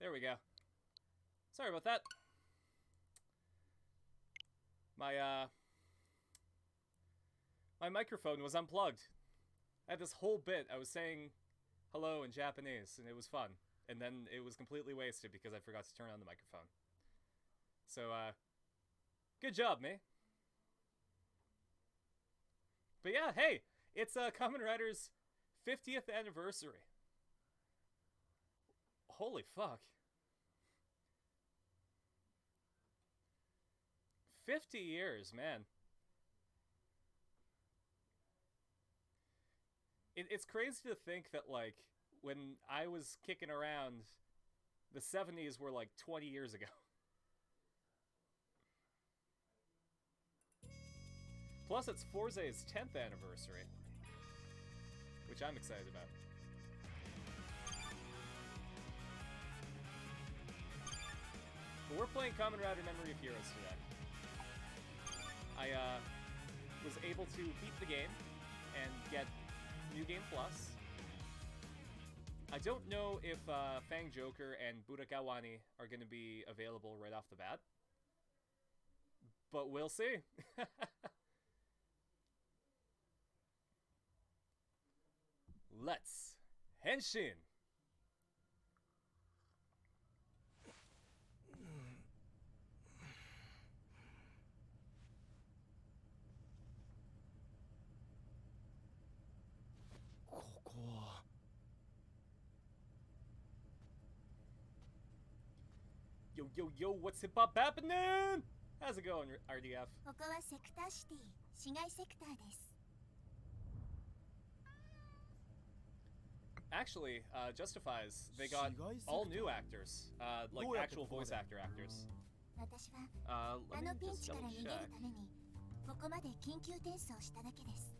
There we go. Sorry about that. My microphone was unplugged. I had this whole bit. I was saying hello in Japanese, and it was fun. And then it was completely wasted because I forgot to turn on the microphone. So, good job, me. But yeah, hey, it's Kamen Rider's 50th anniversary. Holy fuck. 50 years, man. It's crazy to think that, like, when I was kicking around, the 70s were like 20 years ago. Plus, it's Forze's 10th anniversary, which I'm excited about. But we're playing Kamen Rider Memory of Heroes today. I was able to beat the game and get New Game Plus. I don't know if Fang Joker and Burakawani are going to be available right off the bat, but we'll see. Let's henshin! Yo, yo, yo, what's hip-hop happening? How's it going, RDF? ここはセクターシティ、市街セクターです。 Actually, Justifies, they got all new actors, like actual voice actors. 私は Let あ me のピン just チから double 逃げる check. ためにここまで緊急転送しただけです。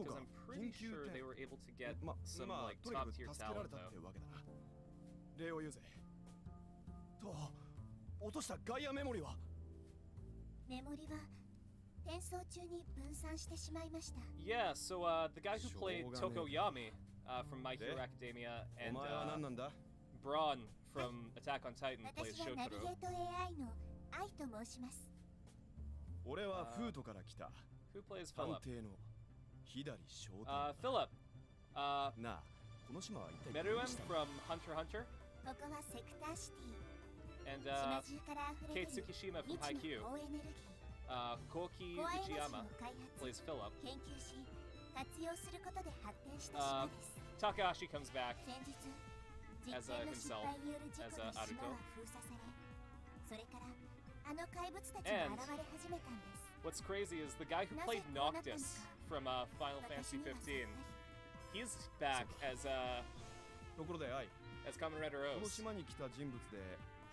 Because I'm pretty sure they were able to get some like top tier talent though. 礼を言うぜ。と、落としたガイアメモリは？メモリは転送中に分散してしまいました。 Yeah, so the guy who played Tokoyami from My Hero Academia and Braun from Attack on Titan plays 私はナビゲ Shotaro. ート AI の愛と申します。俺はフートから来た。 Who plays 探 Philip? 偵の左翔太。Philip. なあ、この島は一体 Meruem from Hunter x Hunter. ここはセクターシティ。 And 島中から溢れ出 Kate る Tsukishima 未 from 知の Haikyuu. 高エネルギー。 Koki 高エナジー Uchiyama を開 plays 発、 Philip. 研究し、活用することで発展した島です。 Takahashi comes back 先日、実 as 験の失 himself, 敗による事故 as で Aruto. 島は封鎖され、それからあの怪物たちが And 現れ始めたんです。 What's crazy is the guy who played Noctis from Final Fantasy 15. He's back as ところで、アイ。 Kamen Rider この Rose. 島に来た人物で、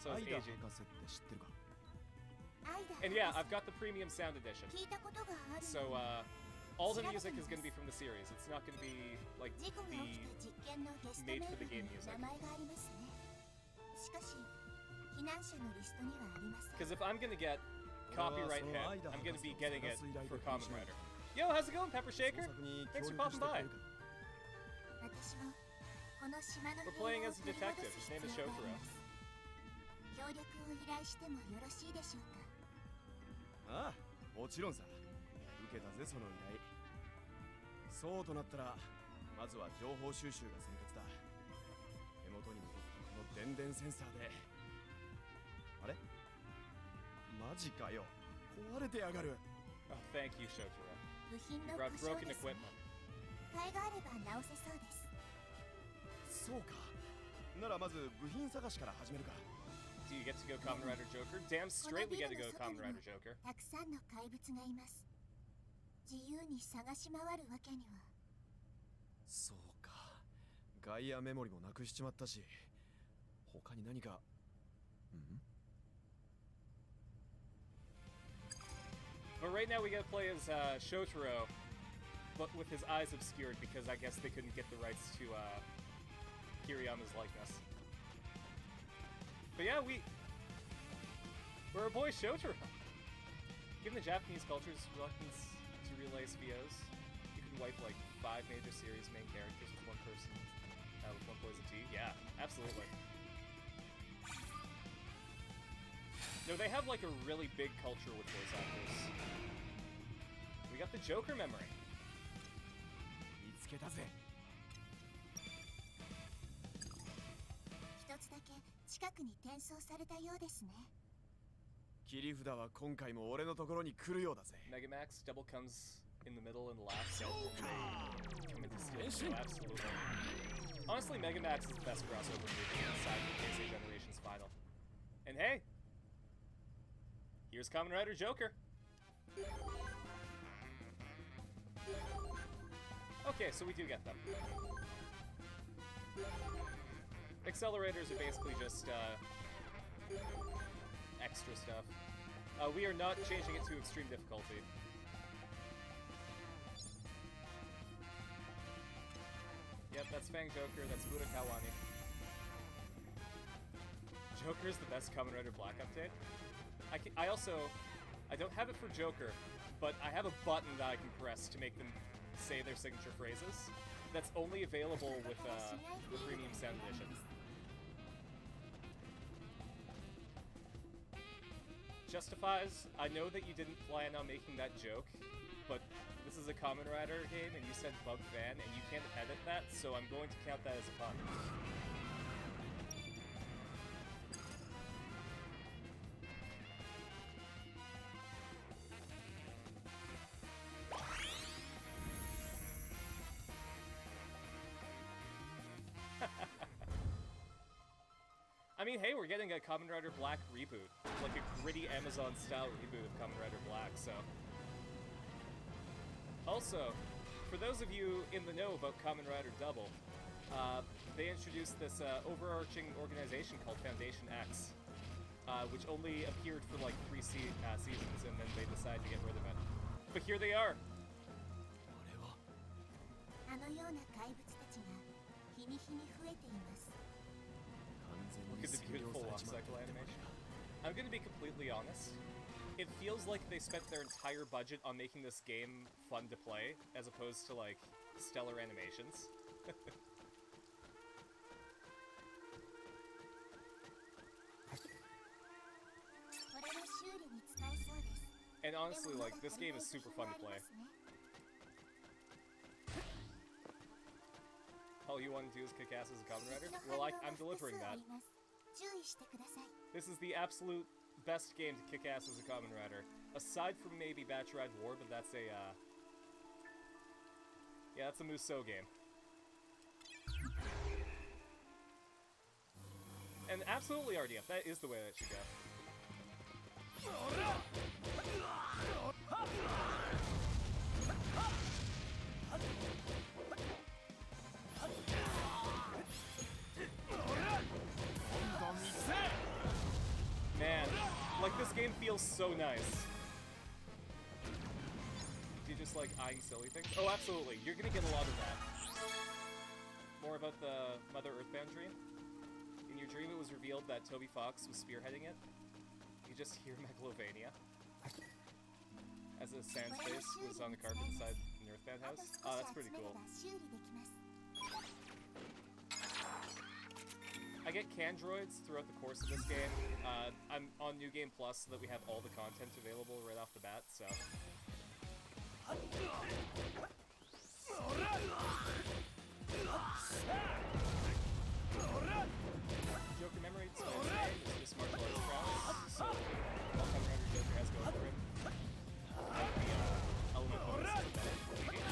So ア is イダ AJ. 博士って知ってるか？ アイダ And yeah, I've got the premium sound edition. 聞いたことがある。 So all the music is going to be from the series. It's not going to be like 事故が起き the た実験のゲストメ made ー for the ル game に music. 名前がありますね。しかし、避難者のリストにはありません。 Because if I'm going to get copyright hit, I'm going to be getting it for Kamen Rider. Yo, how's it going, Pepper Shaker? Thanks for popping by. 私もこの島の We're 平和 playing を as a 取り戻 detective. す His name 必 is 要があり Shotaro. ます協力を依頼してもよろしいでしょうか。ああ、もちろんさ。受けたぜ、その依頼。そうとなったら、まずは情報収集が先決だ。手元に残ったこの電センサーで。あれ？マジかよ。壊れてやがる。Oh, thank you, Shotaro. 部品 You の brought 故障 broken ですね。 equipment. 替えがあれば直せそうです。そうか。ならまず部品探しから始めるか。Do you get to go Kamen Rider Joker? Damn こ straight の we ビ get ル to の go 外 Kamen に Rider も Joker. たくさんの怪物がいます。自由に探し回るわけには。そうか。ガイアメモリもなくしちまったし、他に何か。ん？ But right now we gotta play as Shotaro, but with his eyes obscured because I guess they couldn't get the rights to Kiriyama's likeness. But yeah, we're our boy Shotaro. Given the Japanese culture's reluctance to relay VOs, you can wipe like 5 major series main characters with one person, with one poison tea. Yeah, absolutely. No, they have like a really big culture with voice actors. We got the Joker memory. 見つけたぜ。一つだけ近くに転送されたようですね。切り札は今回も俺のところに来るようだぜ。 Megamax double comes in the middle and laughs. Come into steal. Oh, absolutely. Honestly, Megamax is the best crossover movie aside from KC Generations Final. And hey, here's Kamen Rider Joker. Okay, so we do get them. Accelerators are basically just extra stuff. We are not changing it to extreme difficulty. Yep, that's Fang Joker, that's Murakawani. Joker is the best Kamen Rider Black update. I don't have it for Joker, but I have a button that I can press to make them say their signature phrases. That's only available with the Premium Sound Edition. Justifies, I know that you didn't plan on making that joke, but this is a Kamen Rider game and you said bug fan and you can't edit that, so I'm going to count that as a pun. I mean, hey, we're getting a Kamen Rider Black reboot. Like a gritty Amazon-style reboot of Kamen Rider Black, so... Also, for those of you in the know about Kamen Rider Double, they introduced this overarching organization called Foundation X, which only appeared for like 3 seasons, and then they decided to get rid of it. But here they are! あのような怪物たちが日に日に増えています。 Look at the beautiful walk cycle animation. I'm gonna be completely honest. It feels like they spent their entire budget on making this game fun to play, as opposed to, like, stellar animations. And honestly, like, this game is super fun to play. All you want to do is kick ass as a Kamen Rider? Well, I'm delivering that. This is the absolute best game to kick ass as a Kamen Rider. Aside from maybe Batch Ride War, but that's a, yeah, that's a Musou game. And absolutely, RDF, that is the way that should go. Man, like, this game feels so nice. Do you just like eyeing silly things? Oh, absolutely. You're gonna get a lot of that. More about the Mother Earthbound dream? In your dream, it was revealed that Toby Fox was spearheading it. You just hear Megalovania. As a sand space was on the carpet inside an Earthbound house. Oh, that's pretty cool. I get Candroids throughout the course of this game. I'm on New Game Plus so that we have all the content available right off the bat, so... Joker Memory is just martial arts prowess, so all Kamen Rider Joker has going for him. Like the element bonus is better for leading.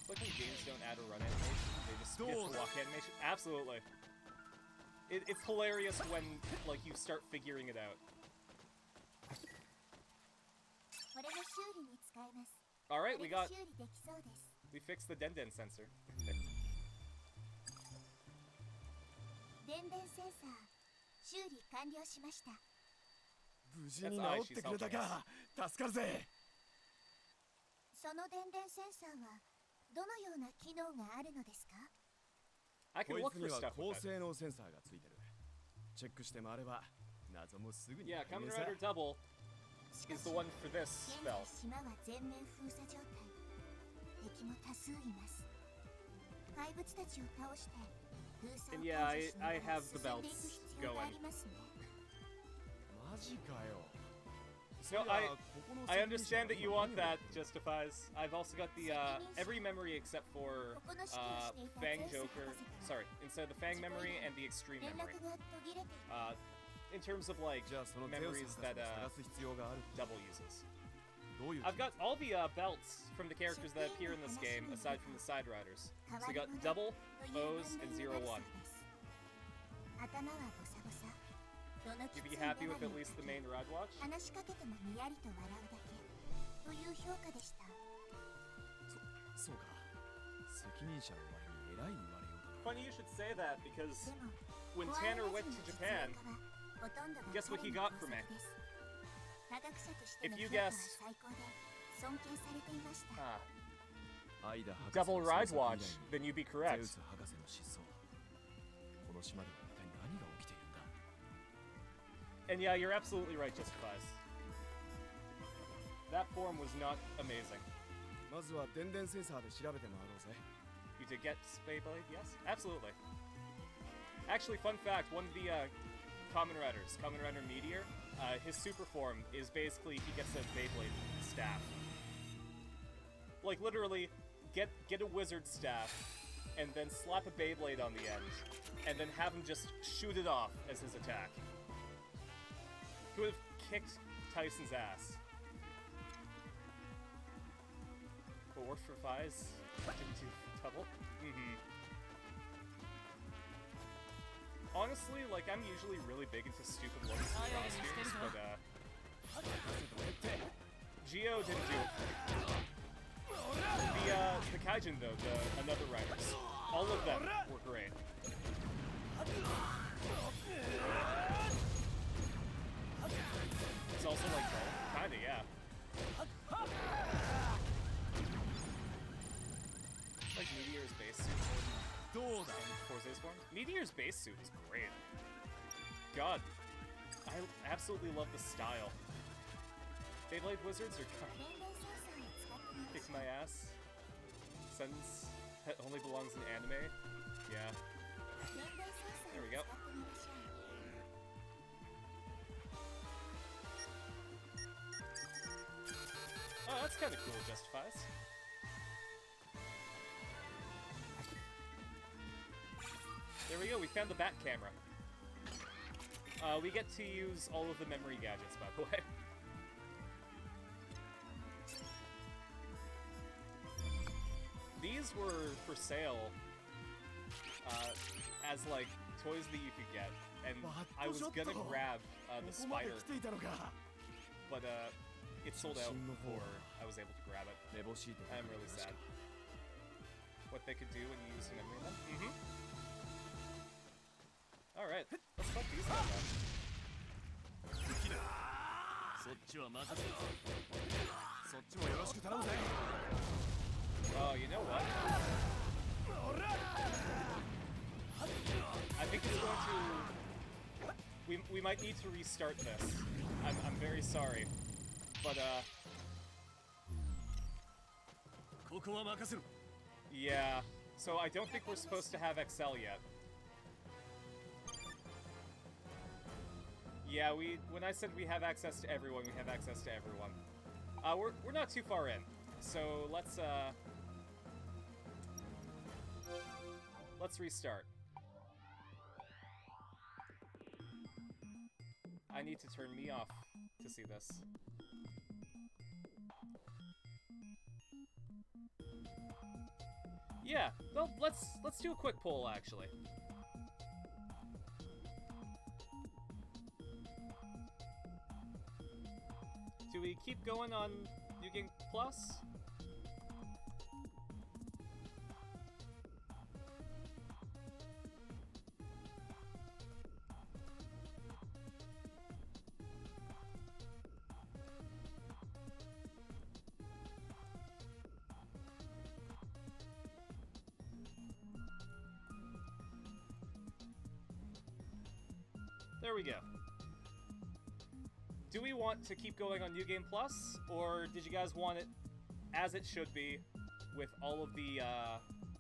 It's like when games don't add a run animation, they just skip the walk animation. Absolutely. It's hilarious when, like, you start figuring it out. Alright, we fixed the Den sensor. I can look for stuff with it. Yeah, Kamen Rider Double is the one for this spell. And yeah, I have the belts going. マジかよ。 No, I understand that you want that, justifies. I've also got the, every memory except for, Fang Joker. Sorry, instead of the Fang memory and the Extreme memory. In terms of, like, memories that, Double uses. I've got all the, belts from the characters that appear in this game, aside from the Side Riders. So we got Double, O's, and 01. You'd be happy with at least the main Ride Watch? 話しかけてもにやりと笑うだけという評価でした。そうか。責任者の割に偉い言われようだ。 Funny you should say that because when Tanner went to Japan, guess what he got for me? If you guess, Double Ride Watch, then you'd be correct. And yeah, you're absolutely right, Justifies. That form was not amazing. You did get Beyblade, yes? Absolutely. Actually, fun fact, one of the Kamen Riders, Kamen Rider Meteor, his super form is basically he gets a Beyblade staff. Like literally, get a wizard staff, and then slap a Beyblade on the end, and then have him just shoot it off as his attack. He would have kicked Tyson's ass. But worked for Fies. Didn't do double. Honestly, like, I'm usually really big into stupid looks and costumes, but, Geo didn't do it. The Kaijin, though, the Another Riders, all of them were great. It's also like dull. Kinda, yeah. Like Meteor's base suit and Forze's form. Meteor's base suit is great. God, I absolutely love the style. Beyblade Wizards are kind of kicks my ass. Sentence that only belongs in anime. Yeah. There we go. Oh, that's kind of cool, Justifies. There we go, we found the bat camera. We get to use all of the memory gadgets, by the way. These were for sale as, like, toys that you could get, and I was gonna grab the spider, but it sold out before I was able to grab it. I'm really sad. What they could do when you use a memory then? Alright, let's fuck these guys up. Oh, you know what? I think it's going to... We might need to restart this. I'm very sorry. But, yeah, so I don't think we're supposed to have XL yet. Yeah, when I said we have access to everyone, we have access to everyone. We're not too far in, so let's restart. I need to turn me off to see this. Yeah, well, let's do a quick poll, actually. Do we keep going on New Game Plus? There we go. Do we want to keep going on New Game Plus, or did you guys want it as it should be, with all of the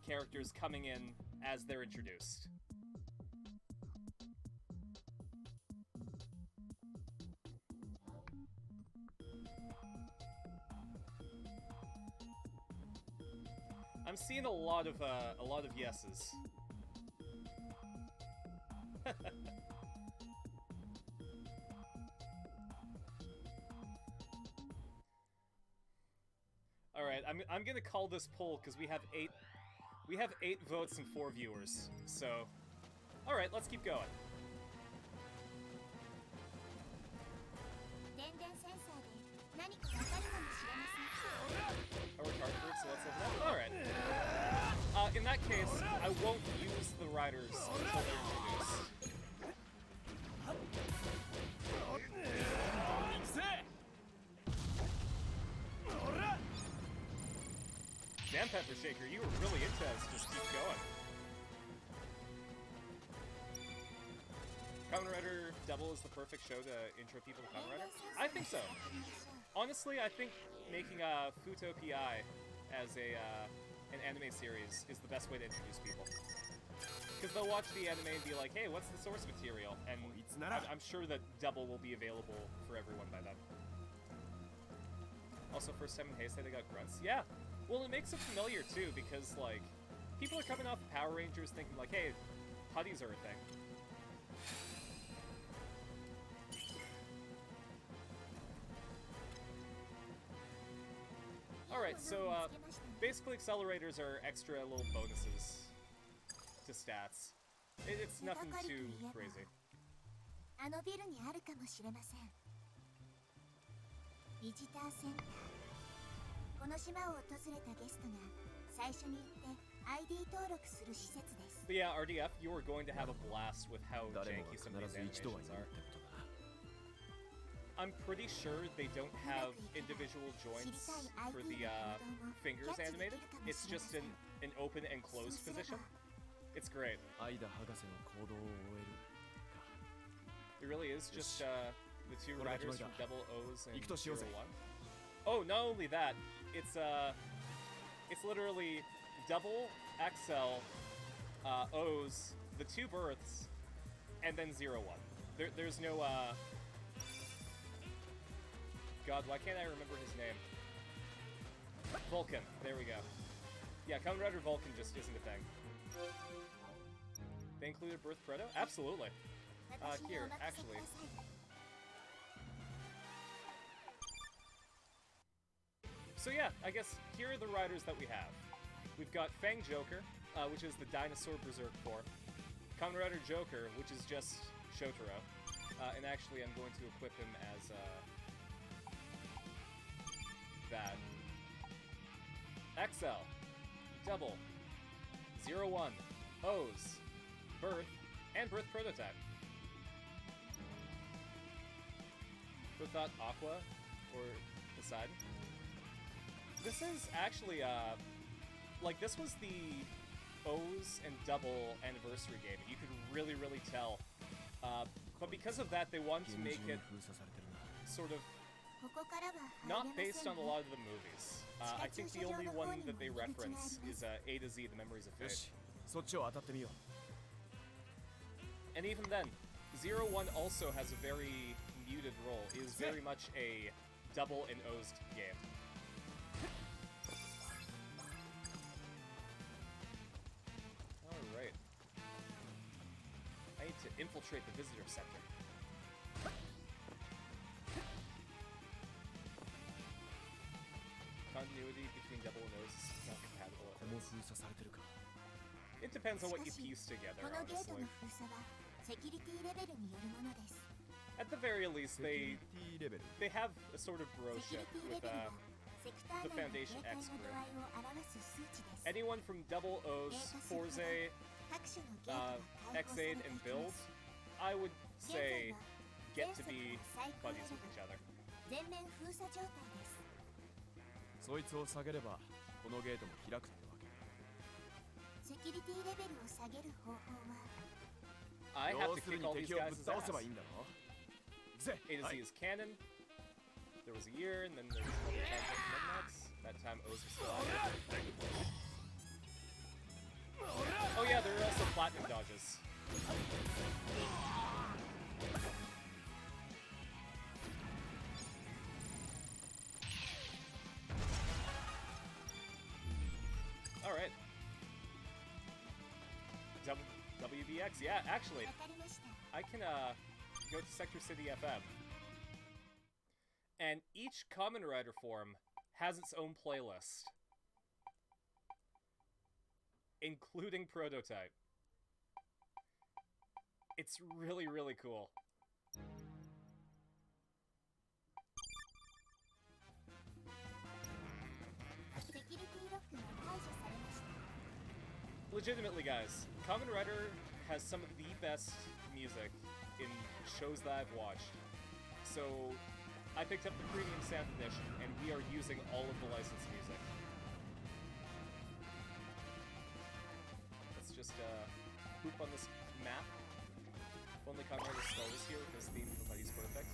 characters coming in as they're introduced? I'm seeing a lot of yeses. All right, I'm gonna call this poll because we have eight votes and 4 viewers. So, all right, let's keep going. 電電センサーで何かわかるかもしれません。 I worked hard for it, so let's open up. All right. In that case, I won't use the riders until they're introduced. Damn, Pepper Shaker, you were really into us. Just keep going. Kamen Rider Double is the perfect show to intro people to Kamen Rider? I think so. Honestly, I think making a Futo PI as an anime series is the best way to introduce people. Because they'll watch the anime and be like, hey, what's the source material? And I'm sure that Double will be available for everyone by then. Also, first time in Heisei, they got grunts. Yeah. Well, it makes it familiar, too, because, like, people are coming off of Power Rangers thinking, like, hey, putties are a thing. Alright, so, basically accelerators are extra little bonuses to stats. It's nothing too crazy. あのビルにあるかもしれません。ビジターセンター。この島を訪れたゲストが最初に行って ID 登録する施設です。 But yeah, RDF, you are going to have a blast with how janky some of these animations are. I'm pretty sure they don't have individual joints for the fingers animated. It's just an open and closed position. It's great. It really is just the 2 riders from Double O's and 01. Oh, not only that, it's literally Double, XL, O's, the 2 births, and then 01. There's no God, why can't I remember his name? Vulcan. There we go. Yeah, Kamen Rider Vulcan just isn't a thing. They included Birth Proto? Absolutely. Here, actually. So yeah, I guess here are the riders that we have. We've got Fang Joker, which is the Dinosaur Berserk form. Kamen Rider Joker, which is just Shotaro. And actually, I'm going to equip him as that. XL, Double, 01, O's, Birth, and Birth Prototype. Who thought Aqua or Poseidon? This is actually, like, this was the O's and Double anniversary game. You could really, really tell. But because of that, they wanted to make it sort of not based on a lot of the movies. I think the only one that they reference is A to Z, The Memories of Fate. And even then, 01 also has a very muted role. It is very much a Double and O's game. Alright. I need to infiltrate the visitor center. Continuity between Double and O's is not compatible. It depends on what you piece together, honestly. At the very least, they have a sort of broship with the Foundation X group. Anyone from Double O's, Forze, X8, and Build, I would say get to be buddies with each other. そいつを下げればこのゲートも開くってわけ。セキュリティレベルを下げる方法は I have to kick all these guys' ass. A to Z is canon. There was a year, and then there was another time with Midnights. That time O's was still out. Oh yeah, there are also platinum dodges. Alright. VX. Yeah, actually, わかりました。 I can go to Sector City FM. And each Kamen Rider form has its own playlist, including Prototype. It's really, really cool. セキュリティロックが解除されました。 Legitimately, guys, Kamen Rider has some of the best music in shows that I've watched. So, I picked up the premium sound edition, and we are using all of the licensed music. Let's just poop on this map. If only Kamen Rider Skull was here with his theme for Buddy's Perfect.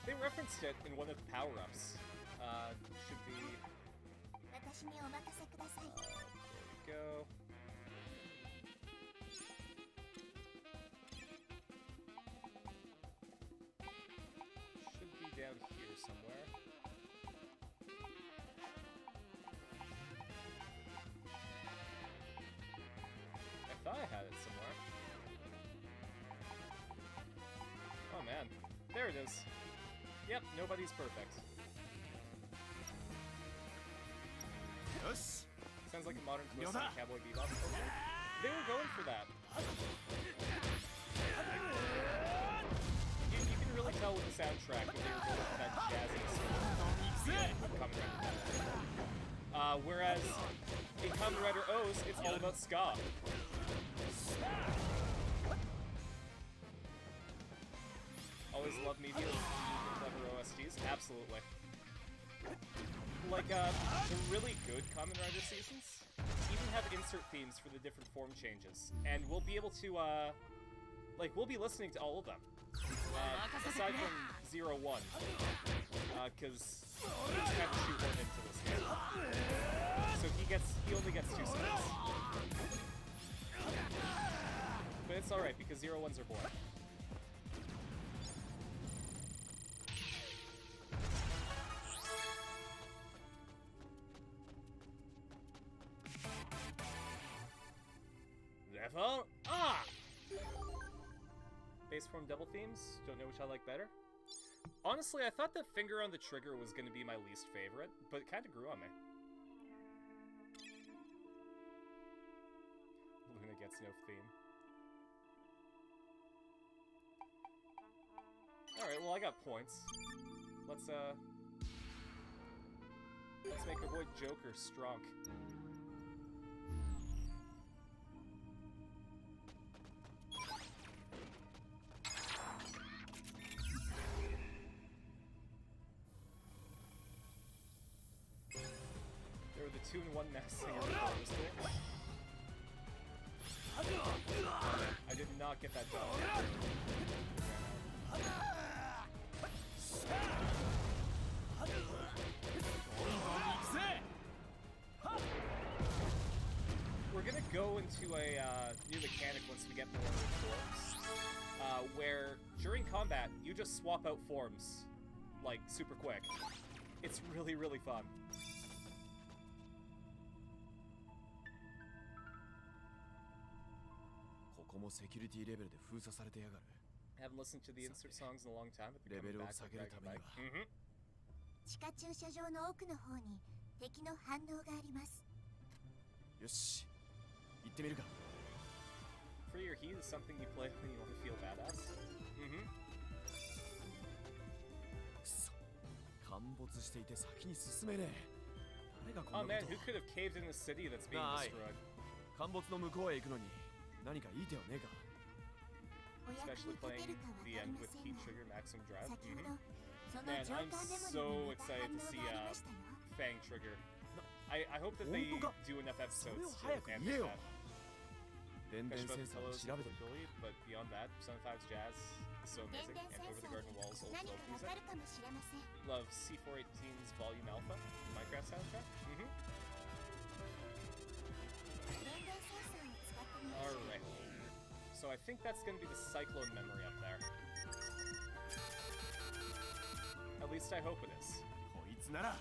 They referenced it in one of the power-ups. Should be... 私にお任せください。 There we go. Should be down here somewhere. I thought I had it somewhere. Oh man. There it is. Yep, nobody's perfect. よし Sounds like a modern twist on Cowboy Bebop. They were going for that. You can really tell with the soundtrack that they were going for that jazzy feeling of Kamen Rider. Whereas in Kamen Rider O's, it's all about ska. Always love media clever OSTs. Absolutely. Like, the really good Kamen Rider seasons even have insert themes for the different form changes. And we'll be able to, like, we'll be listening to all of them. Aside from 0-1. Because we just have to shoot one into this game. So he only gets 2 seconds. But it's alright, because 0-1s are boring. Level up! Base form double themes? Don't know which I like better. Honestly, I thought that finger on the trigger was going to be my least favorite, but it kind of grew on me. Luna gets no theme. Alright, well I got points. Let's make our boy Joker strong. They were the 2-in-1 mass singer before this thing. I did not get that done. We're gonna go into a new mechanic once we get more forms, where during combat you just swap out forms, like super quick. It's really, really fun. I haven't listened to the insert songs in a long time, but they're coming back with Dragon Bike. 地下駐車場の奥の方に敵の反応があります。よし、行ってみるか。For your heat is something you play when you want to feel badass. くそ、陥没していて先に進めねえ。誰がこん Oh な man, こと who could have caved in a city that's being Nah, destroyed? 陥没の向こうへ行くのに何かいい手はねえか。お役 Especially に立て playing るかわか the り end ま with せん heat が、 trigger maximum drive. 先ほどその Man, 上 I'm 官メモ so にまた excited 反 to 応 see がありましたよ。 Fang trigger. I hope that they do enough それ episodes を to 早く animate 言えよ。 that. 電電 Especially セン about サーを Pillows 調 and べてみた。 Billy, but beyond that, Persona 5's jazz is so 電 amazing, 電 and セン Over the サー Garden で Walls old 何 folk かわ music. かるかもしれません。 Love C418's Volume Alpha, the Minecraft soundtrack. 電電センサーを使ってみましょう。 Alright. So I think that's gonna be the Cyclone memory up there. At least I hope it is. こいつなら。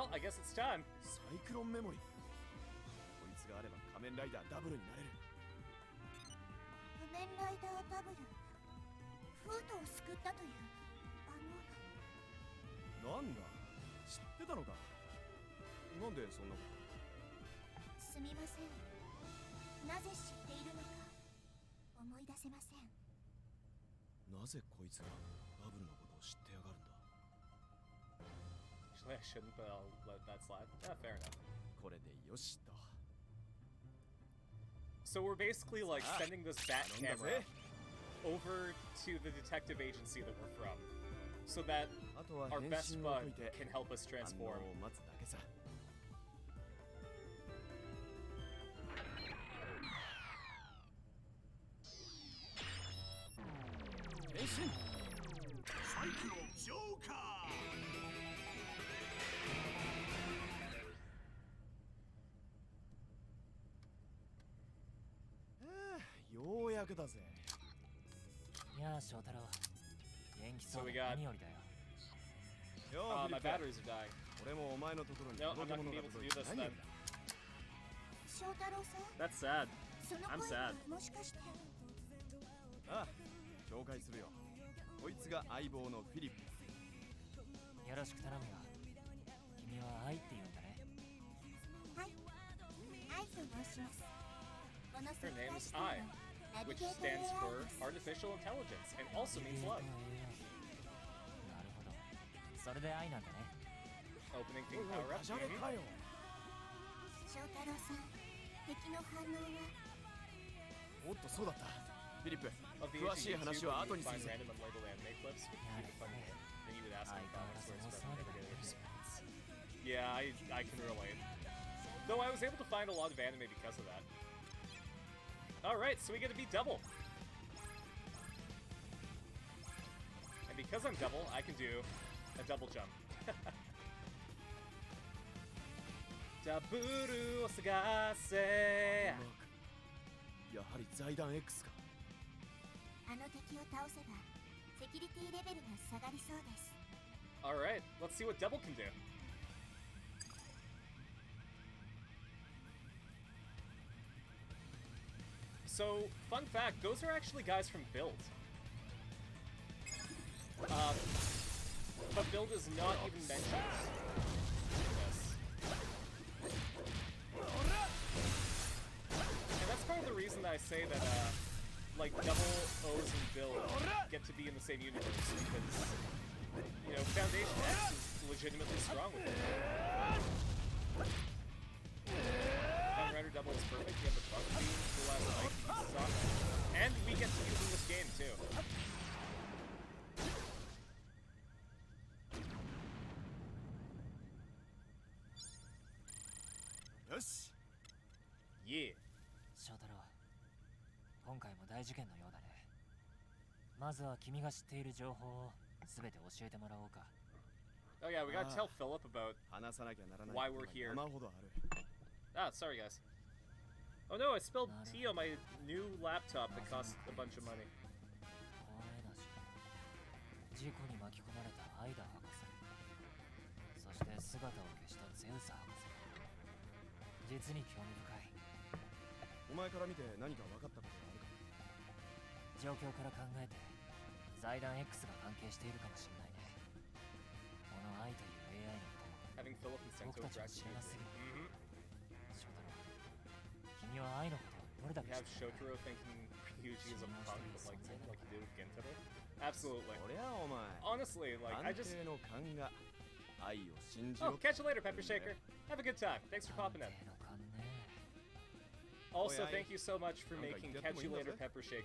Well, I guess it's time. サイクロンメモリー。こいつがあれば仮面ライダーダブルになれる。仮面ライダーダブル、フートを救ったというなんだ、知ってたのか。なんでそんなこと。すみません。なぜ知っているのか思い出せません。なぜこいつがバブルのことを知ってやがるんだ。 Actually, I shouldn't, but I'll let that slide. Yeah, fair enough. これでよしと。 So we're basically like sending this bat 頼んだ camera ぜ。 over to the detective agency that we're from, so that あとは our 変 best 身を bud 解いて can help us 反応 transform. を待つだけさ。変身。サイクロンジョーカー。ようやくだぜ。やあ翔太郎、元気そう So we で got- 何よりだよ。よう My フィリップ batteries are dying. 俺もお前のところに No, I'm 届 not け gonna 物 be が able to 届 do いて this 何 then. よりだ。翔太郎さん、 That's sad. その I'm 声 sad. はもしかして。ああ、紹介するよ。こいつが相棒のフィリップ。よろしく頼むよ。君は愛って言うんだね。はい、愛と申します。この Her 世 name 界 is 史の I, ナビ which ゲート stands AI for です。 artificial intelligence and also means love. なるほど。それで愛なんだね。 Opening おい thing おい power ダ up. ジャレ Mhm. かよ。翔太郎さん、敵の反応は。おっとそうだった。フィリップ、 Of the 詳しい ancient 話 YouTube は where 後 you にす find るぜ。 random unlabeled anime clips with Yeah, cute funny yeah. then you would ask I me comments where it's got from it. everyday response. Yeah, I can relate. Though I was able to find a lot of anime because of that. Alright, so we get to be double. And because I'm double, I can do a double jump. ダブルを探せ。やはり財団 X か。あの敵を倒せばセキュリティレベルが下がりそうです。 Alright, let's see what double can do. So, fun fact, those are actually guys from Build. But Build is not even mentioned in this. And that's part of the reason that I say that, like, double O's and Build get to be in the same universe, because, you know, Foundation X is legitimately strong with it. Kamen Rider Double is perfect. You have the bug beam, the last light suck. And we get to use in this game too. よし。 Yeah. 翔太郎、今回も大事件のようだね。まずは君が知っている情報を全て教えてもらおうか。 Oh yeah, we gotta tell Philip about. 話さなきゃならない Why こと we're が here. 山ほどある。 Ah, sorry guys. Oh no, I spilled tea on my new laptop that cost a bunch of money. 光栄だし、事故に巻き込まれたアイダ博士、そして姿を消したゼウス博士。実に興味深い。お前から見て何か分かったことはあるか。状況から考えて財団 X が関係しているかもしれないね。この愛という AI のことも Having Philip and Sento 僕たちは interact 知らなすぎる。 Mm-hmm. 翔太郎、君は愛のことをどれだ We け have 知っているか。 Shotaro thinking Ryuji is a punk, but like he did with Gentaro. Absolutely. こりゃお前。 Honestly, like I 安 just. 定の勘が愛を信じ Oh, ろ。 catch you later, Pepper Shaker. Have a good time. Thanks for popping in. 安定の勘ね。 Also, Oh, yeah, thank you so much for Okay, making get Catch them You in, Later, does it? Pepper Shaker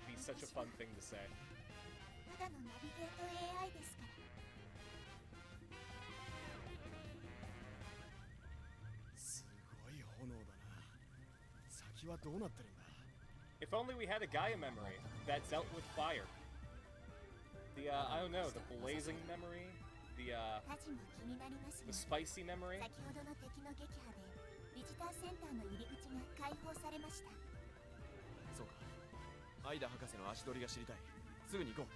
be such a fun thing to say. ただのナビゲート AI ですから。すごい炎だな。先はどうなってるんだ。 If only we had a Gaia memory that dealt with fire. The, I don't know, the blazing memory? The, 火事も気になります the が、 spicy memory? 先ほどの敵の撃破でビジターセンターの入り口が開放されました。そうか。アイダ博士の足取りが知りたい。すぐに行こう。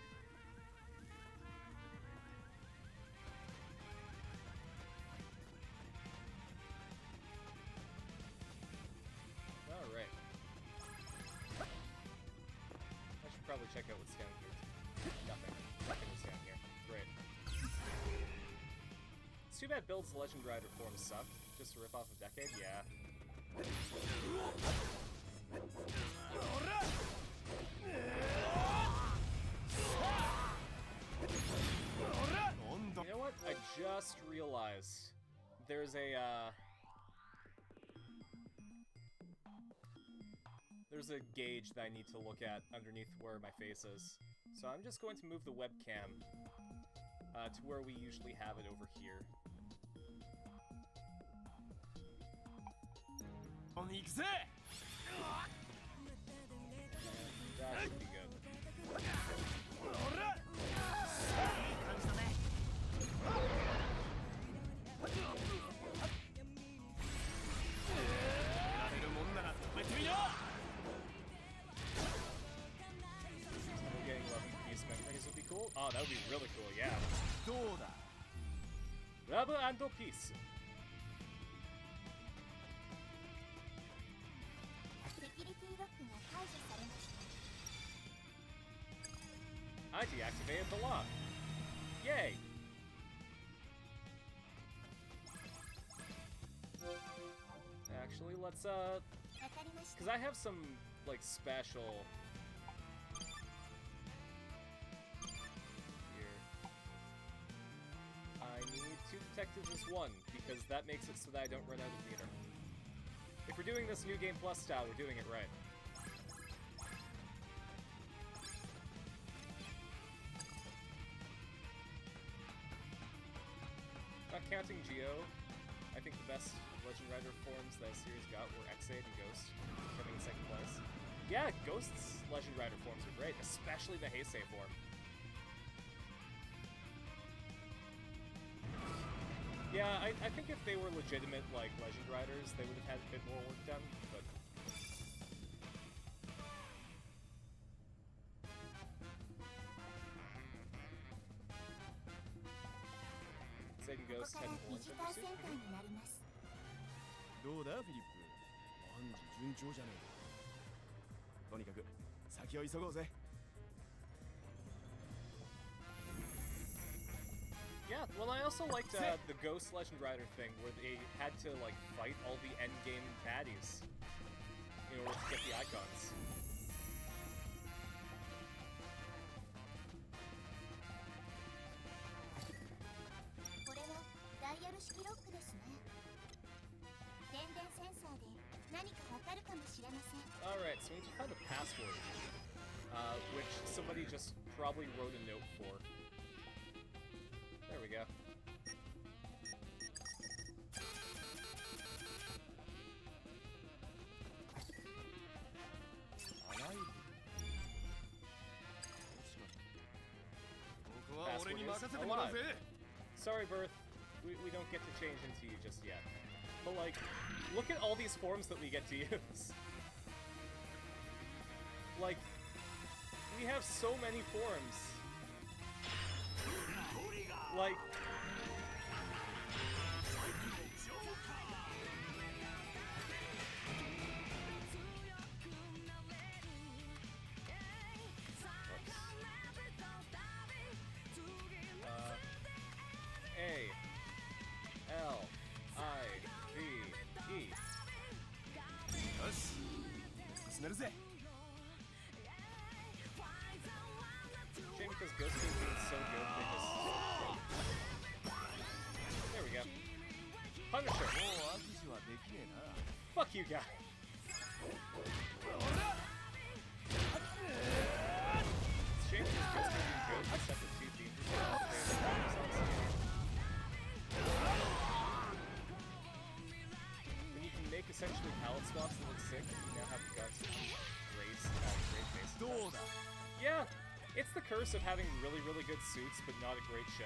too bad Build's Legend Rider forms suck. Just to rip off a decade? Yeah. You know what? I just realized there's a gauge that I need to look at underneath where my face is. So I'm just going to move the webcam to where we usually have it over here. That should be good. We're getting 11 piece memories would be cool. Oh, that would be really cool, yeah. Rubber and piece. セキュリティロックが解除されました。 I deactivated the lock. Yay! Actually, let's わかりました。 because I have some like special here. I need 2 detectives as 1 because that makes it so that I don't run out of meter. If we're doing this New Game Plus style, we're doing it right. Not counting Geo, I think the best Legend Rider forms that series got were X8 and Ghost, coming in 2nd place. Yeah, Ghost's Legend Rider forms are great, especially the Heisei form. Yeah, I think if they were legitimate, like, Legend Riders, they would have had a bit more work done, but... Heisei and ここ Ghost か had ら more ビジターセンター in になります。どうだフィリップ、万事順調じゃねえか。とにかく先を急ごうぜ。 Yeah, well, I also liked the Ghost Legend Rider thing, where they had to, like, fight all the endgame baddies in order to get the icons. これはダイヤル式ロックですね。電電センサーで何かわかるかもしれません。 Alright, so we need to find a password, which somebody just probably wrote a note for. There we go. Password is alive. Sorry, Birth. We don't get to change into you just yet. But, like, look at all these forms that we get to use. Like, we have so many forms. Like... A L I V E. よし、進めるぜ。 Shame because Ghost King being so good, they just... There we go. Punisher! Fuck you guys! It's shame because Ghost King being good, they set the 2 themes. When you can make essentially palette swaps that look sick, you now have guts and great face. Yeah! It's the curse of having really, really good suits, but not a great show.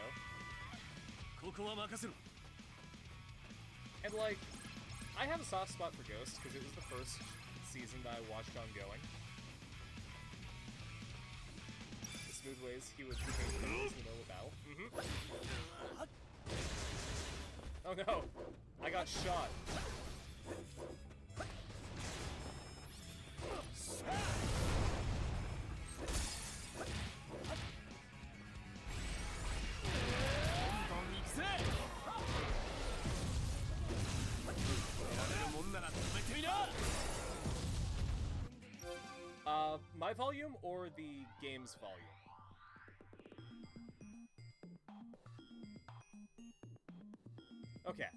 And, like, I have a soft spot for Ghost, because it was the first season that I watched ongoing. The smooth ways he would change things in the middle of battle. Oh no! I got shot! volume or the game's volume? Okay.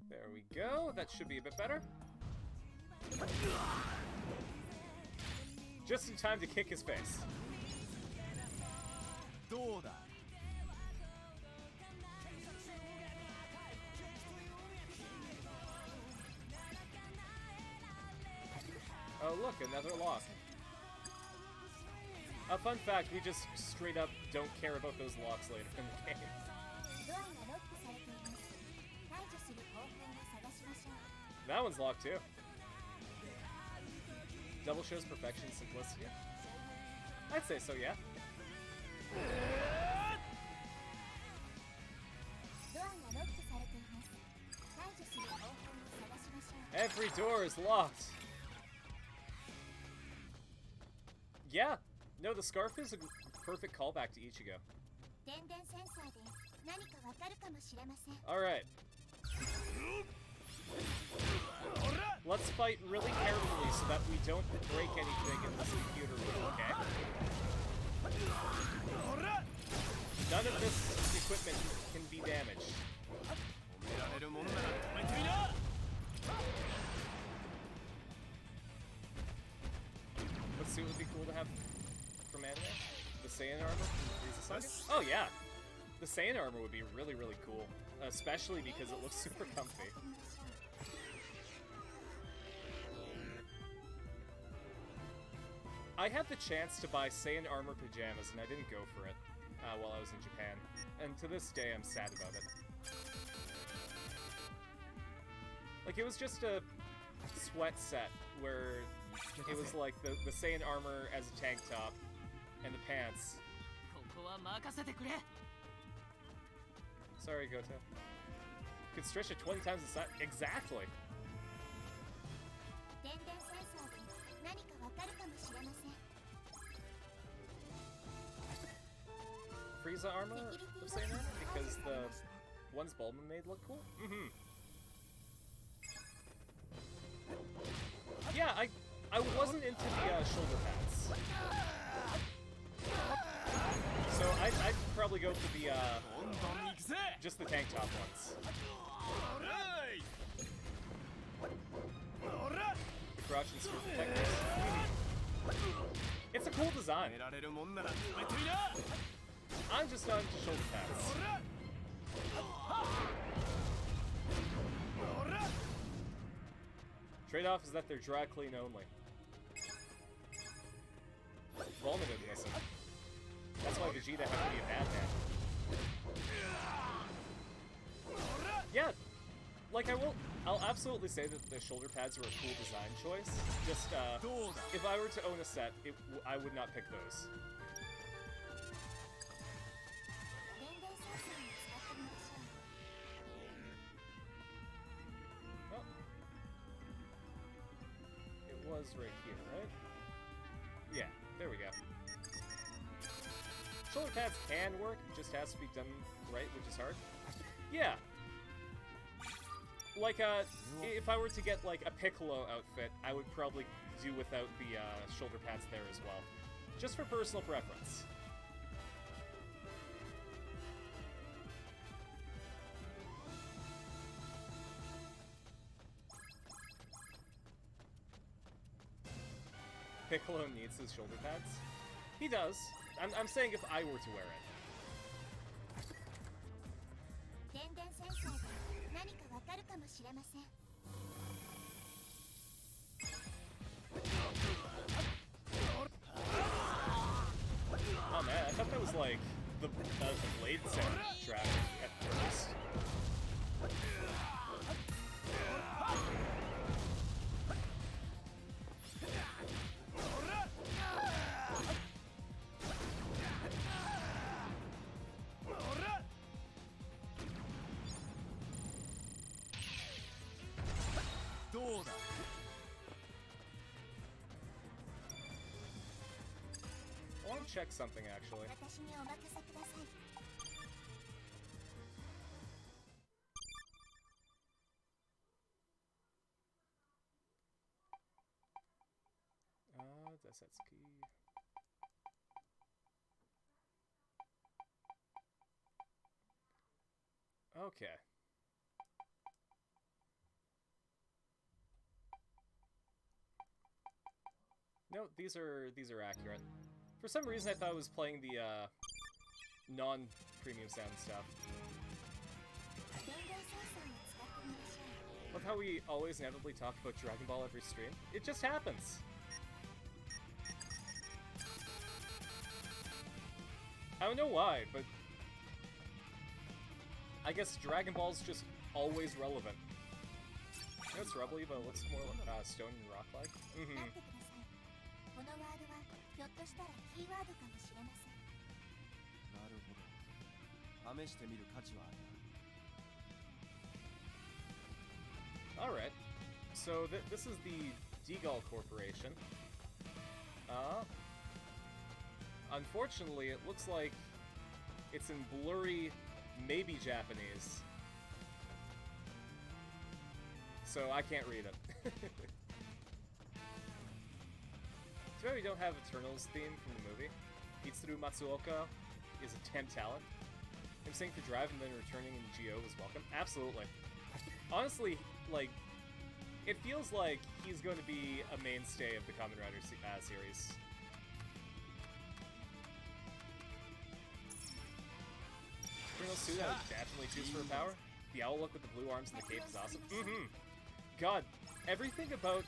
There we go. That should be a bit better. Just in time to kick his face. Oh look, another lock. A fun fact, we just straight up don't care about those locks later in the game. ドアがロックされています。解除する方法を探しましょう。 That one's locked too. Double shows perfection and simplicity. I'd say so, yeah. ドアがロックされています。解除する方法を探しましょう。 Every door is locked. Yeah. No, the scarf is a perfect callback to Ichigo. 電電センサーで何かわかるかもしれません。 Alright. Let's fight really carefully so that we don't break anything in this computer room, okay? None of this equipment can be damaged. What suit would be cool to have from anime? The Saiyan armor from Frieza Saga? Oh yeah! The Saiyan armor would be really, really cool. Especially because it looks super comfy. I had the chance to buy Saiyan armor pajamas and I didn't go for it while I was in Japan. And to this day I'm sad about it. Like, it was just a sweat set where it was like the Saiyan armor as a tank top and the pants. Sorry, Goto. Could stretch it 20 times the size. Exactly. 電電センサーで何かわかるかもしれません。 Frieza armor of Saiyan armor? Because the ones Bulma made look cool? Mm-hmm. Yeah, I wasn't into the shoulder pads. So I'd probably go for the just the tank top ones. The crotch and sword protectors. It's a cool design. I'm just not into shoulder pads. Trade-off is that they're dry clean only. Bulma didn't listen. That's why Vegeta had to be a bad man. Yeah, like I'll absolutely say that the shoulder pads are a cool design choice. Just, if I were to own a set, I would not pick those. 電電センサーを使ってみましょう。 Oh. It was right here, right? Yeah, there we go. Shoulder pads can work, it just has to be done right, which is hard. Yeah. Like, if I were to get, like, a Piccolo outfit, I would probably do without the, shoulder pads there as well. Just for personal preference. Piccolo needs his shoulder pads? He does. I'm saying if I were to wear it. 電電センサーで何かわかるかもしれません。 Oh man, I thought that was like the blade sound track at first. I want to check something actually. 私にお任せください。 I Satsuki. Okay. No, these are accurate. For some reason, I thought I was playing the non-premium sound stuff. 電動センサーを使ってみましょう。 Love how we always inevitably talk about Dragon Ball every stream. It just happens. I don't know why, but I guess Dragon Ball's just always relevant. You know what's rubbly, but it looks more like stone and rock-like? 待ってください。このワードはひょっとしたらキーワードかもしれません。なるほど。試してみる価値はある。 Alright. So this is the Deagle Corporation. Unfortunately, it looks like it's in blurry, maybe Japanese. So I can't read it. Too bad we don't have Eternal's theme from the movie. Mitsuru Matsuoka is a 10 talent. Him saying for Drive and then returning in Geo was welcome. Absolutely. Honestly, like, it feels like he's going to be a mainstay of the Kamen Rider series. Colonel suit I would definitely choose for a power. The owl look with the blue arms and the cape is awesome. God, everything about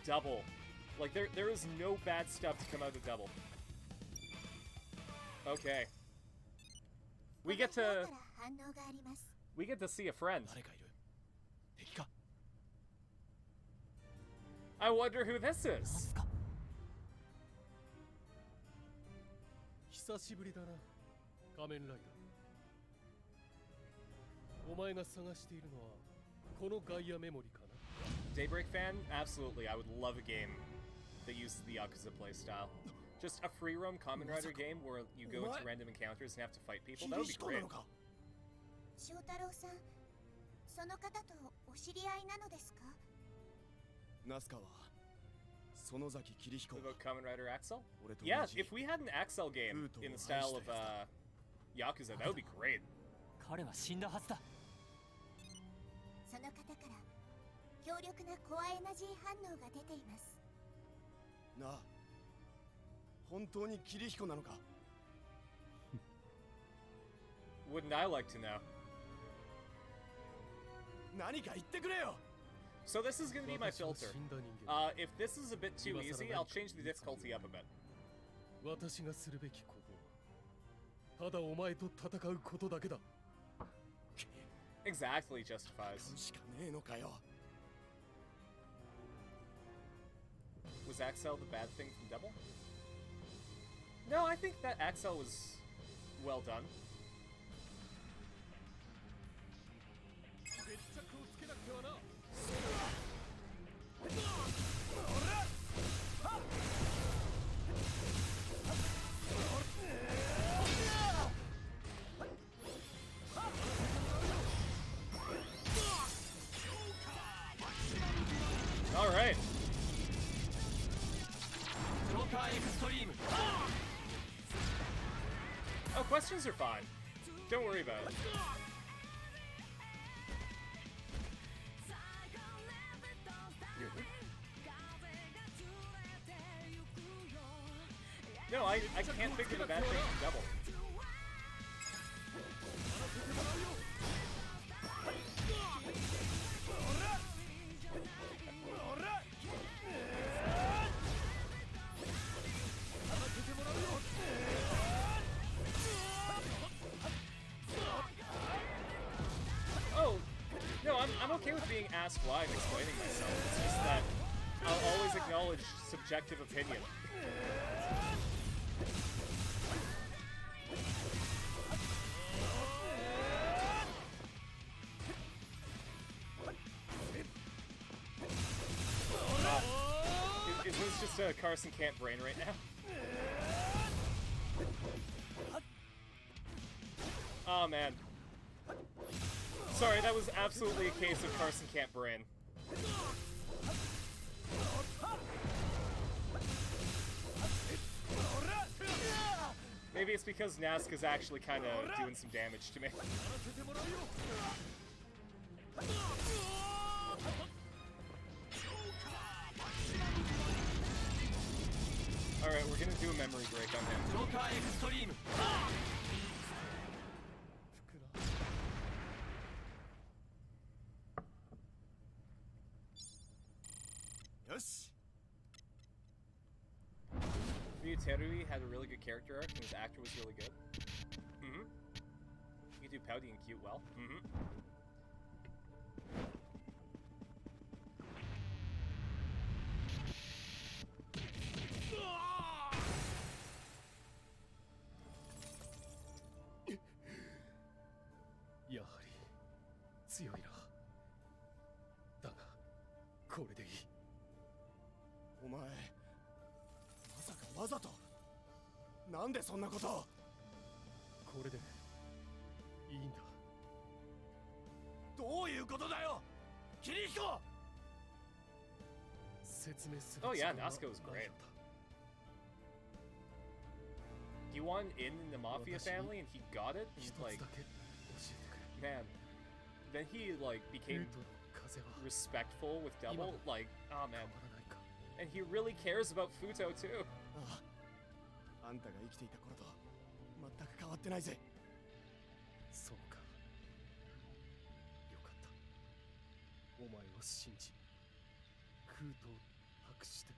Double. Like, there is no bad stuff to come out of Double. Okay. We get to see a friend. I wonder who this is. 久しぶりだな、仮面ライダー。お前が探しているのはこのガイアメモリかな。 Daybreak fan? Absolutely, I would love a game that uses the Yakuza playstyle. Just a free roam Kamen Rider game where you go into random encounters and have to fight people. That would be great. 翔太郎さん、その方とお知り合いなのですか？ナスカは園崎桐彦。 About Kamen Rider Axel? Yeah, if we had an Axel game in the style of Yakuza, that would be great. 彼は死んだはずだ。その方から強力なコアエナジー反応が出ています。なあ、本当に桐彦なのか？ Wouldn't I like to know? 何か言ってくれよ。 So this is gonna be my filter. If this is a bit too easy, I'll change the difficulty up a bit. 私がするべきことはただお前と戦うことだけだ。 Exactly justifies. しかねえのかよ。 Was Axel the bad thing from Double? No, I think that Axel was well done. 決着をつけなくてはな。 All right. Oh, questions are fine. Don't worry about it. No, I can't figure the bad thing from Double. Oh, no, I'm okay with being asked why and explaining myself. It's just that I'll always acknowledge subjective opinion. Is this just a Carson can't brain right now? Oh man. Sorry, that was absolutely a case of Carson can't brain. Maybe it's because Nazca's actually kind of doing some damage to me. Alright, we're gonna do a memory break on him. Yosh. Ryuterui had a really good character arc and his actor was really good. You can do pouty and cute well.やはり強いな。だがこれでいい。お前まさかわざと。なんでそんなことを。これでいいんだ。どういうことだよキリヒコ。説明する。 Oh yeah, Nazca was great. He won in the Mafia family and he got it. He's 一つ like, だけ教えてくれ。 man. Then he like ル became ートの風は respectful with Double. Like, oh 変 man. わらないか。 And he really cares about Futo too. ああ、あんたが生きていた頃と全く変わってないぜ。そうか。よかった。お前を信じ、クートを託して。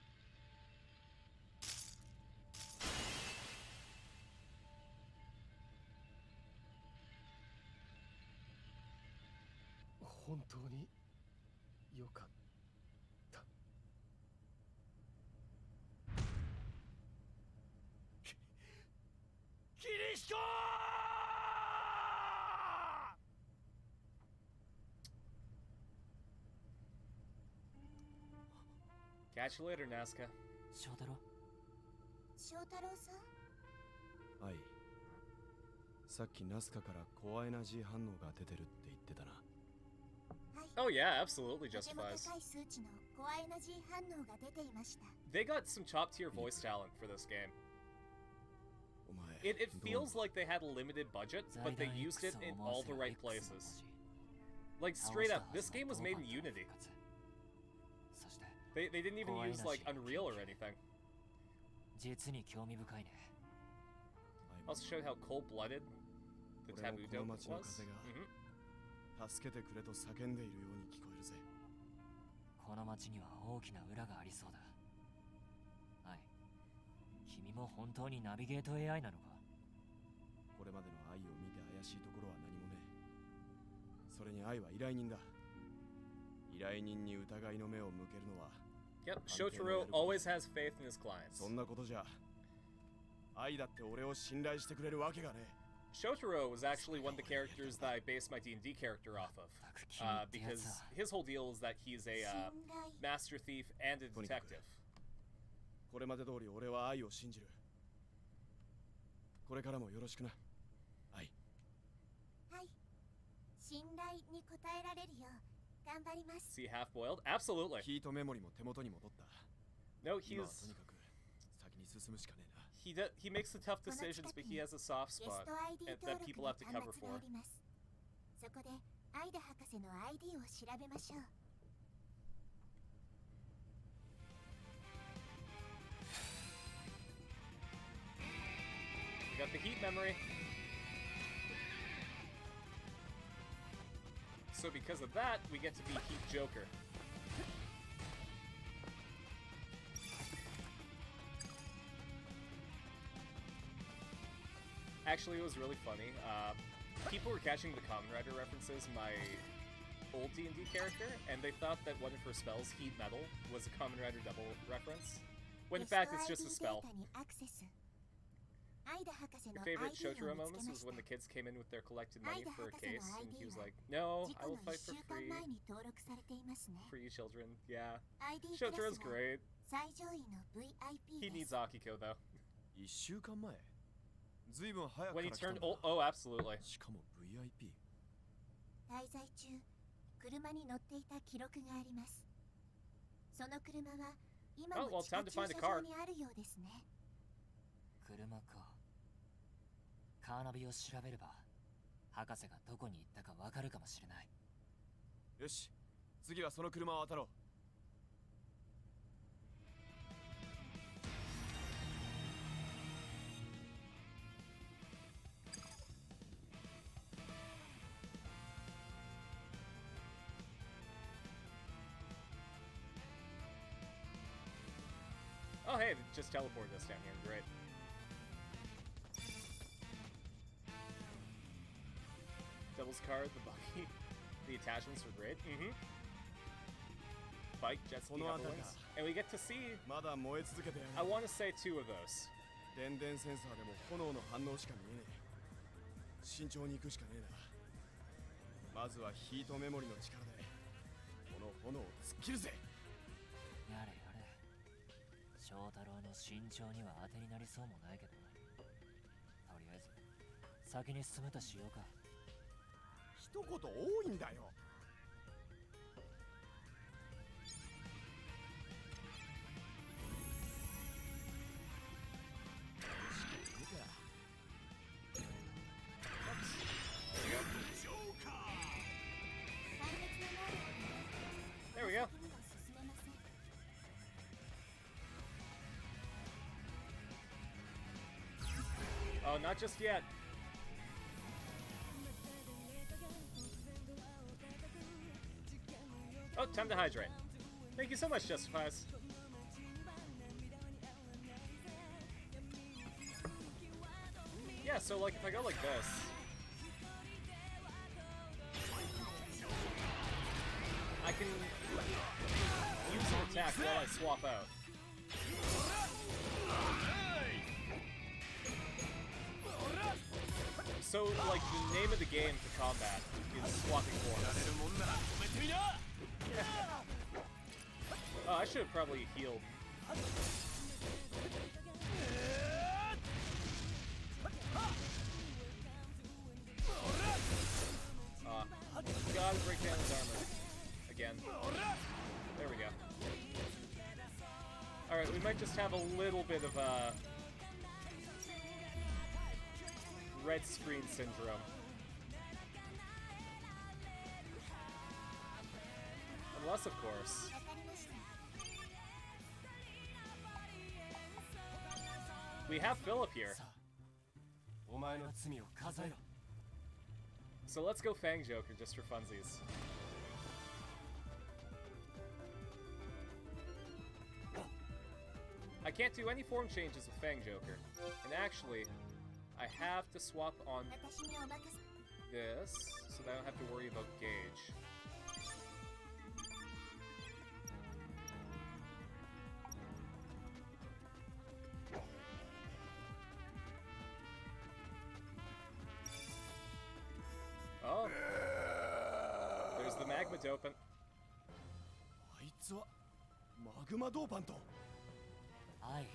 本当によかった。キリヒコCatch you later, Nazca. 翔太郎、翔太郎さん。はい。さっきナスカからコアエナジー反応が出てるって言ってたな。はい。 Oh yeah, absolutely とても justifies. 高い数値のコアエナジー反応が出ていました。 They got some top tier voice talent for this game. お前 It どう feels like they had a limited budget, 財 but they 団 used it X を in 思わ all せ the る right X の文 places. 字 Like straight up, this game was made in Unity. そして They didn't even use like Unreal or anything. 実に興味深いね。 Also showed how cold-blooded the 俺も taboo この dope 街の was. 風が Mhm. 助けてくれと叫んでいるように聞こえるぜ。この町には大きな裏がありそうだ。はい。君も本当にナビゲート AI なのか？これまでの愛を見て怪しいところは何もねえ。それに愛は依頼人だ。依頼人に疑いの目を向けるのは Yep, Shotaro always has faith in his clients. そんなことじゃ愛だって俺を信頼してくれるわけがねえ。 Shotaro was actually one of the characters that I based my D&D character off of. Because his whole deal is that he's a 信頼。 master thief and a detective. これまで通り俺は愛を信じる。これからもよろしくな。愛。はい。信頼に応えられるよう頑張ります。 See half-boiled? Absolutely. ヒートメモリも手元に戻った。 No, 今はと he's にかく先に進むしかねえな。he makes the tough decisions, but he has a soft ゲス spot ト ID that 登録 people の have to 端 cover 末が for. あります。そこでアイダ博士の ID を調べましょう。 We got the heat memory. So because of that, we get to be Heat Joker. Actually, it was really funny. People were catching the Kamen Rider references in my old D&D character, and they thought that one of her spells, Heat Metal, was a Kamen Rider double reference. When in fact, it's just a spell. Your favorite Shotaro moments was when the kids came in with their collected money for a case, and he was like, "No, I will fight for free for you children." Yeah, Shotaro's great. He needs Akiko though. 1週間前ずいぶん早くか When ら he 来たん turned だ old, oh, absolutely. しかも VIP 滞在中、車に乗っていた記録があります。その車は今 Oh, も well, 地下 time to 駐 find 車 a car. 場にあるようですね。車か。カーナビを調べれば博士がどこに行ったかわかるかもしれない。よし、次はその車を当たろう。Oh, hey, it just teleported us down here. Great. Devil's card, the buggy, the attachments were great. Bike, jet ski, wings. And we get to see, まだ燃え続けてやる。 I want to say 2 of those. 電電センサーでも炎の反応しか見えねえ。慎重に行くしかねえな。まずはヒートメモリの力でこの炎を突っ切るぜ。やれやれ。翔太郎の慎重には当てになりそうもないけど、とりあえず先に進むとしようか。一言多いんだよ。There we go. Oh, not just yet. Oh, time to hydrate. Thank you so much, Justifies. Yeah, so like if I go like this, I can use an attack while I swap out. So, like, the name of the game for combat is swapping forms. Oh, I should have probably healed. Gotta break down his armor. Again. There we go. Alright, we might just have a little bit of red screen syndrome. Unless, of course, we have Philip here. So let's go Fang Joker just for funsies. I can't do any form changes with Fang Joker. And actually, I have to swap on this so that I don't have to worry about gauge. Oh, there's the magma dopant. あいつはマグマドーパント。はい。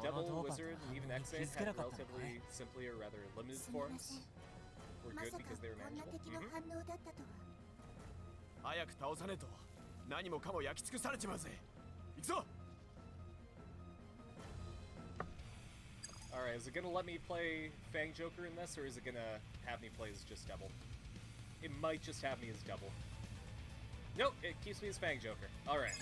Devil, Wizard, and even X-Ace had relatively simply or rather limited forms. Were good because they were manageable. 早く倒さねえと何もかも焼き尽くされちまうぜ。行くぞ。 Alright, is it gonna let me play Fang Joker in this, or is it gonna have me play as just Devil? It might just have me as Devil. Nope, it keeps me as Fang Joker. Alright.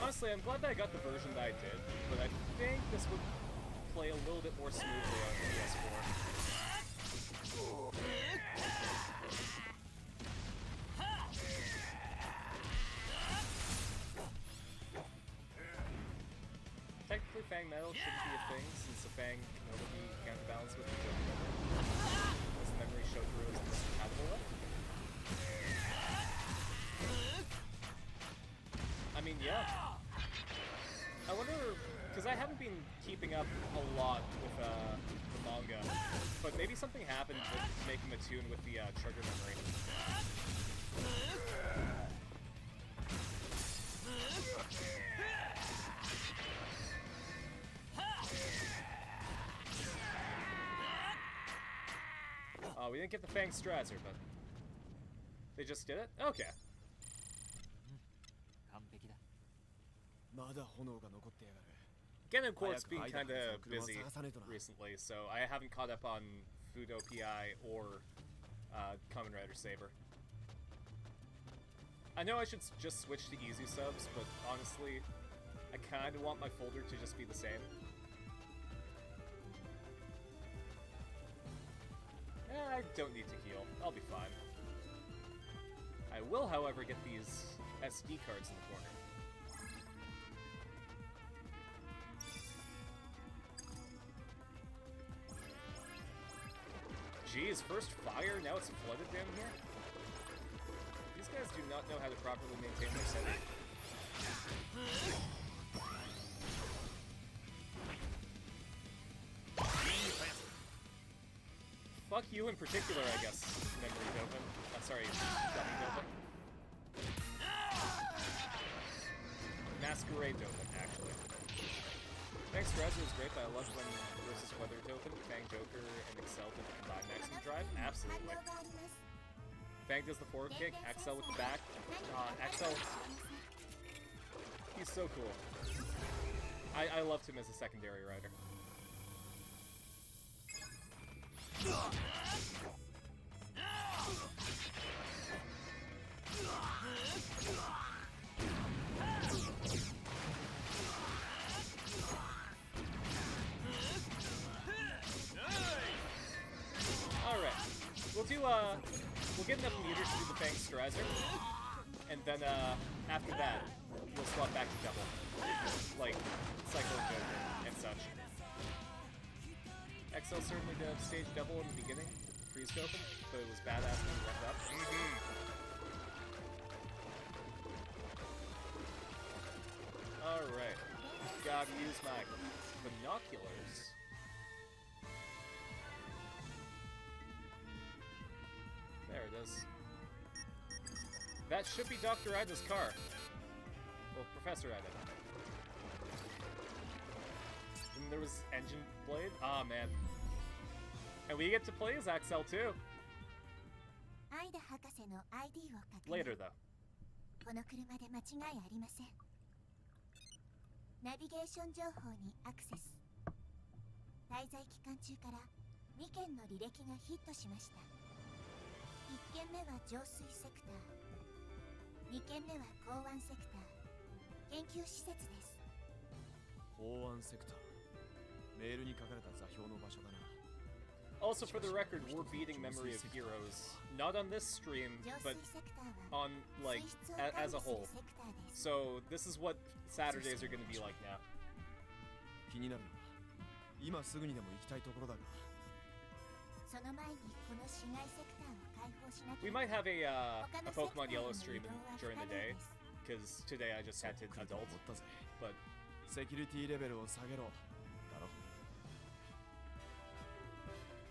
Honestly, I'm glad that I got the version that I did, but I think this would play a little bit more smoothly on PS4. Technically, Fang Metal shouldn't be a thing, since the Fang can only be counterbalanced with the Joker memory, as the memory Shokuro is the most compatible with. I mean, Yeah. I wonder, because I haven't been keeping up a lot with the manga, but maybe something happened with making the tune with the trigger memory. Oh, we didn't get the Fang Strasser, but they just did it? Okay. 完璧だ。 まだ炎が残ってやがる。 Again, of course, being kind of busy recently, so I haven't caught up on Fudo PI or Kamen Rider Saber. I know I should just switch to easy subs, but honestly, I kind of want my folder to just be the same. I don't need to heal. I'll be fine. I will, however, get these SD cards in the corner. Jeez, first fire, now it's flooded down here? These guys do not know how to properly maintain their setting. Fuck you in particular, I guess, Memory Dopin. Sorry, Dummy Dopin. Masquerade Dopin, actually. Thanks, Strasser is great, but I love when versus Weather Dopin, Fang Joker, and Excel did the combined maximum drive. Absolutely. Fang does the forward kick, Axel with the back. Axel, he's so cool. I loved him as a secondary rider. Alright. We'll get enough meters to do the Fang Strasser. And then after that, we'll swap back to double. Like Cyclone Joker and such. XL certainly did stage double in the beginning, freeze token, but it was badass when it went up. Alright. Gotta use my binoculars. There it is. That should be Dr. Ida's car. Well, Professor Ida. And there was Engine Blade? Ah, man. And we get to play as Axel too. Later, though. この車で間違いありません。ナビゲーション情報にアクセス。滞在期間中から2件の履歴がヒットしました。1件目は浄水セクター、2件目は港湾セクター、研究施設です。港湾セクター。メールに書かれた座標の場所だな。 Also, for the record, we're beating Memory of Heroes, not on this stream, but on, like, as a whole. So, this is what Saturdays are going to be like now. 気になるな。今すぐにでも行きたいところだが。その前にこの市街セクターを開放しなきゃ。 We might have a Pokemon Yellow stream during the day, because today I just had to adult, but... セキュリティレベルを下げろ。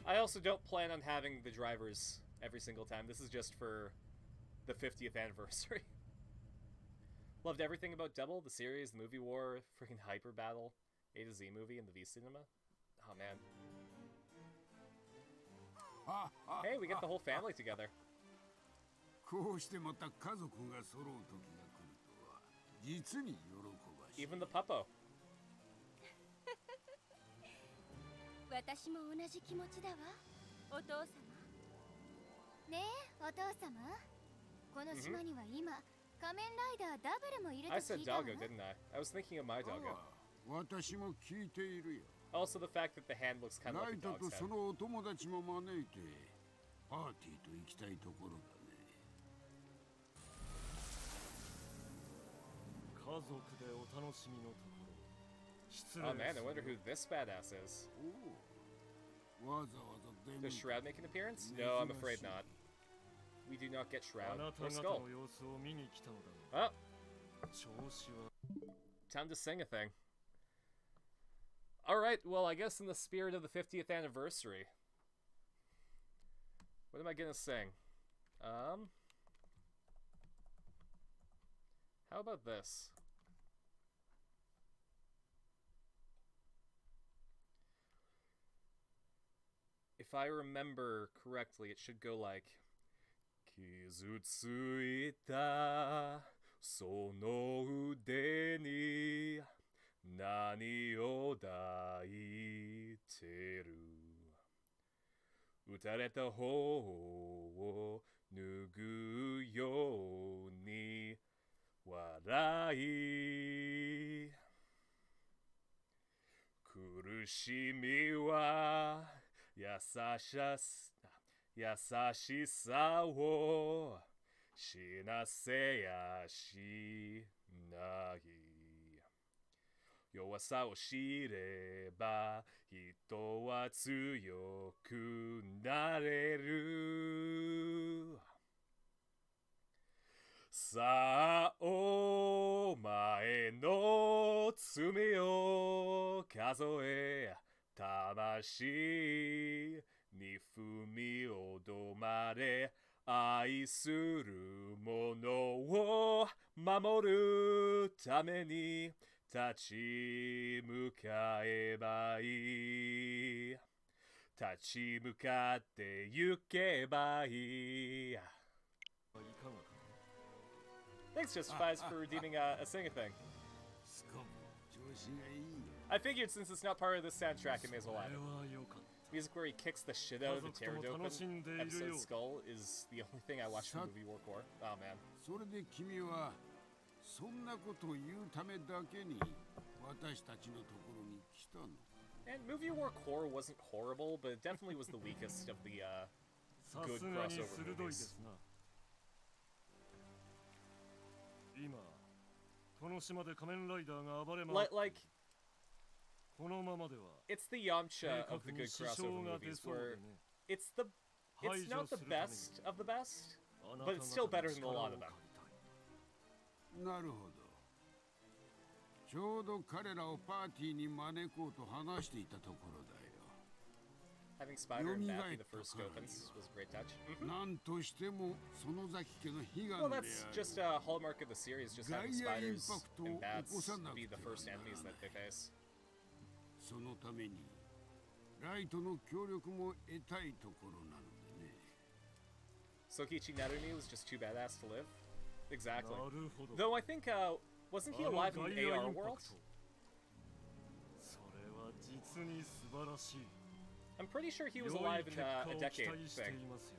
I also don't plan on having the drivers every single time. This is just for the 50th anniversary. Loved everything about Double, the series, the movie war, freaking Hyper Battle, A to Z movie, and the V Cinema. Oh man. Hey, we get the whole family together. こうしてまた家族が揃う時が来るとは実に喜ばしい。 Even the puppo. 私も同じ気持ちだわ、お父様。ねえ、お父様。この島には今、仮面ライダーダブルもいると I 聞 said いたわ。 doggo, didn't I? I was thinking of my doggo. 私も聞いているよ。 Also the fact that the hand looks kind of ラ like イ a ト dog's とそ head. のお友達も招いてパーティーと行きたいところだね。家族でお楽しみのところ。失礼 Oh man, I wonder who this badass is. おお、わざわざ出向 Does いた。 Shroud make an appearance? No, I'm afraid not. We do not get あ Shroud なた or 方 Skull. の様子を見に来たのだが。Oh, 調子は Time to sing a thing. Alright, well, I guess in the spirit of the 50th anniversary. What am I gonna sing? How about this? If I remember correctly, it should go like... 傷ついたその腕に何を抱いてる打たれた方を拭うように笑い苦しみは優しさを死なせやしない弱さを知れば人は強くなれるさあお前の罪を数え魂に踏みおどまれ愛する者を守るために立ち向かえばいい立ち向かって行けばいいいかがか Thanks, Justifies, for redeeming a sing-a-thing. スコも調子がいいよ I figured since it's not part of the soundtrack, it may as well そ add れ it. はよかった Music where he kicks the shit out of the pterodactyl episode skull is the only thing I watched from movie War Core. Oh man. それで君はそんなことを言うためだけに私たちのところに来たの And movie War Core wasn't horrible, but it definitely was the weakest of the さ good すがに crossover 鋭いで movies. すな今この島で仮面ライダーが暴れ回っ Like, このままでは it's the Yamcha 計 of the 画 good に支 crossover 障が出 movies そうで where ね it's not the best of the best, but it's still better than a lot of them. なるほどちょうど彼らをパーティーに招こうと話していたところだよ Having Spider and Bat be the first Scopins was a great touch. なんとしても園崎家の悲願 Well, であ that's る just a hallmark of the series, just having spiders Gaia and Impact bats を起こさなくて be the first enemies that they face. そのためにライトの協力も得たいところなのでね Sokichi Narumi was just too badass to live? Exactly. なるほど Though I think, wasn't he alive in the AR world? それは実に素晴らしい I'm pretty sure he was 良い alive in 結果 a を期 decade 待してい thing. ますよ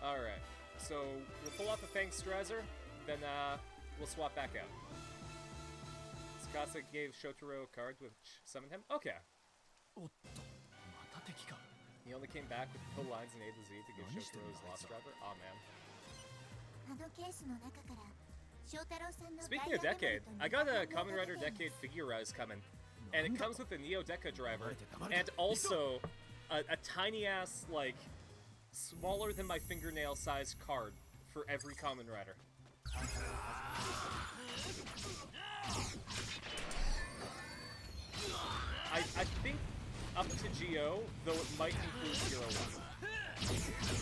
Alright, so we'll pull off a Fang Strasser, then we'll swap back out. Tsukasa gave Shotaro a card which summoned him? Okay. おっとまた敵か He only came back with the lines in A to Z to give 何してんだ Shotaro his あい Lost つは Driver? Aw, man. あのケースの中から翔太郎さんの Speaking of Decade, I got a Kamen Rider Decade Heroez coming, and it comes with a Neo Deca driver, and also a tiny ass, like, smaller than my fingernail sized card for every Kamen Rider. I think up to Geo, though it might include Hero 1.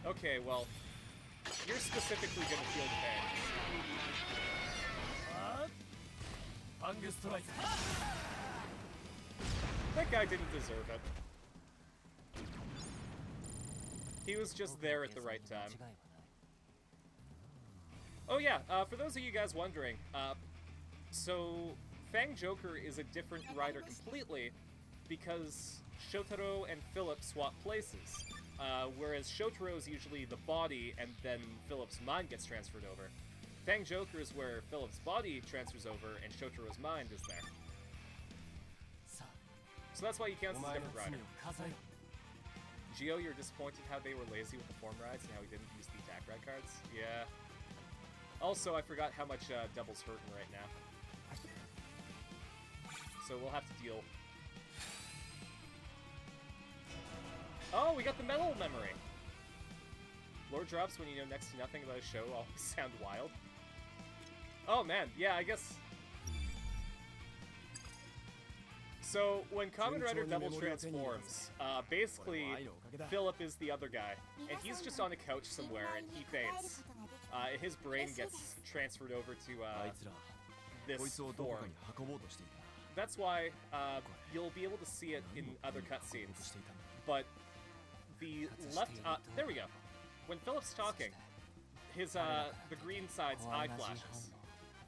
Okay, well, you're specifically gonna feel the pain. ファングストライク That guy didn't deserve it. He was just there at the right time. 間違いはない Oh yeah, for those of you guys wondering, so Fang Joker is a different rider completely because Shotaro and Philip swap places. Whereas Shotaro is usually the body and then Philip's mind gets transferred over. Fang Joker is where Philip's body transfers over and Shotaro's mind is there. さあ So that's why he お counts as a 前の different 罪 rider. を数えろ Geo, you're disappointed how they were lazy with the form rides and how he didn't use the attack ride cards? Yeah. Also, I forgot how much Double's hurting right now. So we'll have to deal. Oh, we got the metal memory! Lore drops when you know next to nothing about a show always sound wild. Oh man, yeah, I guess... So, when Kamen Rider Double transforms, basically, Philip is the other guy, and he's just on a couch somewhere, and he faints. His brain gets transferred over to, this form. That's why, you'll be able to see it in other cutscenes. But, the left, there we go. When Philip's talking, his, the green side's eye flashes.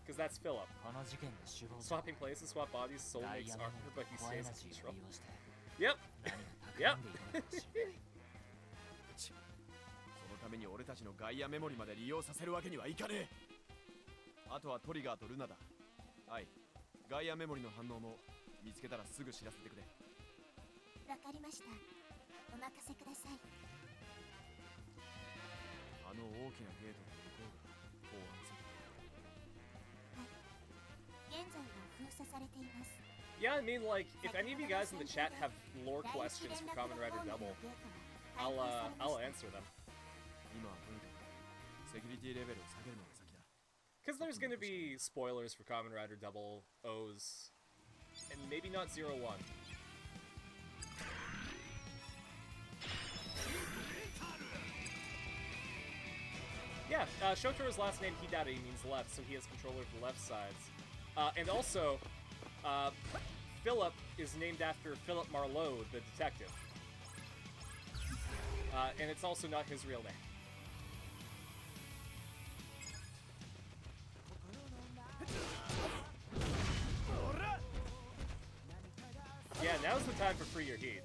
Because that's Philip. Swapping places, swap bodies, soul makes armor, but he stays in control. Yep! Yep! そのために俺たちのガイアメモリまで利用させるわけにはいかねえ。あとはトリガーとルナだ。はい。ガイアメモリの反応も見つけたらすぐ知らせてくれ。わかりました。お任せください。あの大きなゲートの向こうが公安席。 Yeah, I mean, like, if any of you guys in the chat have lore questions for Kamen Rider Double, I'll answer them. Because there's gonna be spoilers for Kamen Rider Double O's, and maybe not 01. Yeah, Shotaro's last name, Hidari, means left, so he has control over the left sides. And also, Philip is named after Philip Marlowe, the detective. And it's also not his real name. Yeah, now's the time for Free Your Heat.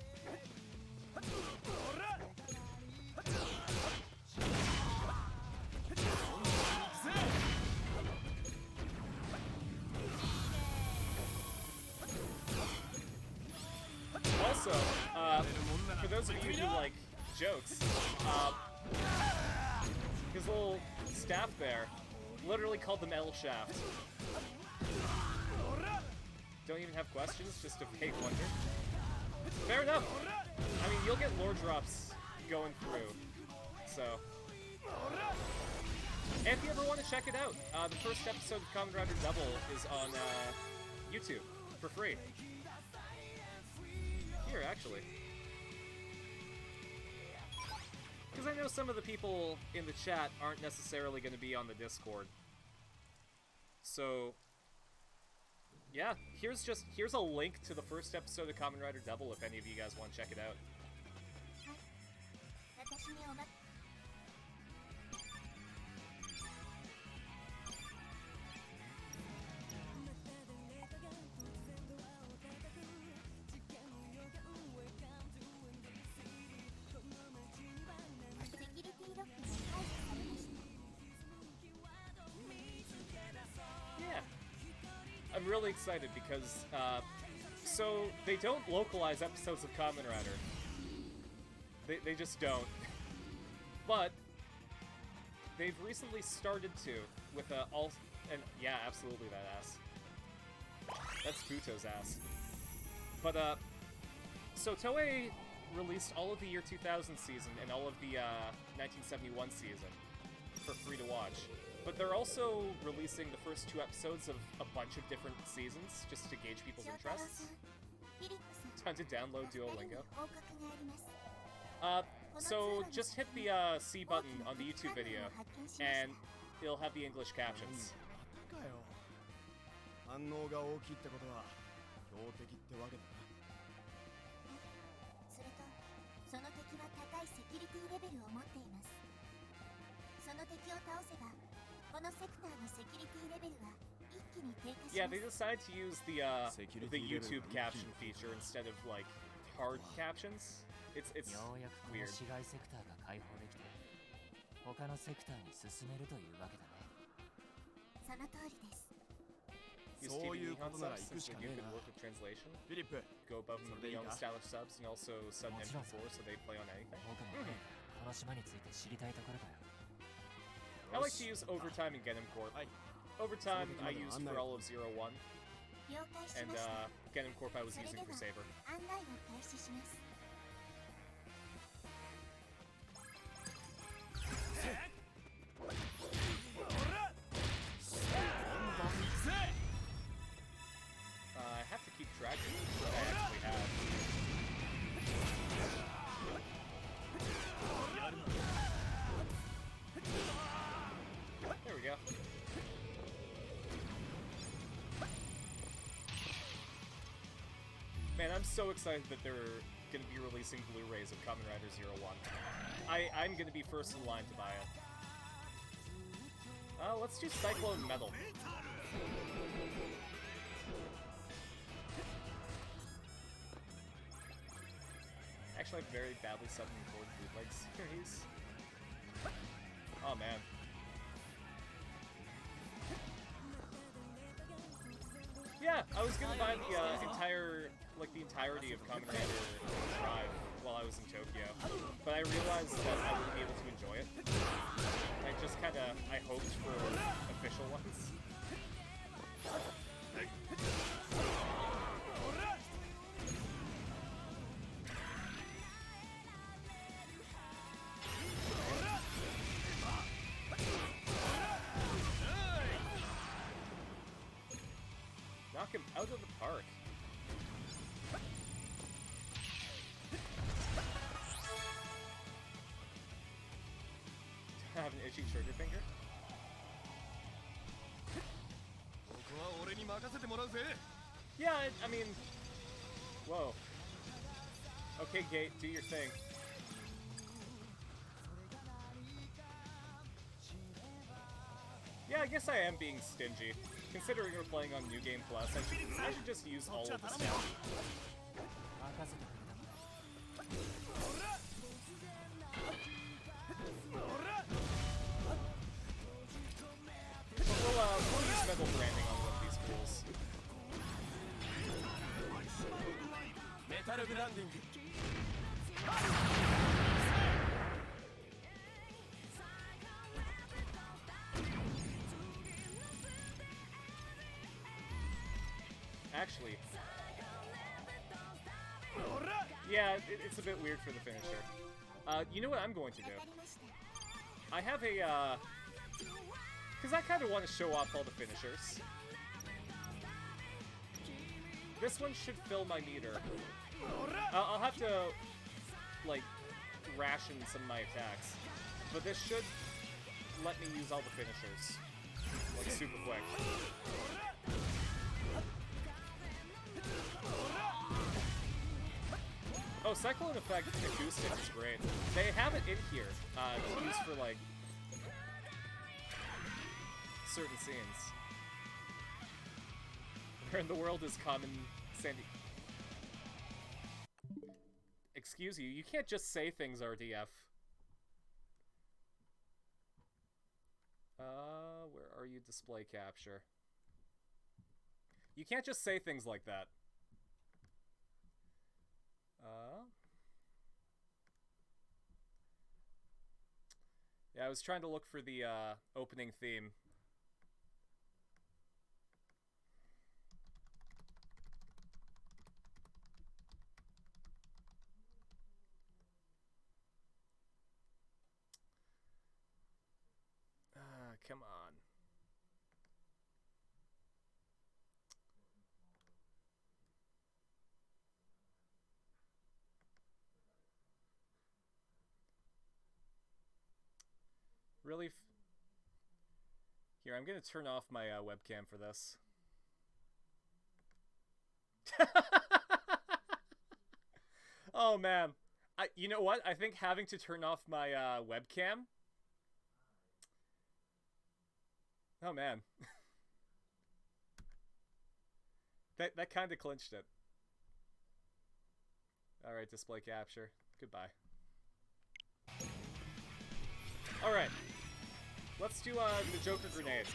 Also, for those of you who like jokes, his little staff there literally called them L Shaft. Don't even have questions, just a vague wonder. Fair enough. I mean, you'll get lore drops going through, so. And if you ever want to check it out, the first episode of Kamen Rider Double is on YouTube for free. Here, actually. Because I know some of the people in the chat aren't necessarily going to be on the Discord. So, yeah, here's a link to the first episode of Kamen Rider Double if any of you guys want to check it out. I'm really excited because, so they don't localize episodes of Kamen Rider. They just don't. But they've recently started to with and yeah, absolutely that ass. That's Futo's ass. But so Toei released all of the year 2000 season and all of the 1971 season for free to watch. But they're also releasing the first 2 episodes of a bunch of different seasons, just to gauge people's interests. Time to download Duolingo. So just hit the C button on the YouTube video, and it'll have the English captions. Yeah, they decided to use the YouTube caption feature instead of like hard captions. It's weird. use そうい TV うこ Nihon となら subs 行く since しか you ねえ can な。 work with translation. フィリップ、 Go above and それでいい beyond か the style of subs and also sub What's wrong? MP4 so they play on anything. 僕もね、この島について知りたいところだよ。 I like to use overtime in Genom Corp. はい。 Overtime I used for all of 01, 了解し and ました Genom Corp I was それ using では for Saber. 案内を開始します I have to keep track of what I actually have. There we go. Man, I'm so excited that they're going to be releasing Blu-rays of Kamen Rider 01. I'm going to be first in line to buy it. Let's do Cyclone Metal. Actually, I have very badly summoned board bootleg series. Oh man. Yeah, I was gonna buy the the entirety of Kamen Rider Drive while I was in Tokyo, but I realized that I wouldn't be able to enjoy it. I just I hoped for official ones. Knock him out of the park. I have an itchy trigger finger. ここは俺に任せてもらうぜ。 Yeah, I mean... Whoa. Okay, Gate, do your thing. Yeah, I guess I am being stingy. Considering we're playing on New Game Plus, I should just use all of the stuff. 任せてくれたまえ。 But we'll use metal branding on one of these fools. メタルブランディング。 Actually, yeah, it's a bit weird for the finisher. You know what I'm going to do? わかりました I have a, because I kind of want to show off all the finishers. This one should fill my meter. I'll have to, like, ration some of my attacks. But this should let me use all the finishers. Like, super quick. Oh, Cyclone Effect Acoustic is great. They have it in here to use for, like, certain scenes. Where in the world is Kamen Sandy? Excuse you can't just say things, RDF. Where are you, display capture? You can't just say things like that. Yeah, I was trying to look for the opening theme. Come on. Really? Here, I'm gonna turn off my webcam for this. Oh man, you know what? I think having to turn off my webcam. Oh man, that kind of clinched it. All right, display capture. Goodbye. All right, let's do the Joker grenade.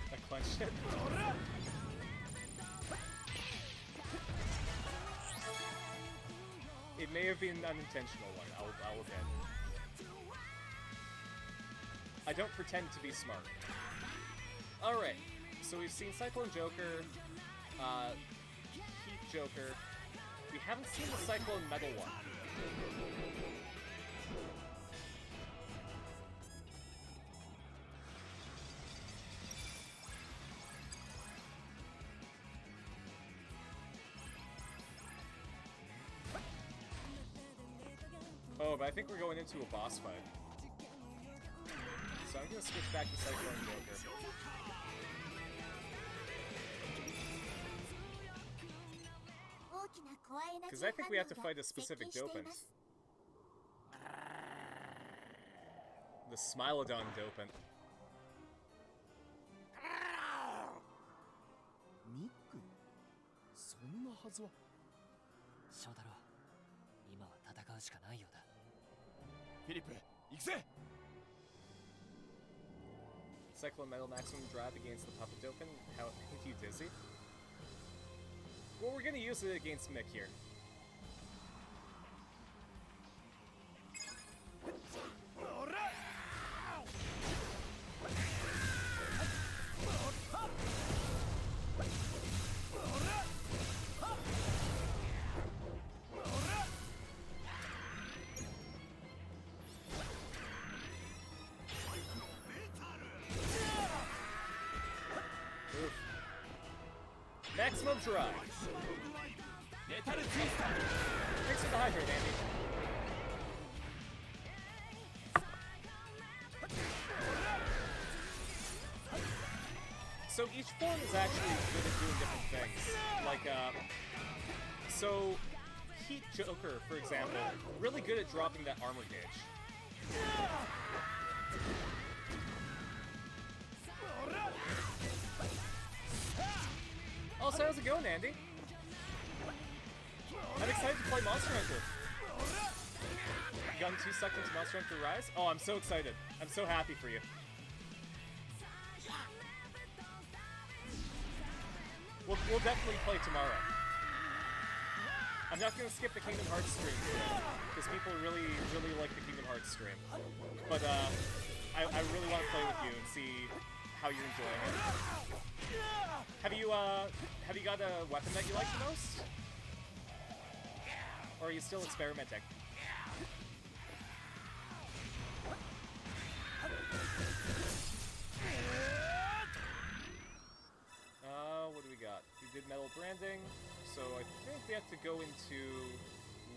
That clenched it. It may have been an unintentional one, I'll admit. I don't pretend to be smart. Alright, so we've seen Cyclone Joker, Heat Joker. We haven't seen the Cyclone Metal one. Oh, but I think we're going into a boss fight. So I'm gonna switch back to Cyclone Joker. Because I think we have to fight a specific Dopant. The Smilodon Dopant. ミック、そんなはずは。翔太郎、今は戦うしかないようだ。フィリップ、行くぜ。 Cyclone Metal Maximum Drive against the Puppet Dopant. How make you dizzy? Well, we're gonna use it against Mick here. Maximum Drive. Thanks for the hydrate, Andy. So each form is actually good at doing different things. Like, so Heat Joker, for example, really good at dropping that armor gauge. Also, how's it going, Andy? I'm excited to play Monster Hunter. You gotten too sucked into Monster Hunter Rise? Oh, I'm so excited. I'm so happy for you. We'll definitely play tomorrow. I'm not going to skip the Kingdom Hearts stream today, because people really, really like the Kingdom Hearts stream. But, I really want to play with you and see how you're enjoying it. Have you got a weapon that you like the most? Or are you still experimenting? What do we got? We did metal branding, so I think we have to go into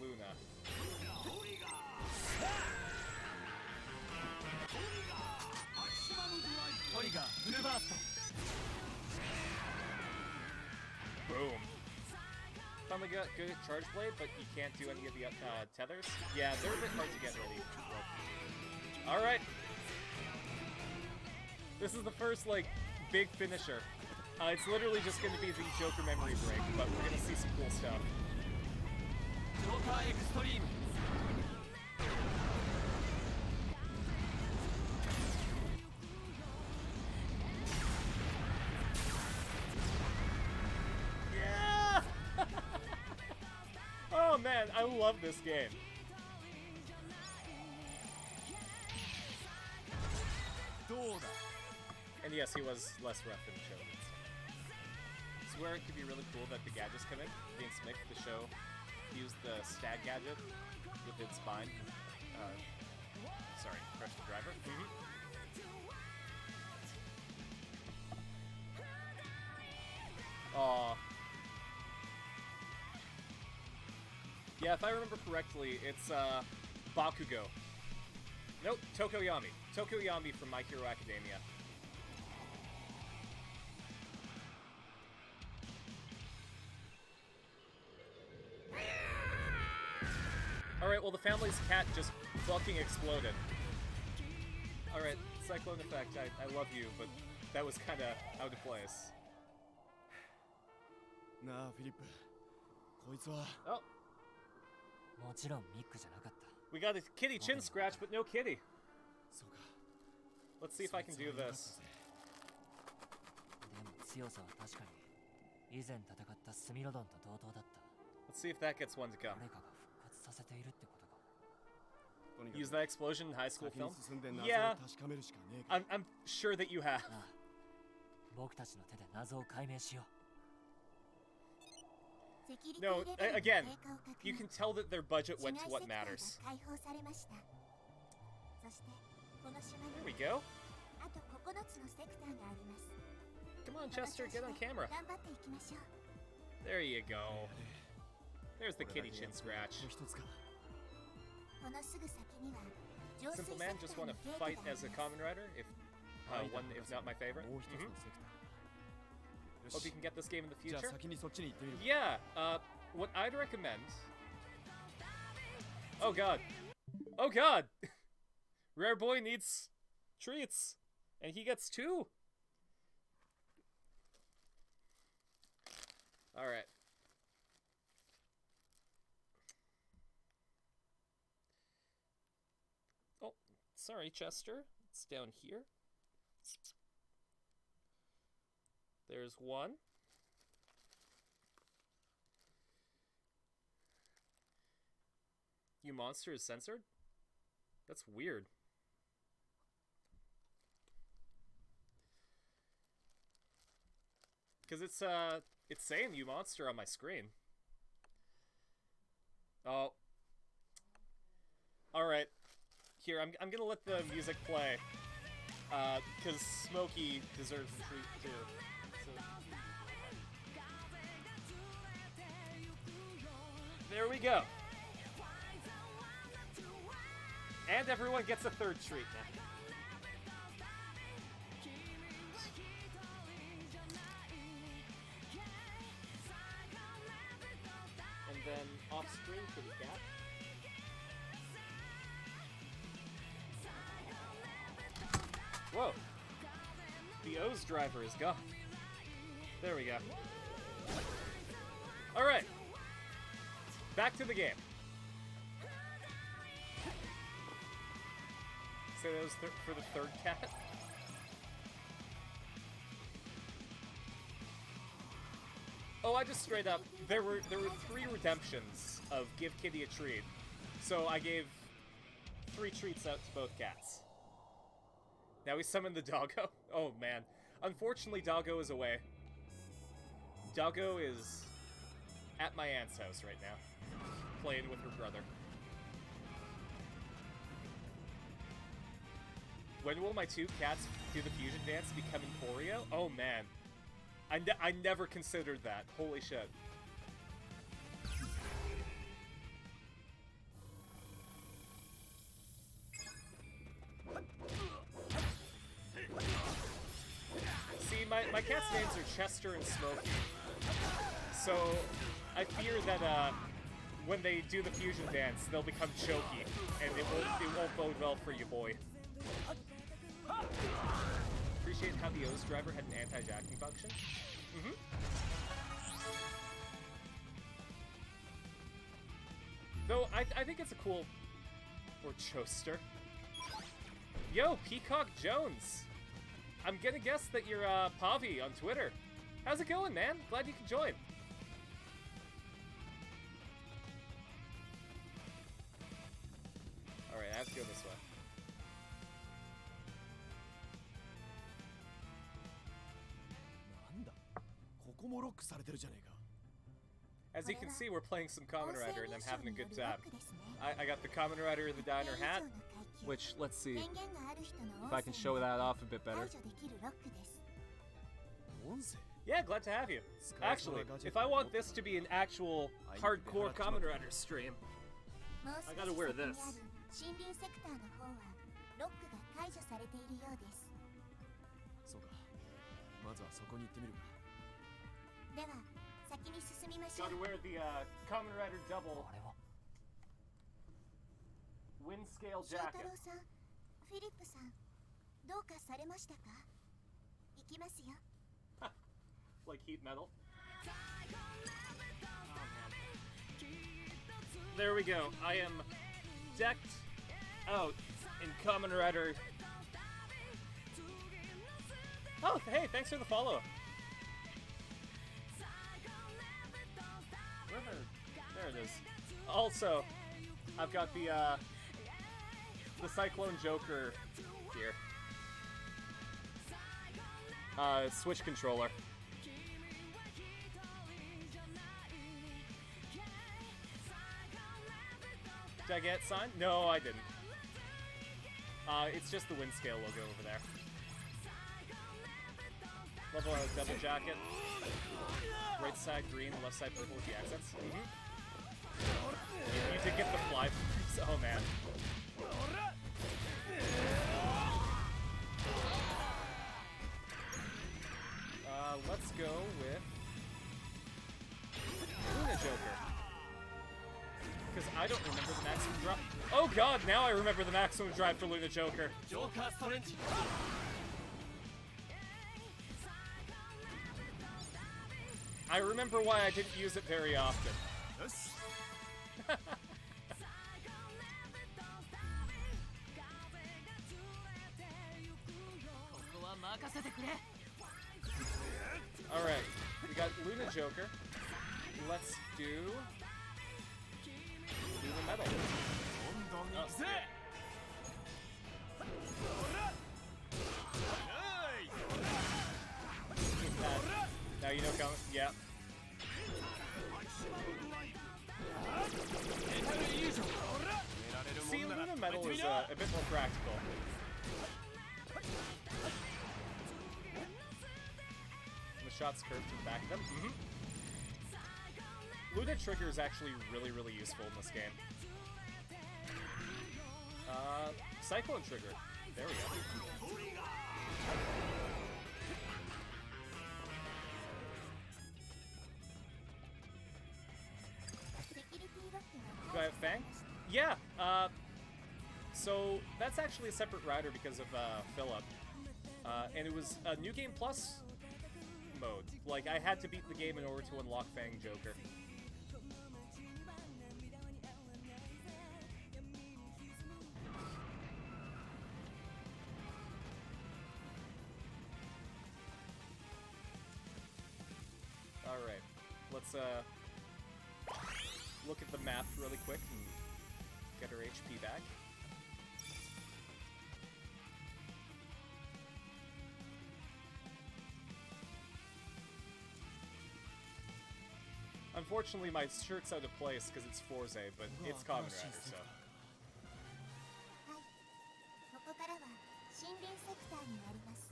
Luna. Boom. Finally got good at Charge Blade, but you can't do any of the tethers. Yeah, they're a bit hard to get ready. Alright. This is the first, like, big finisher. It's literally just going to be the Joker memory break, but we're going to see some cool stuff. Joker Extreme. Yeah! Oh man, I love this game. And yes, he was less rough in the show. It's where it could be really cool that the gadgets come in against Mick. The show used the stag gadget with its spine. Sorry, crush the driver. Aw. Yeah, if I remember correctly, it's Bakugo. Nope, Tokoyami. Tokoyami from My Hero Academia. Alright, well the family's cat just fucking exploded. Alright, Cyclone Effect, I love you, but that was kinda out of place. なあフィリップ、こいつは Oh, もちろんミックじゃなかった。 we got a kitty chin scratch, but no kitty. そうか Let's see if I can do this. でも強さは確かに以前戦ったスミロドンと同等だった。 Let's see if that gets one to come. 誰かが復活させているってことか。 Use that explosion in high school 先に film? 進んで謎を Yeah, 確かめるしかねえか I'm sure that you have. ああ、僕たちの手で謎を解明しよう。 No, again, you can tell that their budget went to what matters. 解放されました。そしてこの島 There に we go. あと9つのセクターがあります。 Come on, Chester, get on camera. 頑張っていきましょう。 There you go. There's the kitty chin scratch. もう一つかこのすぐ先には浄水セ Simple クタ man ー just の want ゲ to ートがあ fight り as a ます。 Kamen Rider, if one if not my favorite. もう一つの Mhm. セクター Hope you can get this game in the じゃあ future. 先にそっちに行ってみる Yeah, what I'd recommend. Oh god. Oh god! Rare boy needs treats. And he gets 2. Alright. Oh, sorry, Chester. It's down here. There's one. You monster is censored? That's weird. Cause it's saying you monster on my screen. Oh. Alright. Here, I'm gonna let the music play. Cause Smokey deserves a treat too. So. There we go. And everyone gets a third treat now. And then off screen for the cat. Whoa. The O's driver is gone. There we go. Alright. Back to the game. So that was for the third cat? Oh, I just straight up, there were 3 redemptions of give Kitty a treat. So I gave 3 treats out to both cats. Now we summon the doggo. Oh man. Unfortunately, Doggo is away. Doggo is at my aunt's house right now, playing with her brother. When will my 2 cats do the fusion dance and become Emporio? Oh man. I never considered that. Holy shit. See, my cat's names are Chester and Smokey. So, I fear that when they do the fusion dance, they'll become choky, and it won't bode well for you, boy. Appreciate how the O's driver had an anti-jacking function. Though, I think it's a cool... Or Choster. Yo, Peacock Jones! I'm gonna guess that you're, Pavi on Twitter. How's it going, man? Glad you could join. Alright, I have to go this way. As you can see, we're playing some Kamen Rider and I'm having a good time. I got the Kamen Rider in the diner hat, which, let's see, if I can show that off a bit better. Yeah, glad to have you. Actually, if I want this to be an actual hardcore Kamen Rider stream, I gotta wear this. 森林セクターの方はロックが解除されているようです。そうか。まずはそこに行ってみるか。では先に進みましょう。 Gotta wear the Kamen Rider double wind scale 翔太 jacket. 郎さん、フィリップさん、どうかされましたか？行きますよ。Like heat metal. Oh, man. There we go. I am decked out in Kamen Rider. Oh, hey, thanks for the follow. There it is. Also, I've got the Cyclone Joker here. Switch controller. Did I get it signed? No, I didn't. It's just the Windscale logo over there. Level double jacket. Right side green, left side purple with the accents. You did get the fly. Oh man. Let's go with Luna Joker. Because I don't remember the maximum drive. Oh god, now I remember the maximum drive for Luna Joker. I remember why I didn't use it very often. Alright, we got Luna Joker. Let's do Luna Metal. Now you know Kamen. Yeah. See, Luna Metal is a bit more practical. The shots curved to the back of them. Luna Trigger is actually really, really useful in this game. Cyclone Trigger. There we go. Do I have Fang? Yeah, so that's actually a separate rider because of Philip. And it was a New Game Plus mode. Like, I had to beat the game in order to unlock Fang Joker. Alright, let's look at the map really quick and get her HP back. Unfortunately, my shirt's out of place because it's Forze, but it's Kamen Rider, so. ここからは森林セクターになります。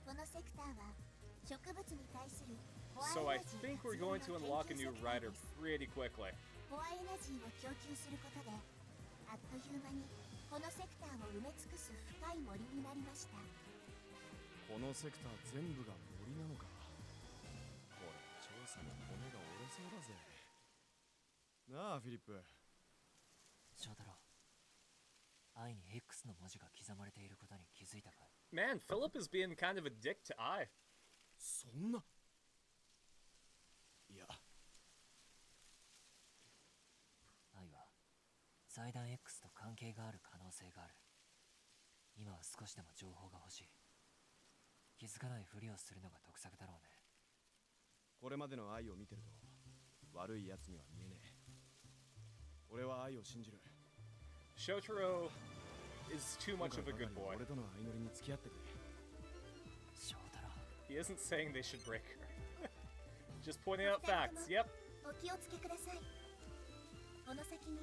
このセクターは植物に対する So I think we're going to unlock a new rider pretty quickly. コアエナジーを供給することで、あっという間にこのセクターを埋め尽くす深い森になりました。このセクター全部が森なのか。これ調査の骨が折れそうだぜ。なあフィリップ。翔太郎、愛に X の文字が刻まれていることに気づいたかい？ Man, Philip is being kind of a dick to I. そんな。いや。愛は祭壇 X と関係がある可能性がある。今は少しでも情報が欲しい。気づかないふりをするのが得策だろうね。これまでの愛を見てると悪いやつには見えねえ。俺は愛を信じる。Shotaro is too much of a good boy. 俺との相乗りに付き合ってくれ。翔太郎。He isn't saying they should break her. Just pointing out facts. Yep. お気をつけください。この先に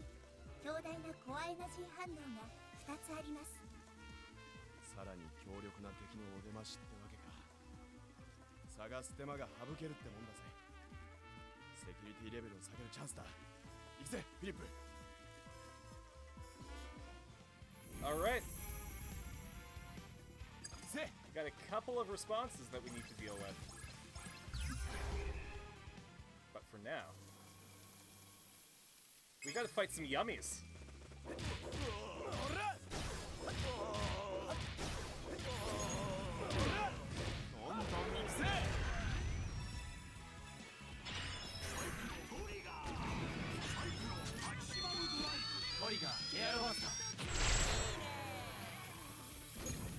強大なコアエナジー反応が2つあります。さらに強力な敵のお出ましってわけか。探す手間が省けるってもんだぜ。セキュリティレベルを下げるチャンスだ。行くぜ、フィリップ。Alright. Got a couple of responses that we need to deal with. But for now, we gotta fight some yummies.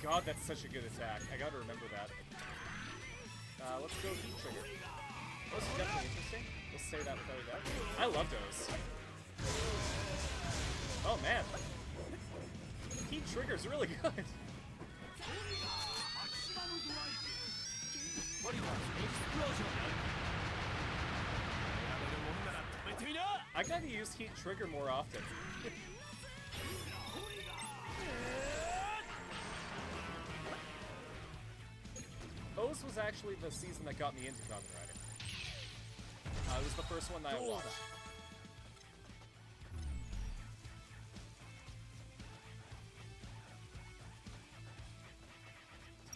god, that's such a good attack. I gotta remember that. Let's go heat trigger. Those are definitely interesting. We'll say that without a doubt. I love those. Oh man. Heat trigger's really good. I gotta use heat trigger more often. O's was actually the season that got me into Kamen Rider. It was the first one that I watched.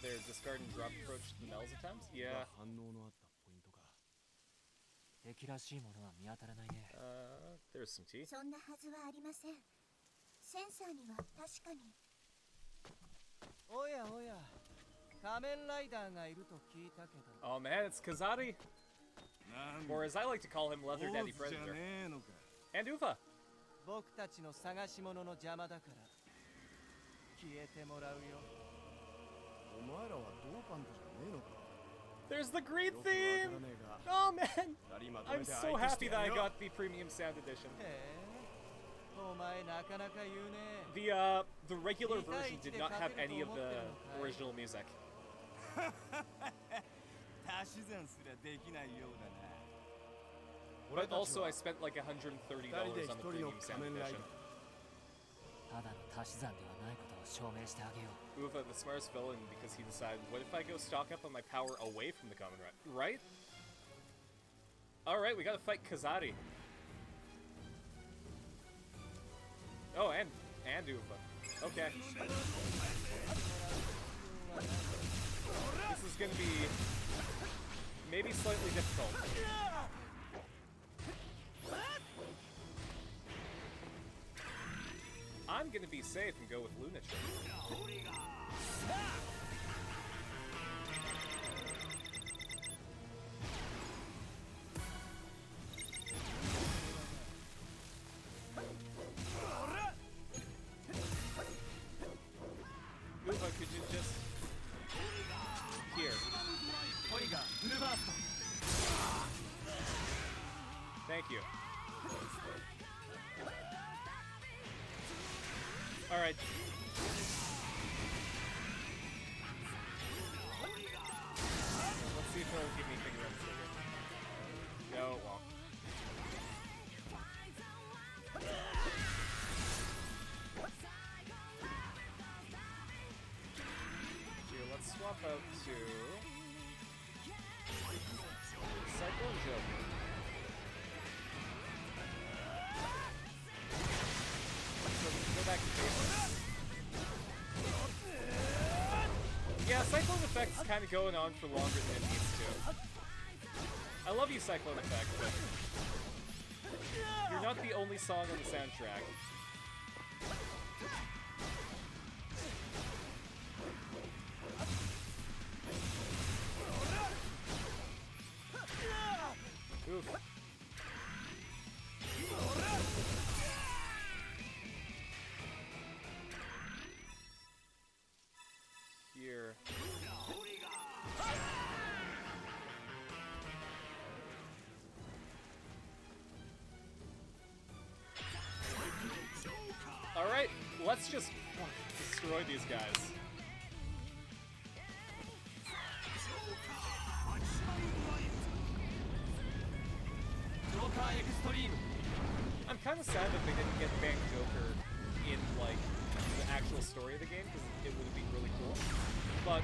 Their discard and drop approach to the Mel's attempts? Yeah. 反応のあったポイントか。敵らしいものは見当たらないね。There's some tea. そんなはずはありません。センサーには確かに。おやおや、仮面ライダーがいると聞いたけど。 Oh man, it's Kazari. Or as I like to call him, Leather Daddy Predator. And Ufa. 僕たちの探し物の邪魔だから消えてもらうよ。お前らはドーパントじゃねえのか。 There's the green theme! Oh man! I'm so happy that I got the premium sound edition. へえ、お前なかなか言うね。The regular version did not have any of the original music. 足し算すらできないようだな。 But also I spent like $130 on the premium sound edition. ただの足し算ではないことを証明してあげよう。 Ufa, the smartest villain, because he decided, what if I go stock up on my power away from the Kamen Rider? Right? Alright, we gotta fight Kazari. Oh, and Ufa. Okay. This is gonna be maybe slightly difficult. I'm gonna be safe and go with Lunatic. Ufa, could you just... Here. Thank you. Alright. Let's see if it'll give me finger runs later. No, it won't. Here, let's swap out to... Cyclone Joker. Go back to favorites. Yeah, Cyclone Effect's kind of going on for longer than it needs to. I love you, Cyclone Effect, but you're not the only song on the soundtrack. Oof. Here. Alright, let's just destroy these guys. I'm kind of sad that they didn't get Bang Joker in, like, the actual story of the game, because it would have been really cool. But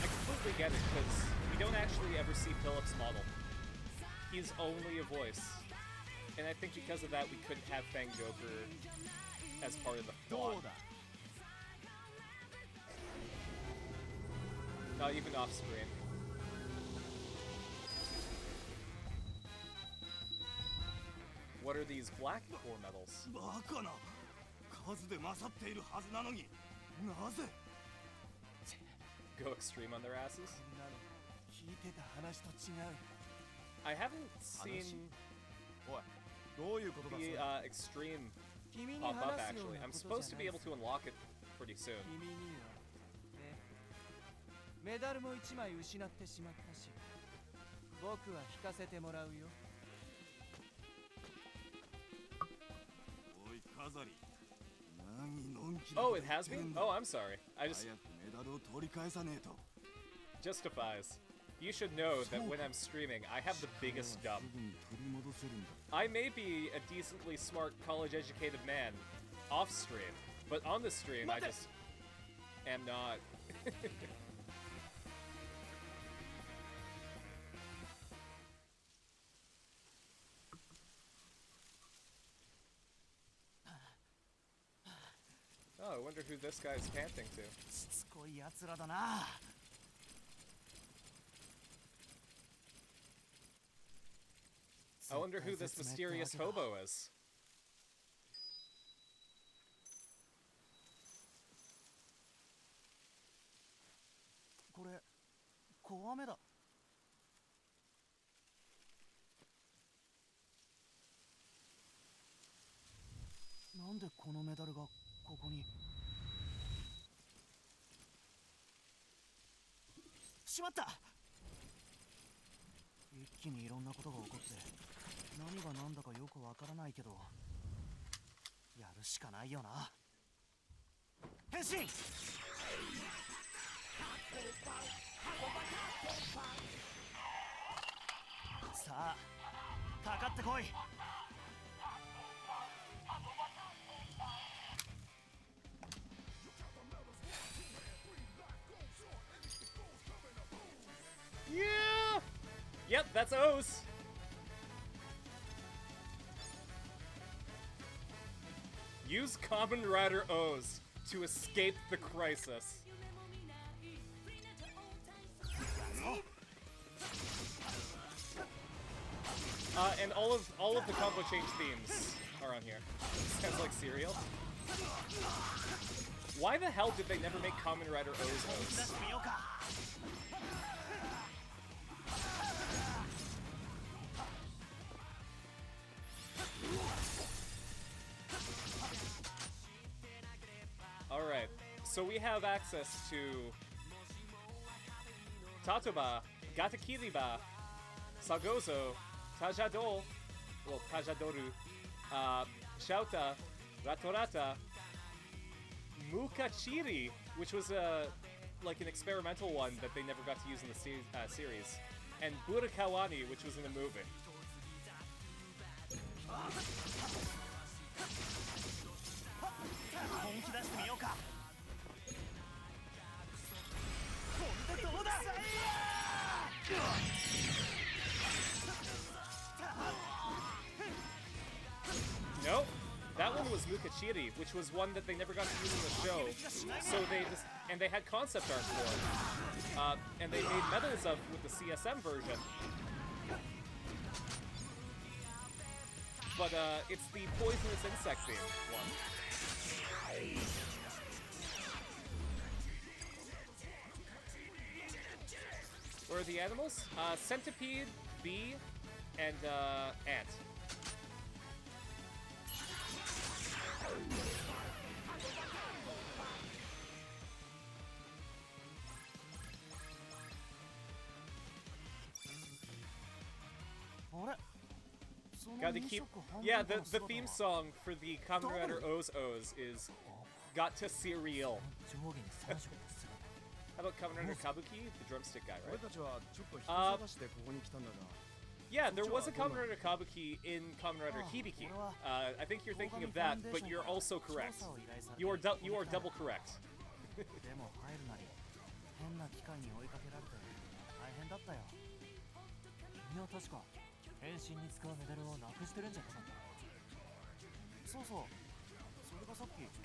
I completely get it, because we don't actually ever see Philip's model. He's only a voice. And I think because of that, we couldn't have Fang Joker as part of the plot. Not even off screen. What are these black core metals? Go extreme on their asses? I haven't seen the extreme pop up actually. I'm supposed to be able to unlock it pretty soon. メダルも1枚失ってしまったし、僕は引かせてもらうよ。おいカザリ、何のんき Oh, it has me? Oh, I'm sorry. I just 早くメダルを取り返さねえと。 justifies. You should know that when I'm streaming, I have the biggest dump. すぐに取り戻せるんだ。 I may be a decently smart, college-educated man off stream, but on the stream, I just am not. Oh, I wonder who this guy's panting to. しつこいやつらだな。I wonder who this mysterious hobo is. これ小雨だ。なんでこのメダルがここに。しまった。一気にいろんなことが起こって何が何だかよくわからないけど、やるしかないよな。変身。さあかかってこい。Yeah! Yep, that's O's. Use Kamen Rider O's to escape the crisis. And all of the combo change themes are on here. Sounds like cereal. Why the hell did they never make Kamen Rider O's? Alright, so we have access to Tatoba, Gatakiriba, Sagozo, Tajado, well, Tajadoru, Shouta, Ratorata, Mukachiri, which was like an experimental one that they never got to use in the series, and Burakawani, which was in the movie. No, that one was Mukachiri, which was one that they never got to use in the show. So they had concept art for it, and they made medals of with the CSM version. But it's the poisonous insect theme one. Where are the animals? Centipede, bee, and ant. Gotta keep. Yeah, the theme song for the Kamen Rider O's is Got to Cereal. How about Kamen Rider Kabuki, the drumstick guy, right? Yeah, there was a Kamen Rider Kabuki in Kamen Rider Hibiki. I think you're thinking of that, but you're also correct. You are double correct.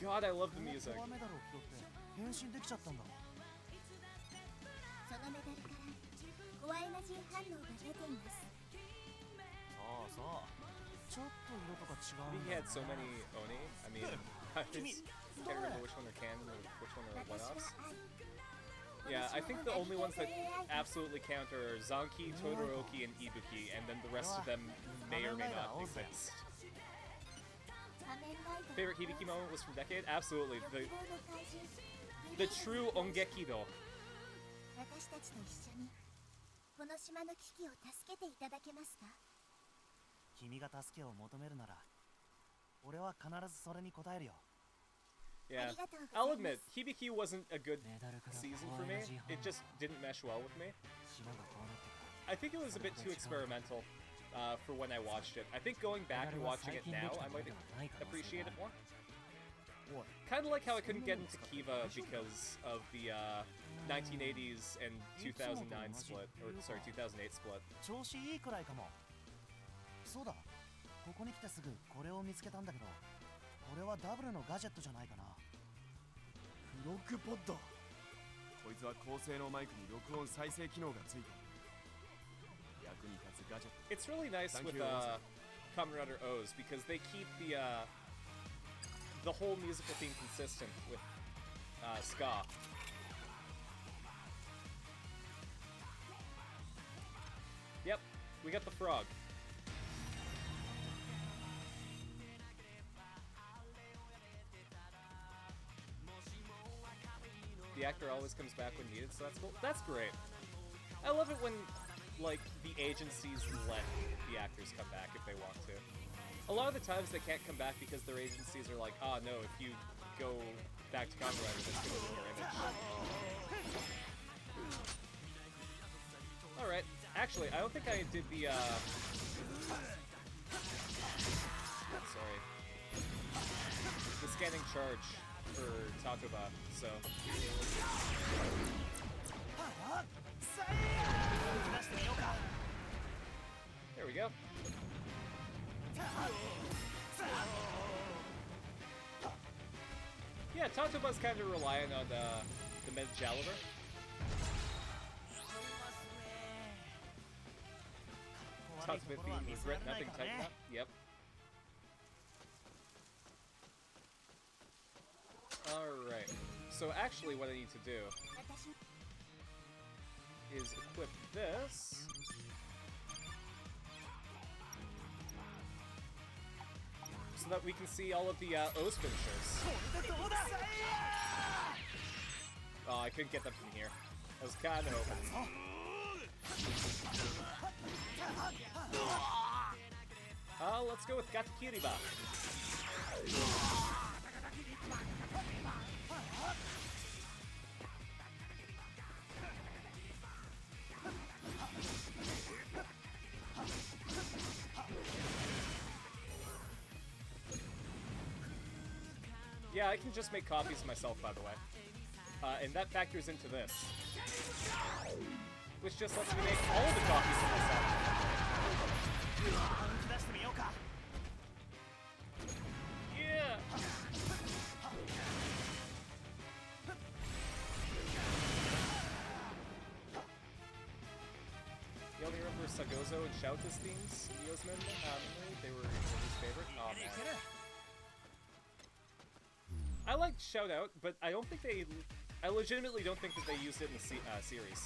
God, I love the music. そのメダルからコアエナジー反応が出ています。そうそう。ちょっと色とか違う。He had so many Oni. I mean, I can't remember which one are canon or which one are one-offs. Yeah, I think the only ones that absolutely count are Zanki, Todoroki, and Ibuki, and then the rest of them may or may not exist. Favorite Hibiki moment was from Decade? Absolutely. The true Ongekido. 私たちと一緒にこの島の危機を助けていただけますか？君が助けを求めるなら俺は必ずそれに応えるよ。 Yeah, I'll admit, Hibiki wasn't a good season for me. It just didn't mesh well with me. 島がこうなってから I think it was a bit too experimental for when I watched it. I think going back and watching it now, I might appreciate it more. Kind of like how I couldn't get into Kiva because of the 1980s and 2009 split, or sorry, 2008 split. 調子いいくらいかも。そうだ、ここに来てすぐこれを見つけたんだけど、これはダブルのガジェットじゃないかな。フロッグポッド。こいつは高性能マイクに録音再生機能がついている。役に立つガジェット。 It's really nice with Kamen Rider O's because they keep the whole musical theme consistent with ska. Yep, we got the frog. The actor always comes back when needed, so that's cool. That's great. I love it when, like, the agencies let the actors come back if they want to. A lot of the times they can't come back because their agencies are like, ah, no, if you go back to Kamen Rider, that's gonna ruin your image. Alright, actually, I don't think I did the, sorry. The scanning charge for Takuba, so... There we go. Yeah, Takuba's kind of relying on the Med-Jaliber. Takuba theme, regret nothing, tighten up. Yep. Alright, so actually what I need to do is equip this. So that we can see all of the O's finishers. Oh, I couldn't get them from here. I was kind of hoping. Let's go with Gatakiriba. Yeah, I can just make copies of myself, by the way. And that factors into this. Which just lets me make all the copies of myself. Yeah! You only remember Sagozo and Shouta's themes? Yosmin? They were his favorite? Oh, man. I liked Shout Out, but I don't think they... I legitimately don't think that they used it in the series.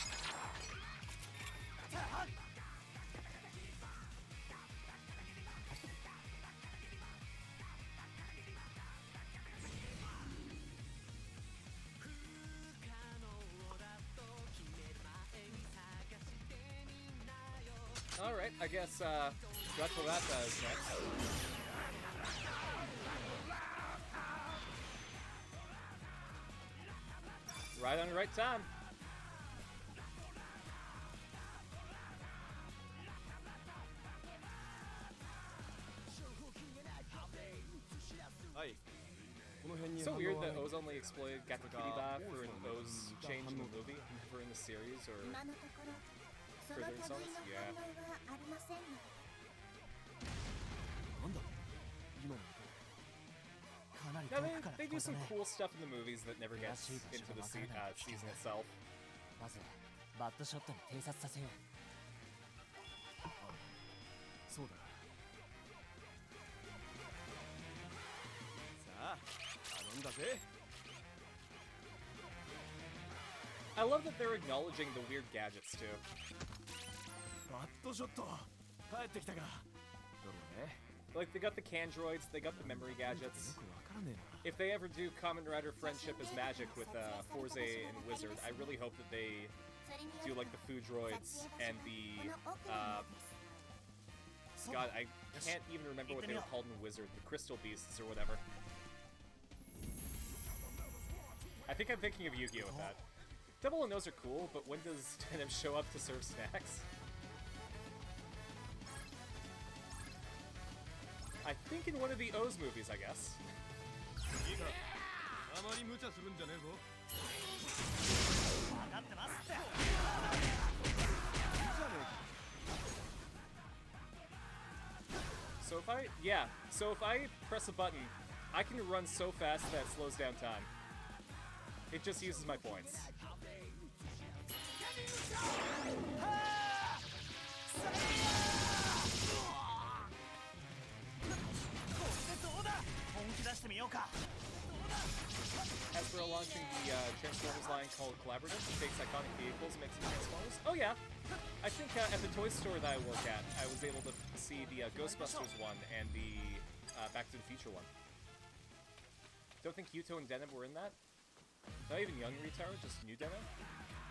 Alright, I guess, Ratolata is next. Right on the right time. So weird that O's only exploited Gatakiriba for an O's change in the movie, for in the series, or further installments? Yeah. No, they do some cool stuff in the movies that never gets into the season itself. まずバッドショットに偵察させよう。そうだ。さあ、頼んだぜ。I love that they're acknowledging the weird gadgets too. バッドショット、帰ってきたか。どれね。Like, they got the Candroids, they got the memory gadgets. If they ever do Kamen Rider Friendship as Magic with Forze and Wizard, I really hope that they do like the food droids and the God, I can't even remember what they were called in Wizard, the crystal beasts or whatever. I think I'm thinking of Yu-Gi-Oh with that. Double and O's are cool, but when does Denim show up to serve snacks? I think in one of the O's movies, I guess. So if I press a button, I can run so fast that it slows down time. It just uses my points. Hasbro launching the Transformers line called Collaborative, takes iconic vehicles and makes them Transformers. Oh yeah, I think at the toy store that I work at, I was able to see the Ghostbusters one and the Back to the Future one. Don't think Yuto and Denim were in that. Not even young Ritaro, just new Denim.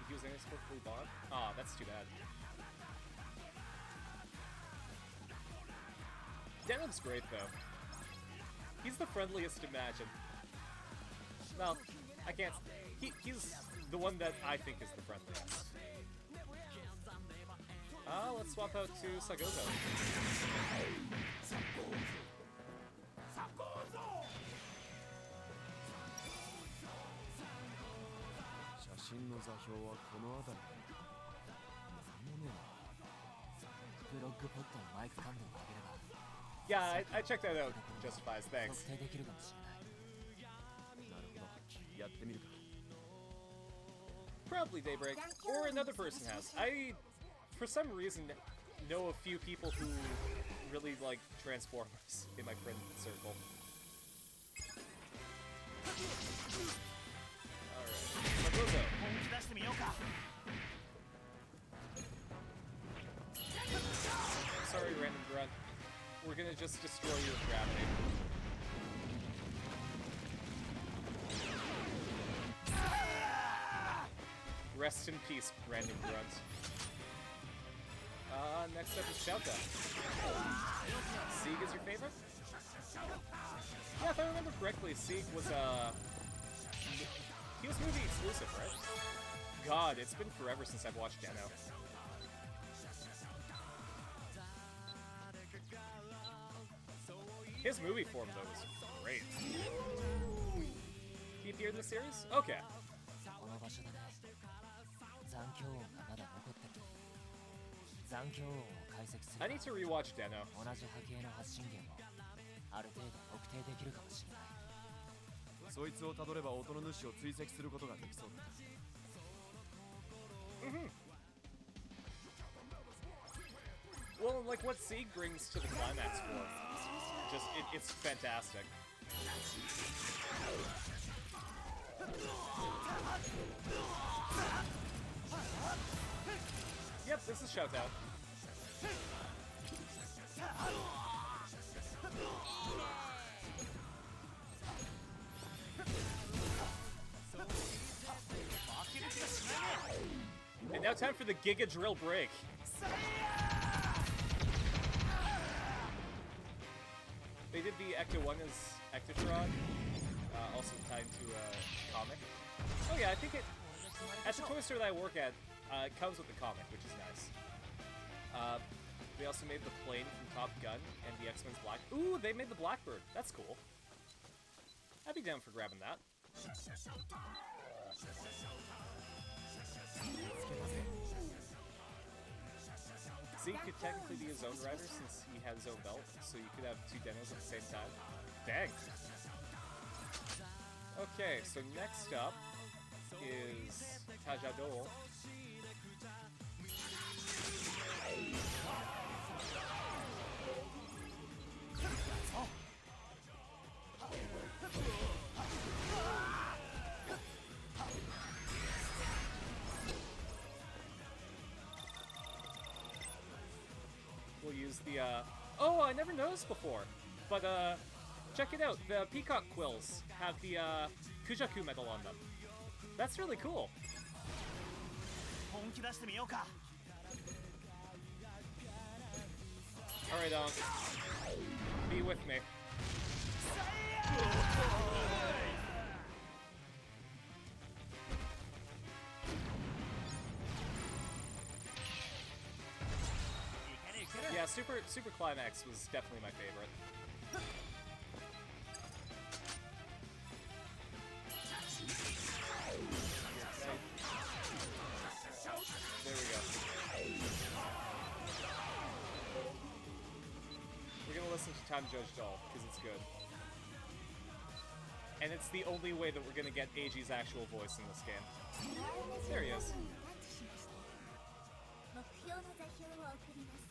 He was inexplicably Bob. Ah, that's too bad. Denim's great though. He's the friendliest imagine. Well, I can't. He's the one that I think is the friendliest. Let's swap out to Sagozo. 写真の座標はこの辺り。なんもねえな。ブロックポットのマイク感度を上げれば Yeah, I checked that out. Justifies, thanks. 特定できるかもしれない。なるほど。やってみるか。 Probably Daybreak, or another person has. I, for some reason, know a few people who really like Transformers in my friend circle. Alright, Sagozo. Sorry, random grunt. We're gonna just destroy you with gravity. Rest in peace, random grunt. Next up is Shouta. Sieg is your favorite? Yeah, if I remember correctly, Sieg was, he was movie exclusive, right? God, it's been forever since I've watched Deno. His movie form, though, was great. He appeared in the series? Okay. この場所でね、残響音がまだ残ってる。残響音を解析す I る need to rewatch Deno. 同じ波形の発信源をある程度特定できるかもしれない。そいつをたどれば音の主を追跡することができそうだ。Well, like what Sieg brings to the climax form, just it's fantastic. Yep, this is shout out. And now time for the Giga Drill break. They did the Ecto 1 as Ectotron, also tied to a comic. Oh yeah, I think it, at the toy store that I work at, it comes with the comic, which is nice. They also made the plane from Top Gun and the X-Men's Black... Ooh, they made the Blackbird. That's cool. I'd be down for grabbing that. Zeke could technically be his own rider since he has his own belt, so you could have two Denos at the same time. Dang! Okay, so next up is Tajadol. We'll use the, oh, I never noticed before, but, check it out, the peacock quills have the, Kujaku medal on them. That's really cool. 本気出してみようか。 Alright, be with me. Yeah, Super Climax was definitely my favorite. There we go. We're gonna listen to Time Judge Doll, because it's good. And it's the only way that we're gonna get Eiji's actual voice in this game. There he is. 目標の座標を送ります。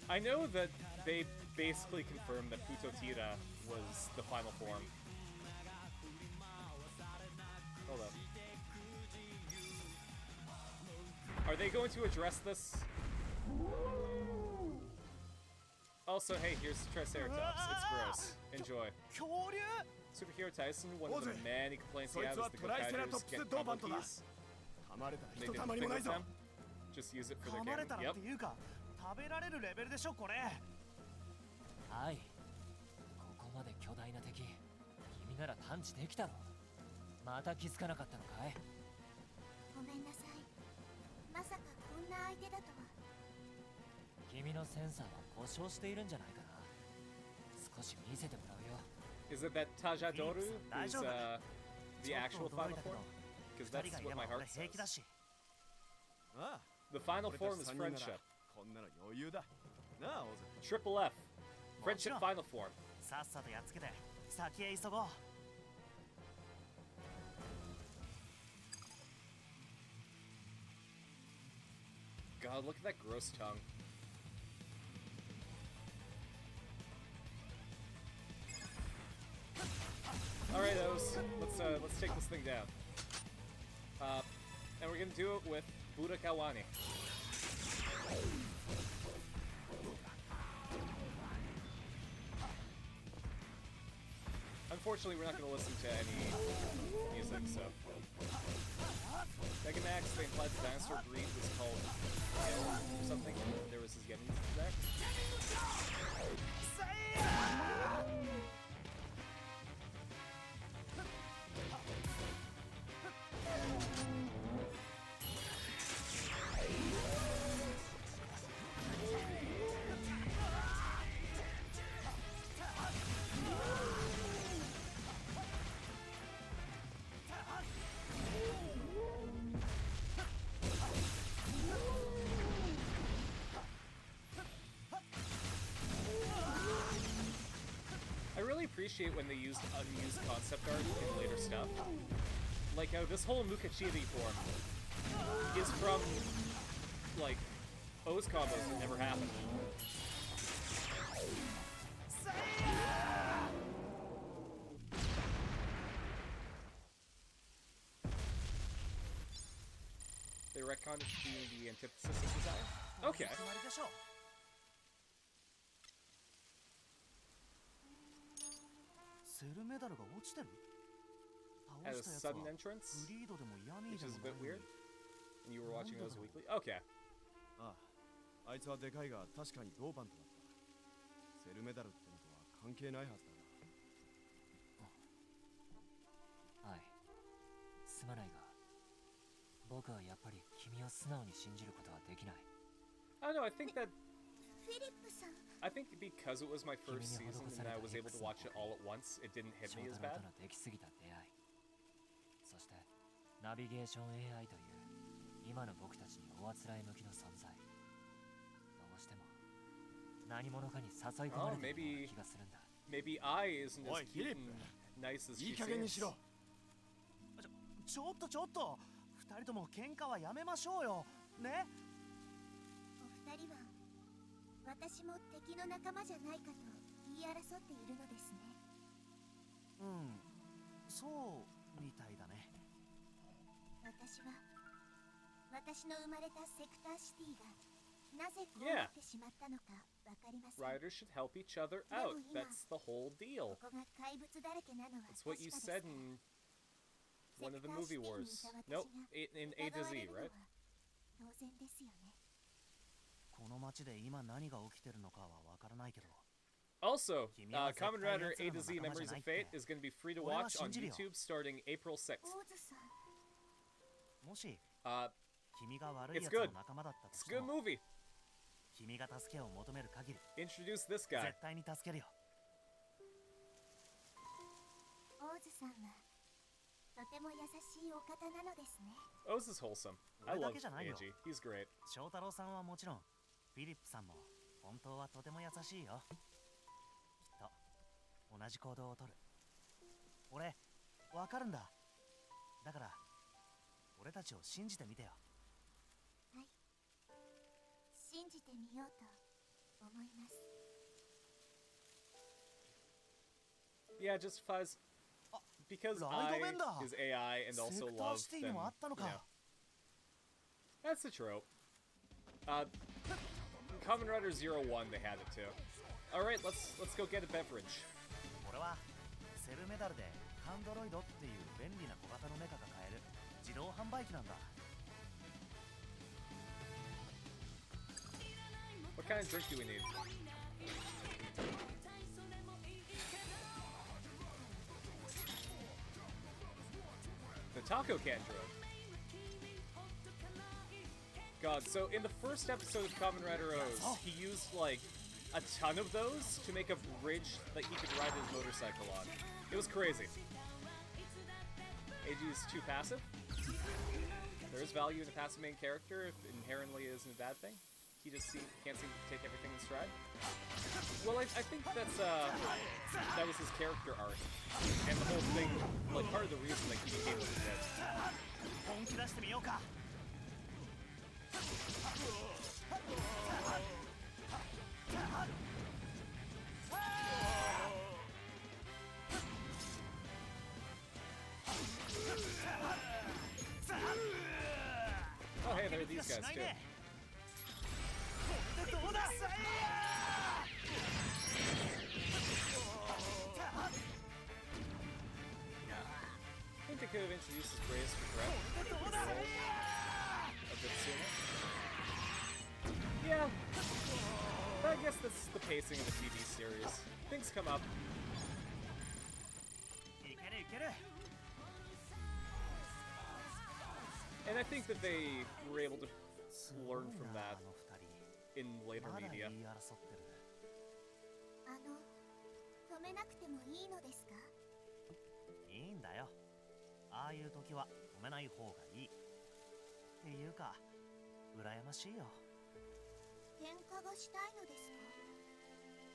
I know that they basically confirmed that Putotira was the final form. Hold up. Are they going to address this? Also, hey, here's Triceratops. It's gross. Enjoy. 恐竜 Superhero Tyson, one of the many complaints he has is the Gokaidos get combo keys. 噛まれたら They ひと didn't たまり think もない of ぞ them. Just use it for 噛 their まれ game. たら Yep. っていうか食べられるレベルでしょこれ。はい。ここまで巨大な敵、君なら探知できたろ。また気づかなかったのかい？ごめんなさい。まさかこんな相手だとは。君のセンサーは故障しているんじゃないかな。少し見せてもらうよ。Is it that Tajadoru is the ちょっ actual と驚い final たけど form? Because 二 that's 人がい what れ my ば heart 俺平気だ says. し。ああ The final 俺た form ち is 三人なら friendship. こんなの余裕だなあオズ Triple F. Friendship Sure. final form. さっさとやっつけて先へ急ごう。 God, look at that gross tongue. Alright, Oz. Let's take this thing down. And we're gonna do it with Budakawani. Unfortunately, we're not gonna listen to any music, so. Mega Max, they implied the dinosaur breed was called Hill or something. There was his Yetis there. I really appreciate when they used unused concept art in later stuff. Like how this whole Mukachiri form is from, like, O's combos that never happened. They retconned it to be the antithesis of desire? Okay. 決まりでしょう。 セルメダルが落ちてる？ Had 倒 a したやつは sudden entrance, フリードでもヤミー which で is も a な bit いの weird. に。 And you were watching those weekly? Okay. あああいつはでかいが確かに銅板となったセルメダルってのとは関係ないはずだなはい。すまないが、僕はやっぱり君を素直に信じることはできない。I don't know, I think that フィリップさん。 I think because it was my first season and I was able to watch it all at once, it didn't hit 翔 me 太 as 郎 bad. とのできすぎた出会い、そしてナビゲーション AI という今の僕たちにおあつらい向きの存在。どうしても何者かに誘い込まれているような気がするんだ。 Maybe I isn't as Oi, cute Philip. and nice as い she い加減に seems. しろちょっとちょっと、二人とも喧嘩はやめましょうよ。ね？お二人は私も敵の仲間じゃないかと言い争っているのですね。うん、そうみたいだね。私は私の生まれたセクターシティがなぜこうなってしまったのかわかりません。 Riders should help each other out. That's the whole こ deal. こが怪物だらけなのは That's 確 what か you ですから。 said in one of the セクター movie 試験にい wars. た私が Nope, in A 疑 to わ Z, れるのは right? 当然ですよね。この町で今何が起きてるのかはわからないけど、 Also, 君は絶対 Kamen Rider 奴 A らの to Z 仲間じゃ Memories ない of って Fate is going to be free to 俺は watch 信 on じるよ。 YouTube starting April 6th. オーズさん、もし Uh, 君が悪い It's 奴 good. の仲間だったと it's し a て good も、 movie. 君が助けを求める限り Introduce this guy. 絶対に助けるよ。オーズさんはとても優しいお方なのですね。 Oz is wholesome. I 俺だ love けじゃないよ。 Eiji. He's great. 翔太郎さんはもちろん、フィリップさんも本当はとても優しいよ。きっと同じ行動をとる。俺、わかるんだ。だから、俺たちを信じてみてよ。はい、信じてみようと思います。 Yeah, justifies because I is AI and セ also クター love シティ them. もあったの You か。 know. That's a trope. Kamen Rider 01, they had it too. All right, let's go get a beverage. 俺はセルメダルでカンドロイドっていう便利な小型のメカが買える自動販売機なんだ。 What kind of drink do we need? The taco can drink. God, so in the first episode of Kamen Rider O's, he used like a ton of those to make a bridge that he could ride his motorcycle on. It was crazy. Eiji is too passive. There is value in a passive main character. It inherently isn't a bad thing. He just can't seem to take everything in stride. Well, I think that's that was his character arc, and the whole thing, like part of the reason that he became what he did. 本気出してみようか。 Oh, hey, there are these guys too. どうだ。 I think they could have introduced his greatest regret a bit sooner. Yeah, but I guess that's the pacing of the TV series. Things come up. いけるいける。 And I think that they were able to learn from あ that の二人 in later まだ media. 言い争ってる。止めなくてもいいのですか？いいんだよ。ああいう時は止めない方がいい。っていうか、羨ましいよ。喧嘩がしたいのですか？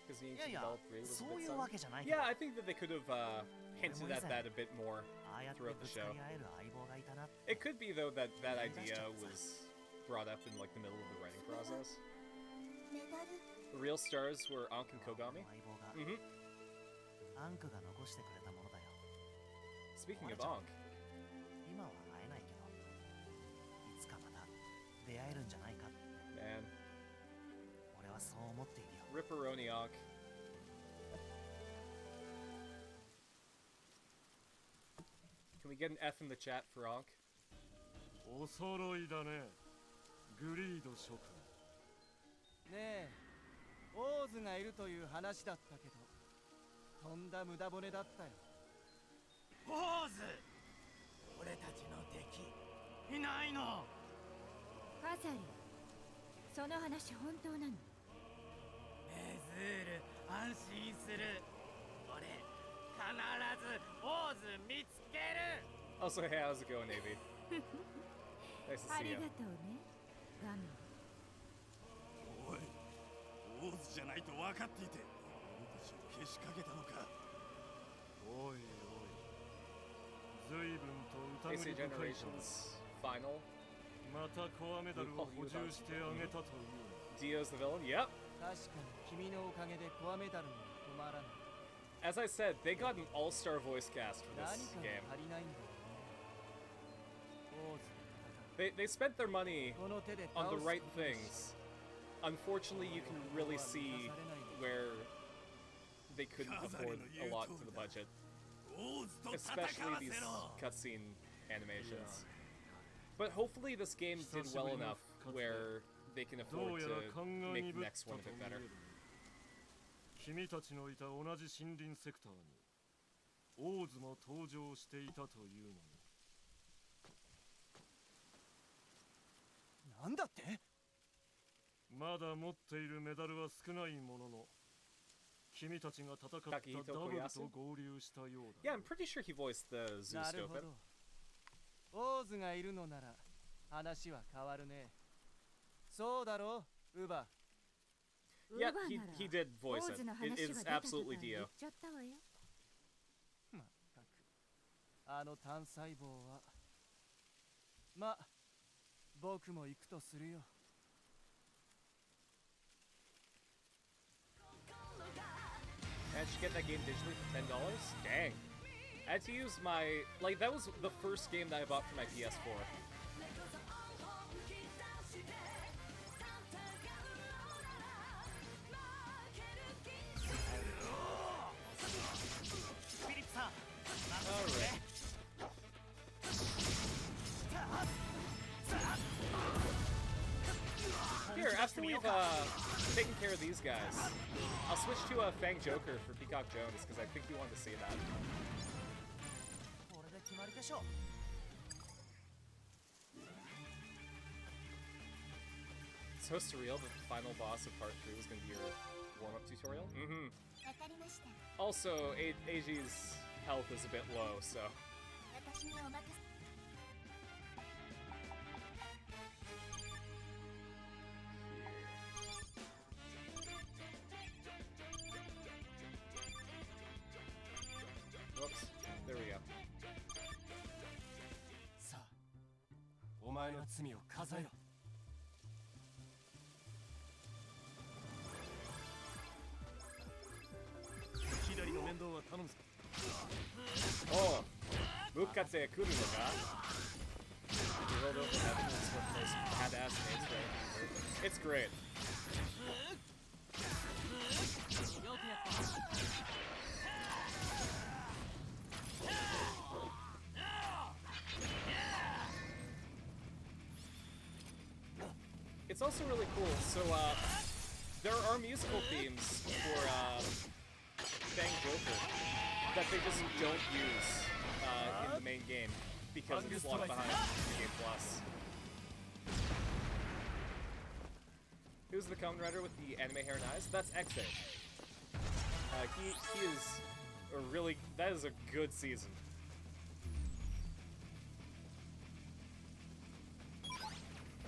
Because he い needs や to いや、 develop Ray was そ a う bit いうわ son. けじゃないけど。 Yeah, I think that they could have hinted at that a bit more ああやって throughout ぶ the つか show. り合える相棒がいたなって。 It could be though that that idea was brought up in like the middle of the writing process. メダル The real stars were Ankh and 相 Kogami. 棒が Mm-hmm. アンクが残してくれたものだよ。 Speaking of Ankh, 今は会えないけど、いつかまた出会えるんじゃないかって man, 俺はそう思っているよ。 Ripperoni Ankh. Can we get an F in the chat for Ankh? お揃いだね、グリード諸君。ねえ、オーズがいるという話だったけど、とんだ無駄骨だったよ。ポーズ、俺たちの敵いないの。カザリ、その話本当なの？メズール、安心する。俺、必ずオーズ見つける。 Also, hey, how's it going, Navy? Nice to あ see り you. がとうね、ガメン。おい、オーズじゃないと分かっていて俺たちをけしかけたのか。おいおい、随分と疑 AC り深いか。 Generations final. またコアメダルを補充してあげたという。 Dio's the villain. Yep. 確かに君のおかげでコアメダルも止まらない。 As I said, they got an all-star voice cast for 何 this か game. が足りないんだよね。オーズ、 They spent their money この手で on 倒 the す right ことにし things. unfortunately, you can really see where they couldn't afford a lot for the budget, especially these cutscene animations. But hopefully this game did well enough where they can afford to make the next one a bit better. 君たちのいた同じ森林セクターにオーズも登場していたというのに。なんだって？まだ持っているメダルは少ないものの、君たちが戦ったダブルと合流したようだ。Yeah, I'm pretty sure he voiced the Zeus なる Stupid. ほど。オーズがいるのなら話は変わるね。そうだろう、ウバ。Yeah, he did voice it. It is absolutely Dio. まったく、あの単細胞は。ま、僕も行くとするよ。Managed to get that game digitally for $10? Dang. I had to use my... Like, that was the first game that I bought for my PS4. Alright. Here, after we've taken care of these guys, I'll switch to a Fang Joker for Peacock Jones, because I think you wanted to see that. It's so surreal that the final boss of part 3 was going to be your warm-up tutorial. Mm-hmm. Also, Eiji's health is a bit low, so... Whoops. There we go. さあ、お前の罪を数えろ。左の面倒は頼むぞ。Oh, Mukatse来るのか? You rolled over heaven is one of the most badass names for it. It's great. It's also really cool. So, there are musical themes for Fang Joker that they just don't use in the main game because it's locked behind the Game Plus. Who's the Kamen Rider with the anime hair and eyes? That's Exe. He is a really... That is a good season.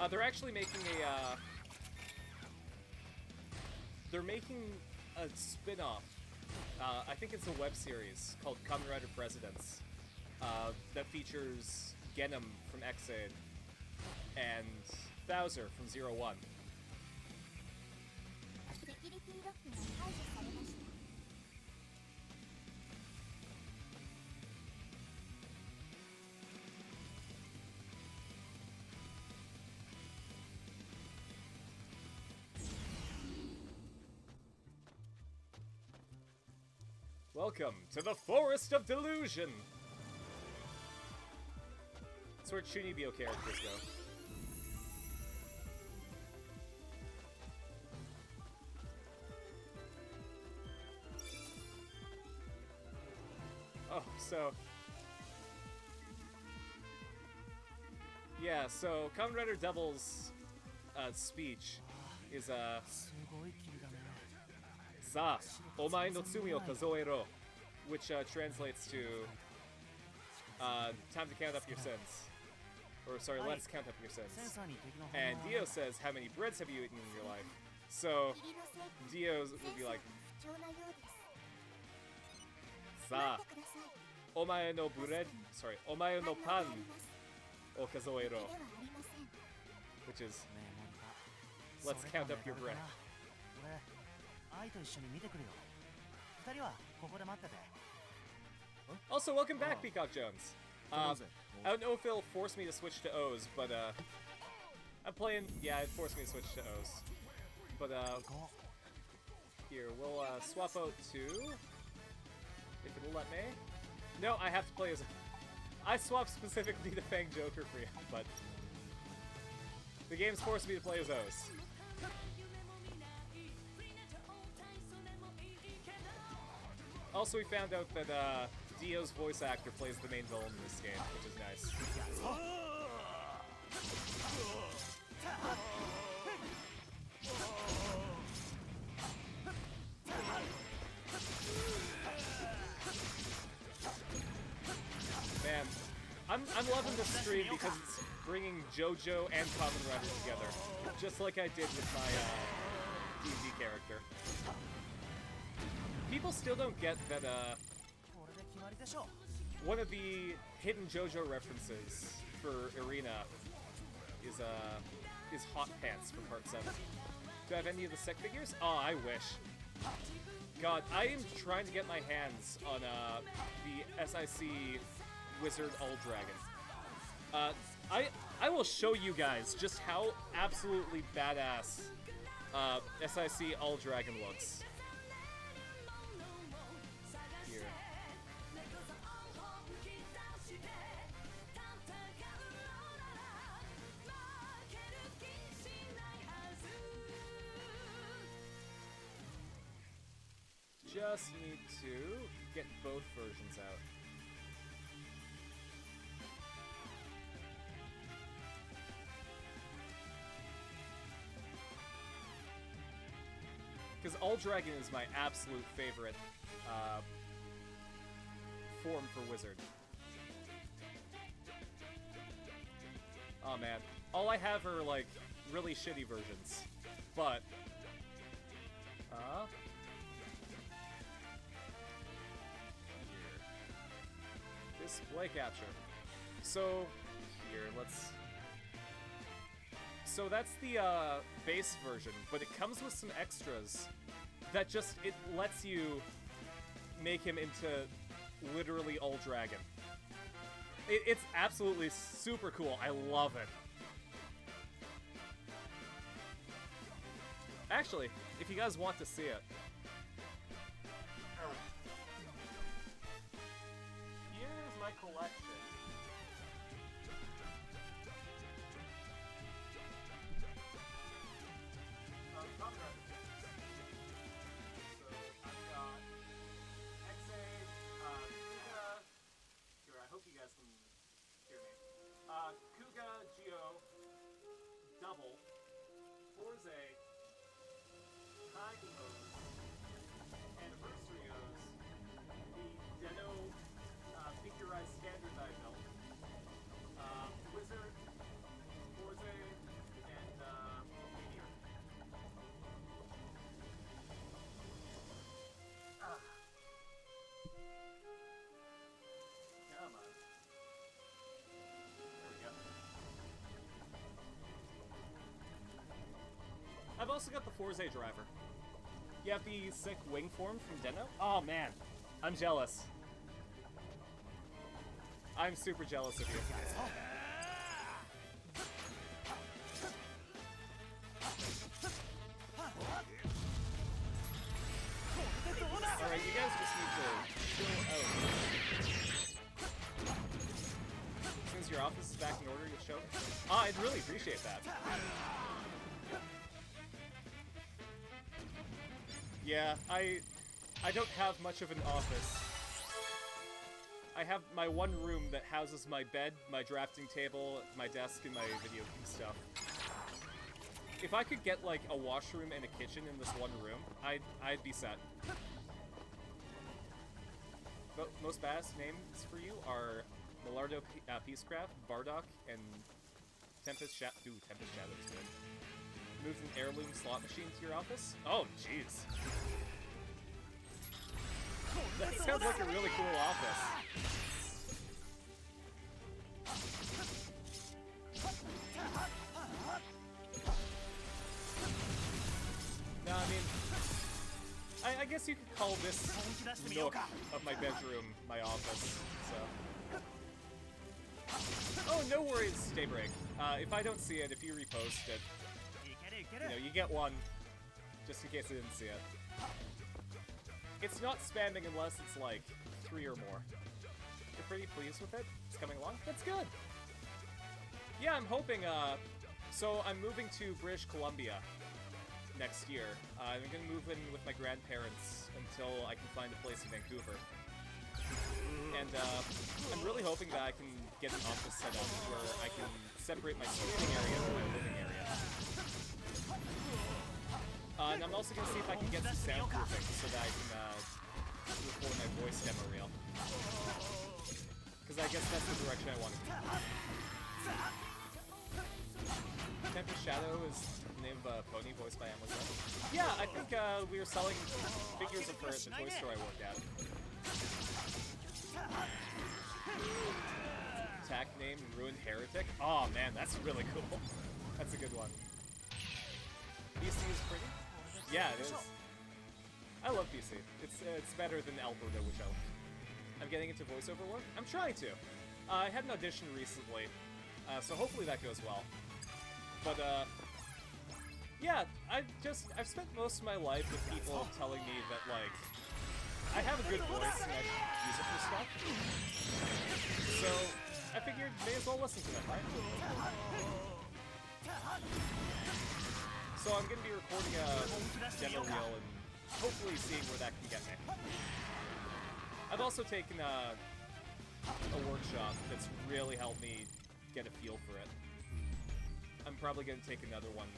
They're actually making a... They're making a spin-off. I think it's a web series called Kamen Rider Presidents that features Genom from Exade and Bowser from 01. Welcome to the Forest of Delusion! That's where Chunibyo characters go. Oh, so... Yeah, so Kamen Rider Devil's speech is, Sa, omae no tsumi o kazoero, which translates to, time to count up your sins. Or, sorry, let's count up your sins. And Dio says, how many breads have you eaten in your life? So, Dio would be like, Sa, omae no bread, sorry, omae no pan o kazoero. Which is, let's count up your bread. Also, welcome back, Peacock Jones. I don't know if it'll force me to switch to O's, but I'm playing. Yeah, it forced me to switch to O's. but here, we'll swap out 2. If it'll let me. No, I have to play as... I swapped specifically to Fang Joker for you, but... the game's forced me to play as O's. Also, we found out that Dio's voice actor plays the main villain in this game, which is nice. Man, I'm loving this stream because it's bringing JoJo and Kamen Rider together, just like I did with my D&D character. People still don't get that one of the hidden JoJo references for Arena is Hot Pants from Part 7. Do I have any of the Sec figures? Oh, I wish. God, I am trying to get my hands on the SIC Wizard All Dragon. I will show you guys just how absolutely badass SIC All Dragon looks. Here. Just need to get both versions out. Because All Dragon is my absolute favorite form for Wizard. Oh man. All I have are like really shitty versions. But display capture. So here, so that's the base version, but it comes with some extras that just, it lets you make him into literally All Dragon. It's absolutely super cool. I love it. Actually, if you guys want to see it, here's my collection. Double, Forze, High O's, Anniversary O's, the Deno Figurized Standard Die Belt, Wizard, Forze, and Meteor. Come on. There we go. I've also got the Forze driver. You have the sick wing form from Deno? Oh man, I'm jealous. I'm super jealous of you. Alright, you guys just need to chill out. As soon as your office is back in order, you'll show me. I'd really appreciate that. Yeah, I don't have much of an office. I have my one room that houses my bed, my drafting table, my desk, and my video game stuff. If I could get like a washroom and a kitchen in this one room, I'd be set. But most badass names for you are Millardo Peacecraft, Bardock, and Tempest Shadow. Ooh, Tempest Shadow's good. Moves an heirloom slot machine to your office? Oh, jeez. That sounds like a really cool office. No, I mean, I guess you could call this nook of my bedroom my office, so. Oh, no worries, Daybreak. If I don't see it, if you repost it, you know, you get one just in case I didn't see it. It's not spamming unless it's like 3 or more. You're pretty pleased with it? It's coming along? That's good! Yeah, I'm hoping, so I'm moving to British Columbia next year. I'm gonna move in with my grandparents until I can find a place in Vancouver. And, I'm really hoping that I can get an office set up where I can separate my streaming area from my living area. And I'm also gonna see if I can get some soundproofing so that I can, record my voice demo reel. Because I guess that's the direction I want to go. Tempest Shadow is the name of a pony voiced by Amazon. Yeah, I think we were selling figures of her at the toy store I worked at. Attack name Ruined Heretic. Oh man, that's really cool. That's a good one. BC is pretty. Yeah, it is. I love BC. It's better than Alberta, which I like. I'm getting into voiceover work. I'm trying to. I had an audition recently, so hopefully that goes well. But, yeah, I've spent most of my life with people telling me that, like, I have a good voice and I should use it for stuff. So, I figured may as well listen to them, right? So I'm gonna be recording a demo reel and hopefully seeing where that can get me. I've also taken a workshop that's really helped me get a feel for it. I'm probably going to take another one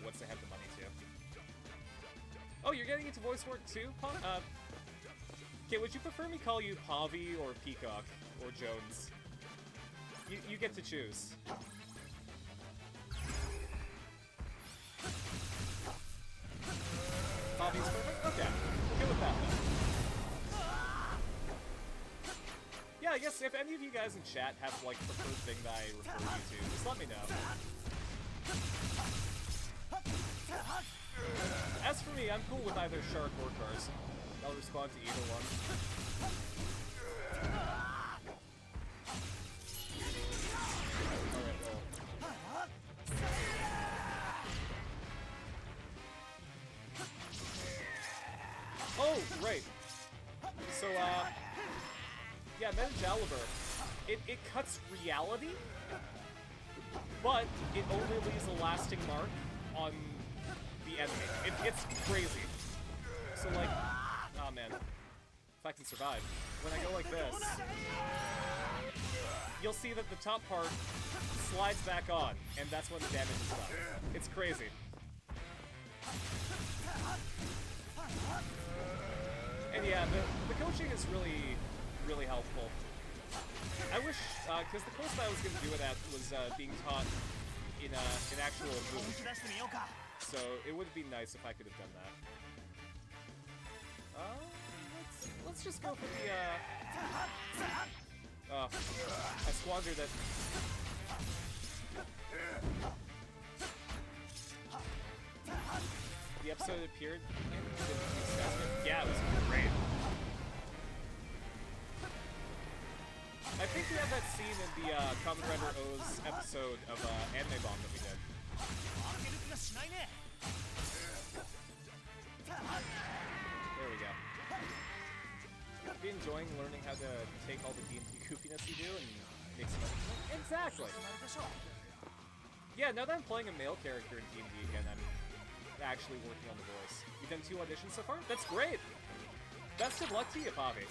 once I have the money to. Oh, you're getting into voice work too, okay, would you prefer me call you Pavi or Peacock or Jones? You get to choose. Pavi's perfect? Okay, we'll go with that then. Yeah, I guess if any of you guys in chat have, like, preferred thing that I refer you to, just let me know. As for me, I'm cool with either Shark or Cars. I'll respond to either one. Alright, well. Oh, right. So, yeah, Metagaliber, it cuts reality, but it only leaves a lasting mark on the enemy. It's crazy. So, like, oh man, if I can survive. When I go like this, you'll see that the top part slides back on, and that's when the damage is done. It's crazy. And yeah, the coaching is really helpful. I wish, because the course that I was going to do it at was being taught in an actual booth. So it would be nice if I could have done that. Let's just go for the, I squandered it. The episode appeared in the assessment. Yeah, it was great. I think we have that scene in the Kamen Rider O's episode of Anime Bomb that we did. There we go. Be enjoying learning how to take all the D&D goofiness you do and make some other stuff. Exactly! Yeah, now that I'm playing a male character in D&D again, I'm actually working on the voice. You've done 2 auditions so far? That's great! Best of luck to you, Pavi.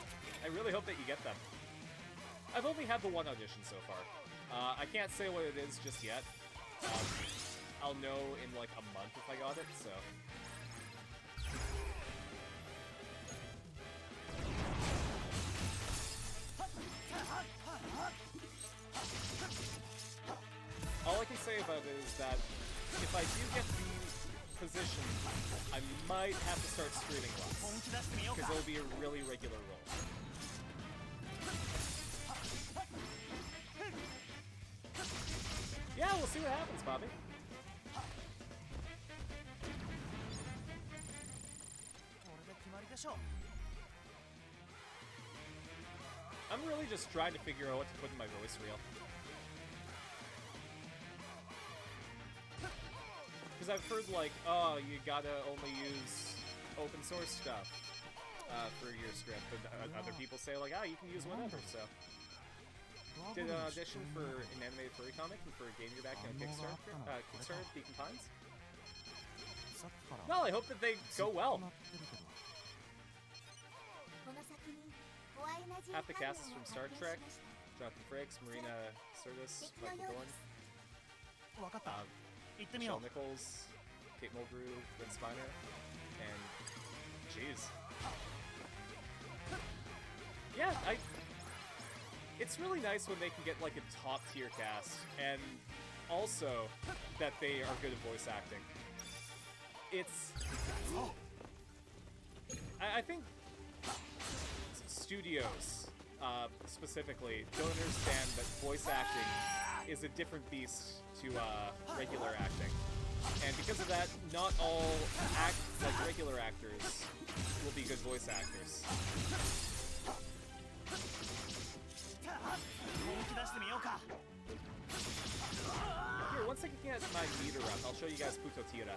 I really hope that you get them. I've only had the 1 audition so far. I can't say what it is just yet. I'll know in like a month if I got it, so... All I can say about it is that if I do get the position, I might have to start streaming less, because it'll be a really regular role. Yeah, we'll see what happens, Bobby. I'm really just trying to figure out what to put in my voice reel. because I've heard like, oh, you gotta only use open source stuff for your script, but other people say like, you can use whatever. So did an audition for an animated furry comic and for a game you're back in a Kickstarter, Beacon Pines. Well, I hope that they go well. Half the cast is from Star Trek. Jonathan Frakes, Marina Sirtis, Michael Dorn, Michelle Nichols, Kate Mulgrew, Lynn Spiner, and jeez. Yeah, it's really nice when they can get like a top tier cast, and also that they are good at voice acting. I think studios, specifically, don't understand that voice acting is a different beast to regular acting. And because of that, not all regular actors will be good voice actors. Here, once I can get my meter up, I'll show you guys Putotira.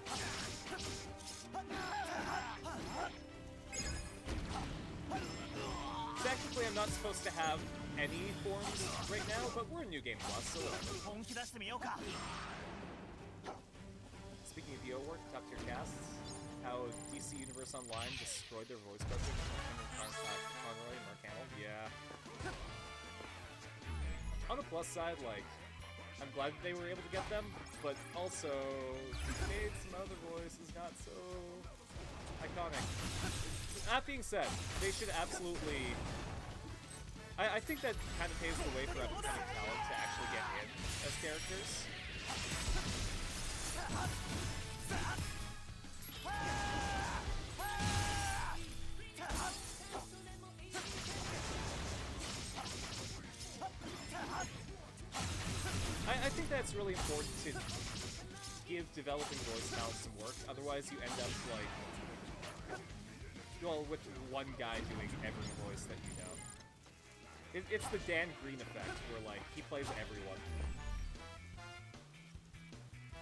Technically, I'm not supposed to have any forms right now, but we're in New Game Plus, so whatever. Speaking of VO work, top tier casts, how DC Universe Online destroyed their voice budget on Conroy and Mark Hamill. Yeah. On the plus side, like, I'm glad that they were able to get them, but also made some other voices not so iconic. That being said, they should absolutely... I think that kind of paves the way for up-and-coming talent to actually get in as characters. I think that's really important to give developing voice talent some work, otherwise you end up like, well, with one guy doing every voice that you know. It's the Dan Green effect, where like, he plays everyone.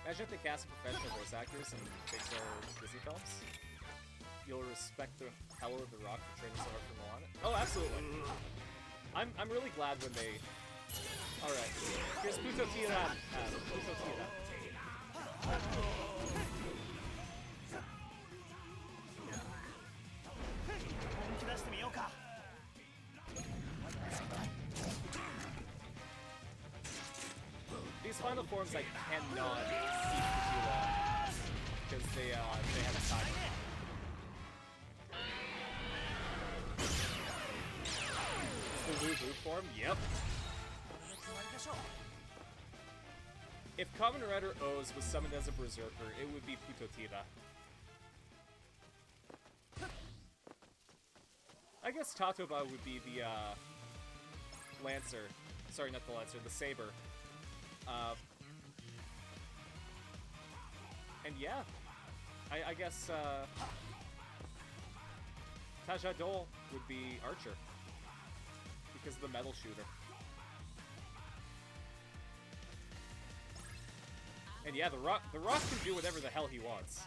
Imagine if they cast professional voice actors in Pixar Disney films. You'll respect the hell of The Rock for training so hard for Moana. Oh, absolutely. I'm really glad when they... Alright, here's Putotira. Putotira. These final forms I cannot see for too long because they have a timer. The Woo form? Yep. If Kamen Rider Oz was summoned as a berserker, it would be Putotira. I guess Tatoba would be the Lancer. Sorry, not the Lancer, the Saber. And yeah, I guess Tajadol would be Archer because of the metal shooter. And yeah, the Rock can do whatever the hell he wants.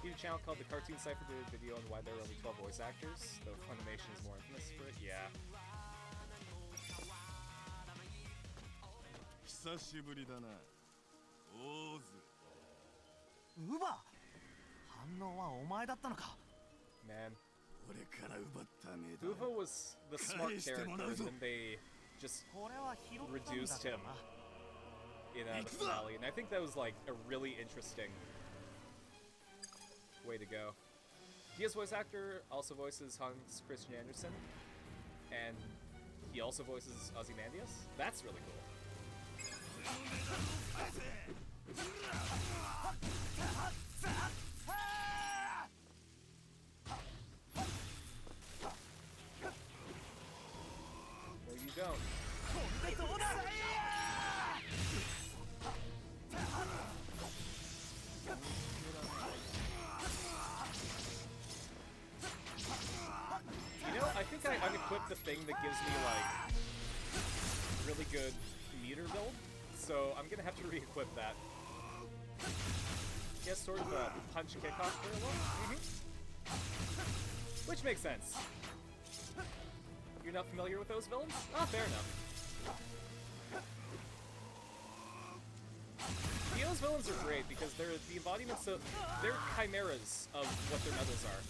He had a channel called The Cartoon Cypher, did a video on why there are only 12 voice actors, though Funimation is more infamous for it. Yeah. 久しぶりだな、オーズ。ウバ、反応はお前だったのか。Man. 俺から奪ったメダル。 Uva was the smart character, and then they just reduced him in the finale, and I think that was like a really interesting way to go. Dia's voice actor also voices Hans Christian Andersen, and he also voices Ozymandias. That's really cool. No, you don't. You know, I think I unequipped the thing that gives me, like, really good meter build, so I'm gonna have to re-equip that. guess, sort of a punch kickoff parallel. Which makes sense. You're not familiar with those villains? Ah, fair enough. Those villains are great because they're the embodiments of... they're chimeras of what their methods are.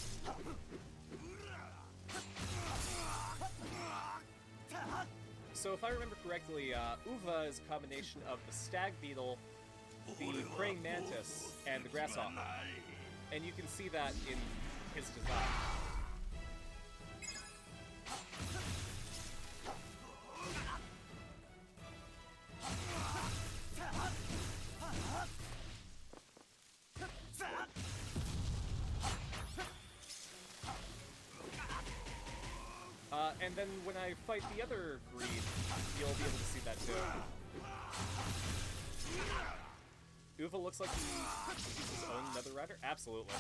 So if I remember correctly, Uva is a combination of the stag beetle, the praying mantis, and the grasshopper. And you can see that in his design. And then when I fight the other greed, you'll be able to see that too. Uva looks like he uses his own Nether Rider? Absolutely.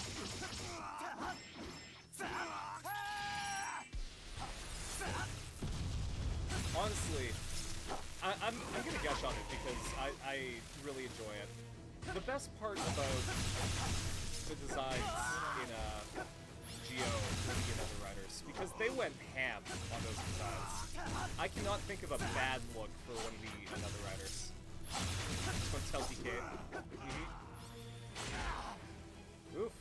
Honestly, I'm gonna gush on it because I really enjoy it. The best part about the designs in Geo for the Nether Riders, because they went ham on those designs. I cannot think of a bad look for one of the Nether Riders. This one's Telty Cave. Oof.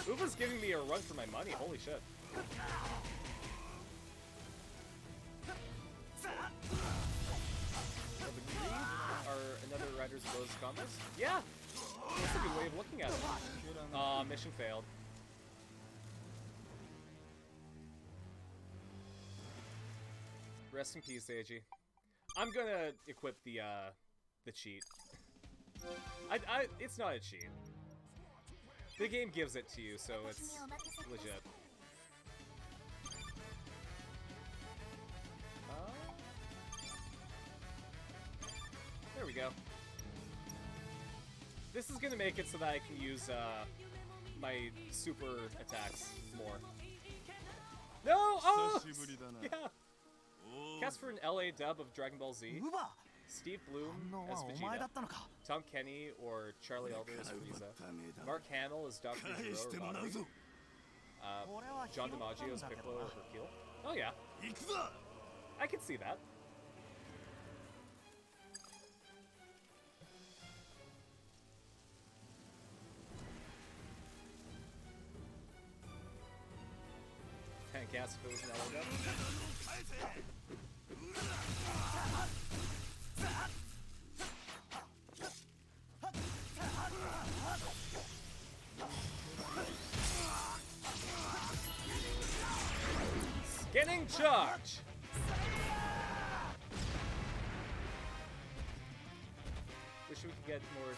Uva's giving me a run for my money, holy shit. Well, the greed are another Riders of those combos? Yeah! That's a good way of looking at it. Aw, mission failed. Rest in peace, Eiji. I'm gonna equip the cheat. It's not a cheat. The game gives it to you, so it's legit. There we go. This is gonna make it so that I can use my super attacks more. No! Oh! Yeah! Cast for an LA dub of Dragon Ball Z. Steve Bloom as Vegeta. Tom Kenny or Charlie Elder as Frieza. Mark Hamill as Dr. Zero or Roderick. John DiMaggio as Piccolo or Hercule. Oh yeah. I can see that. Fantastic if it was an LA dub. Getting charged! Wish we could get more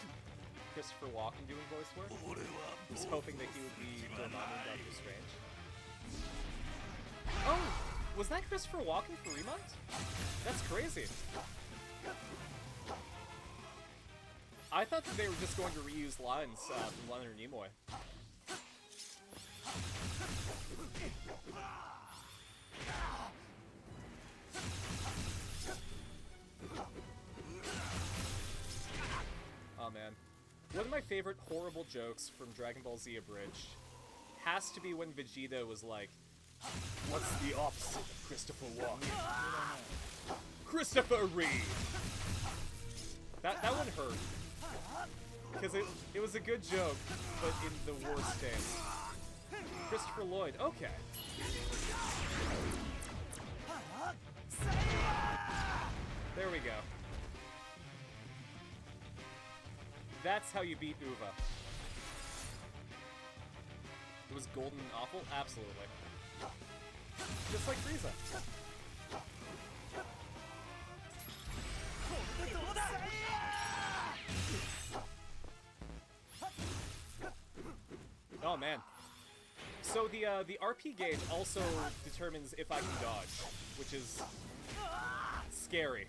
Christopher Walken doing voice work. I was hoping that he would be Dormammu in Doctor Strange. Oh! Was that Christopher Walken for Remont? That's crazy. I thought that they were just going to reuse lines from Leonard Nimoy. Oh man. One of my favorite horrible jokes from Dragon Ball Z Abridged has to be when Vegeta was like, "What's the opposite of Christopher Walken?" Christopher Reeve! That one hurt. Because it was a good joke, but in the worst sense. Christopher Lloyd, okay. There we go. That's how you beat Uva. It was golden and awful? Absolutely. Just like Frieza. Oh man. So the RP gauge also determines if I can dodge, which is scary.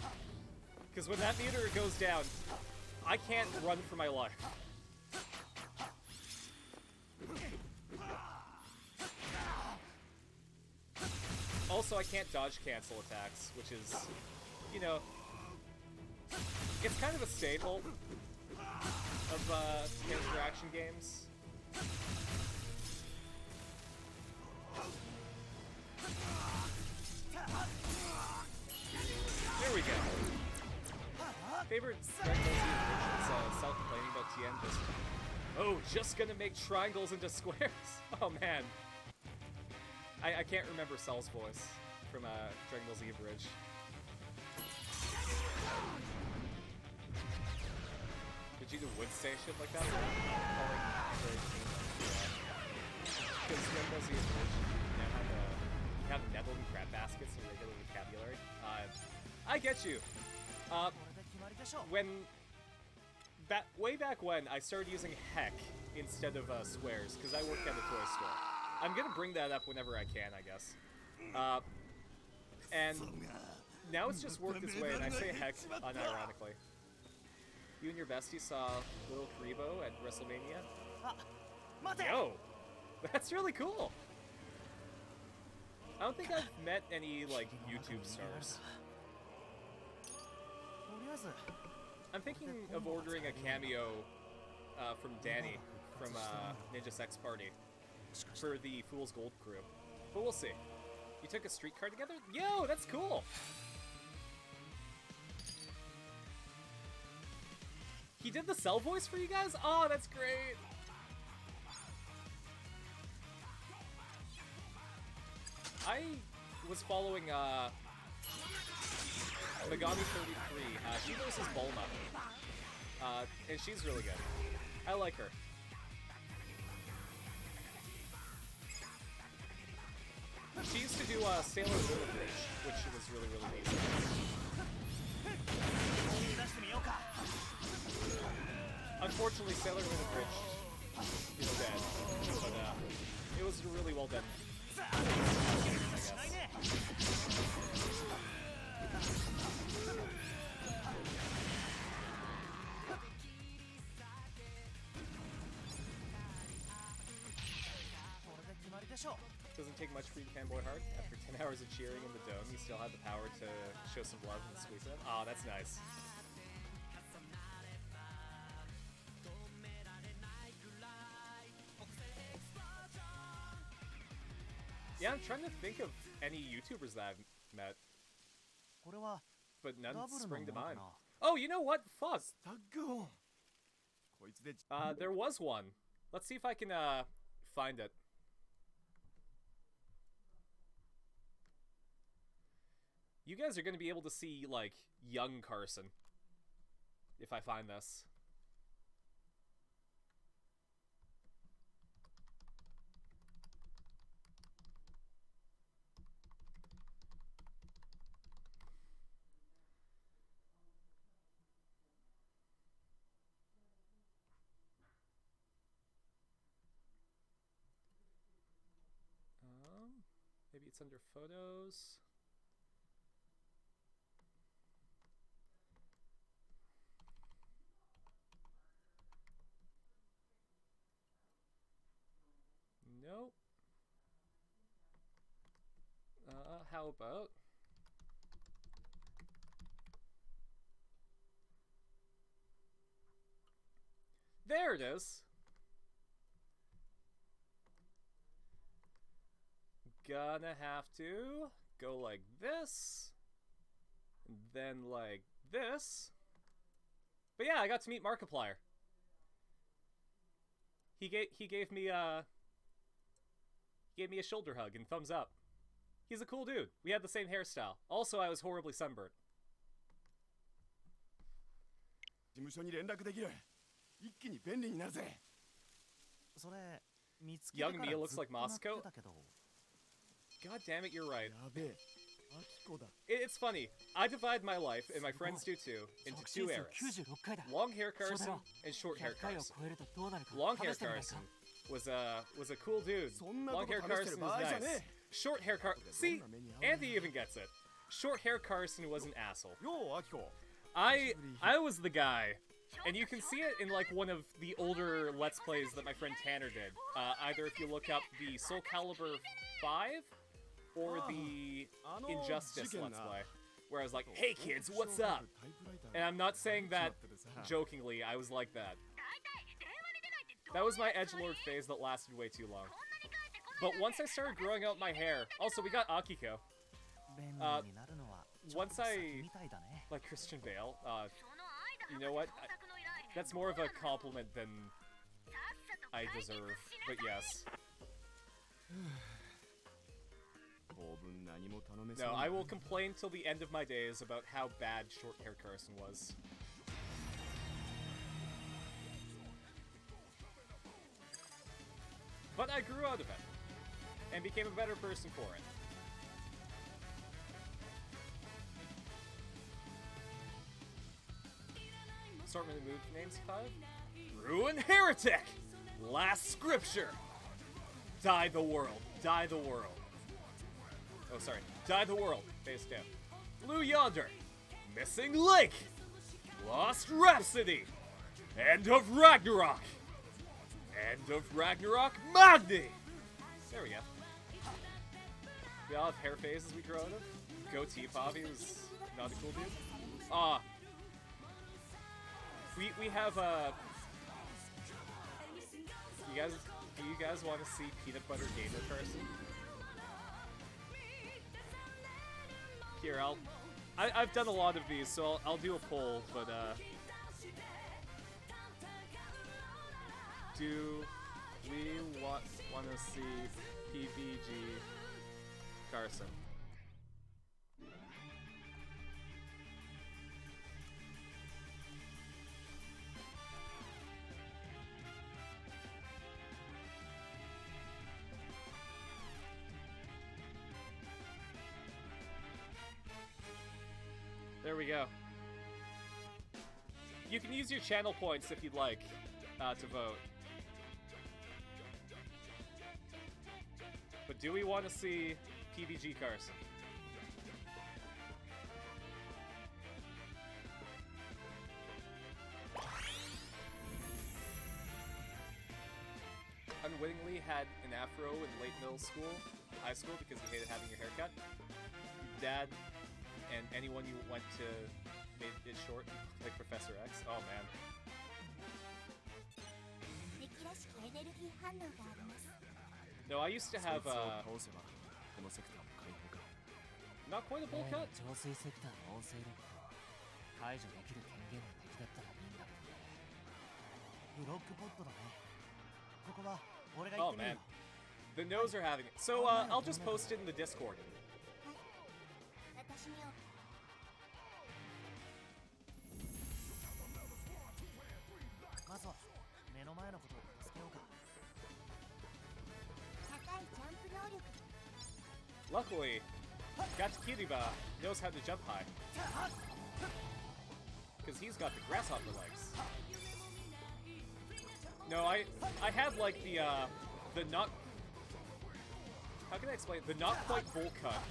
Because when that meter goes down, I can't run for my life. Also, I can't dodge cancel attacks, which is, you know, it's kind of a staple. of character action games. There we go. Favorite Dragon Ball Z is self-complaining about TM just gonna make triangles into squares. Oh man. I can't remember Cell's voice from Dragon Ball Z Bridge. Did you do wood station like that? Because Dragon Ball Z Bridge, you have nettled and crab baskets in regular vocabulary. I get you. Way back when, I started using heck instead of squares, because I worked at a toy store. I'm gonna bring that up whenever I can, I guess. And now it's just worked its way, and I say heck unironically. You and your bestie saw Little Karibo at WrestleMania? Yo! That's really cool! I don't think I've met any, like, YouTube stars. I'm thinking of ordering a cameo from Danny from Ninja Sex Party for the Fool's Gold crew. But we'll see. You took a streetcar together? Yo, that's cool! He did the Cell voice for you guys? Oh, that's great! I was following Megami33. She voices Bulma. And she's really good. I like her. She used to do Sailor Moon Bridge, which was really, really neat. Unfortunately, Sailor Moon Bridge is dead, but it was really well done. I guess. Doesn't take much for you to fanboy hard. After 10 hours of cheering in the dome, you still have the power to show some love and squeeze it. Aw, that's nice. Yeah, I'm trying to think of any YouTubers that I've met. But none spring to mind. Oh, you know what? Fuck! There was one. Let's see if I can, find it. You guys are gonna be able to see, like, young Carson. If I find this. Maybe it's under photos. Nope. How about... There it is! Gonna have to go like this, and then like this. But yeah, I got to meet Markiplier. He gave me a shoulder hug and thumbs up. He's a cool dude. We had the same hairstyle. Also, I was horribly sunburned. Young Mia looks like Moscow. God damn it, you're right. It's funny. I divide my life, and my friends do too, into two eras. Long hair Carson and short hair Carson. Long hair Carson was a cool dude. Long hair Carson was nice. Short hair Carson... See? Andy even gets it. Short hair Carson was an asshole. I was the guy, and you can see it in like one of the older Let's Plays that my friend Tanner did. Either if you look up the Soul Calibur 5 or the Injustice Let's Play, where I was like, "Hey kids, what's up?" And I'm not saying that jokingly, I was like that. That was my edgelord phase that lasted way too long. But once I started growing out my hair... Also, we got Akiko. Once I... Like Christian Bale, you know what? That's more of a compliment than I deserve, but yes. No, I will complain till the end of my days about how bad short-haired Carson was. But I grew out of it, and became a better person for it. Assortment of move names 5. Ruin Heretic! Last scripture! Die the world. Die the world. Oh, sorry. Die the world. Face down. Blue Yonder. Missing Link. Lost Rhapsody. End of Ragnarok. End of Ragnarok Magni! There we go. We all have hair phases we grow out of. Goatee Bobby was not a cool dude. We have do you guys want to see Peanut Butter Gamer Carson? Here, I've done a lot of these, so I'll do a poll, but do we want to see PBG Carson? There we go. You can use your channel points if you'd like to vote. But do we want to see PBG Carson? Unwittingly had an afro in late middle school, high school, because you hated having your hair cut. Your dad and anyone you went to made it short, like Professor X. Oh man. No, I used to have not quite a bowl cut. Oh man, the nose are having it. So I'll just post it in the Discord. Luckily, Gatakiriba knows how to jump high. Because he's got the grasshopper legs. No, I had like the not... How can I explain? The not quite bowl cut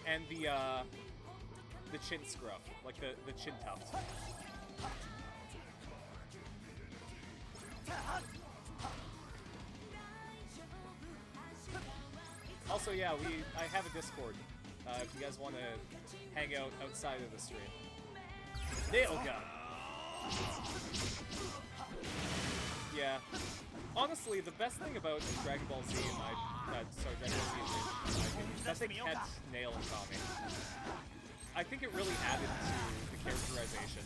and the chin scruff, like the chin tuft. Also, yeah, I have a Discord. If you guys want to hang out outside of the stream. Nail gun. Yeah. Honestly, the best thing about Dragon Ball Z and Dragon Ball Z is that they kept Nail and Tommy. I think it really added to the characterization.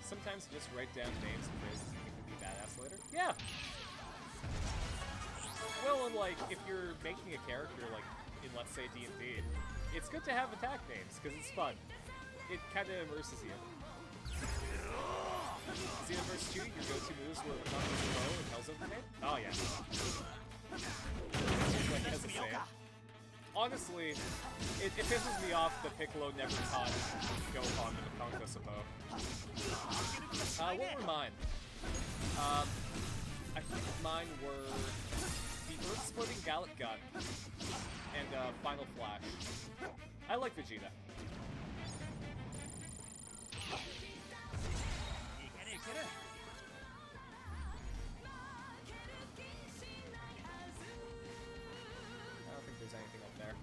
Sometimes just write down names and phrases and you can be badass later. Yeah! Well, and like, if you're making a character, like, in, let's say, D&D, it's good to have attack names, because it's fun. It kind of immerses you. Xenoverse 2, your go-to moves were Conquest Low and Hell's Over Name? Oh, yeah. Like, it has the same. Honestly, it pisses me off that Piccolo never taught Gohan with the Conquest Bow. What were mine? I think mine were the Earth-Splitting Gallic Gun and Final Flash. I like Vegeta. I don't think there's anything up there.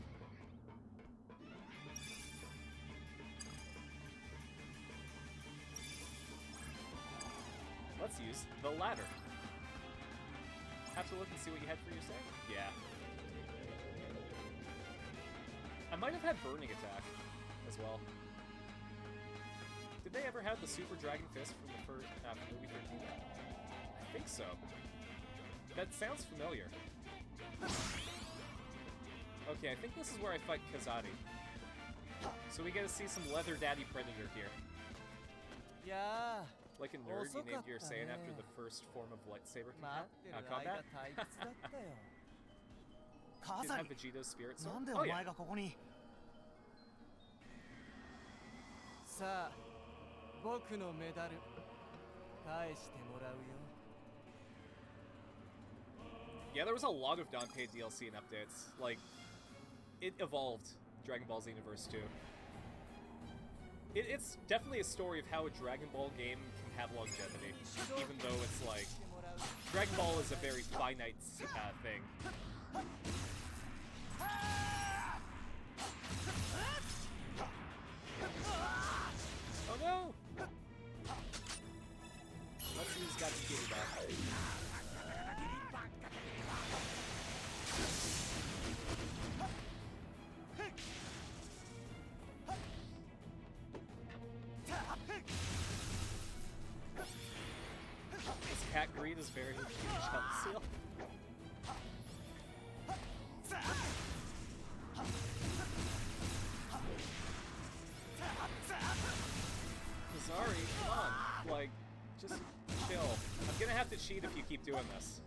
Let's use the ladder. Have to look and see what you had for your save? Yeah. I might have had Burning Attack as well. Did they ever have the Super Dragon Fist from the first movie 13? I think so. That sounds familiar. Okay, I think this is where I fight Kazadi. So we get to see some Leather Daddy Predator here. Yeah. Like a nerd, you named your Saiyan after the first form of lightsaber combat? Did have Vegeta's spirit sword? Oh yeah. さあ、僕のメダル返してもらうよ。 Yeah, there was a lot of non-paid DLC and updates. Like, it evolved Dragon Ball Z Universe 2. It's definitely a story of how a Dragon Ball game can have longevity, even though it's like Dragon Ball is a very finite thing. Oh no! Let's see who's got the kitty back. This cat greed is very huge seal. Sorry, come on. Like, just chill. I'm gonna have to cheat if you keep doing this.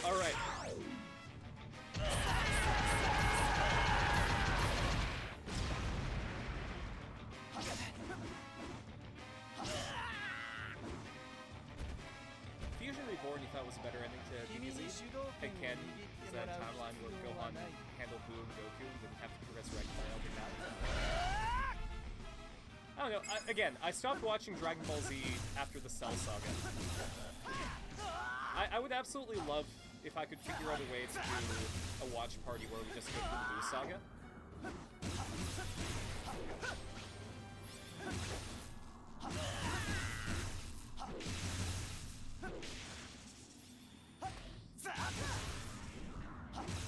Alright. Fusion Reborn you thought was a better ending to DBZ? And Ken is that timeline where Gohan handled Boo and Goku and didn't have to be resurrected by Elder Dad? I don't know. Again, I stopped watching Dragon Ball Z after the Cell Saga. I would absolutely love if I could figure out a way to do a watch party where we just go through the Boo Saga.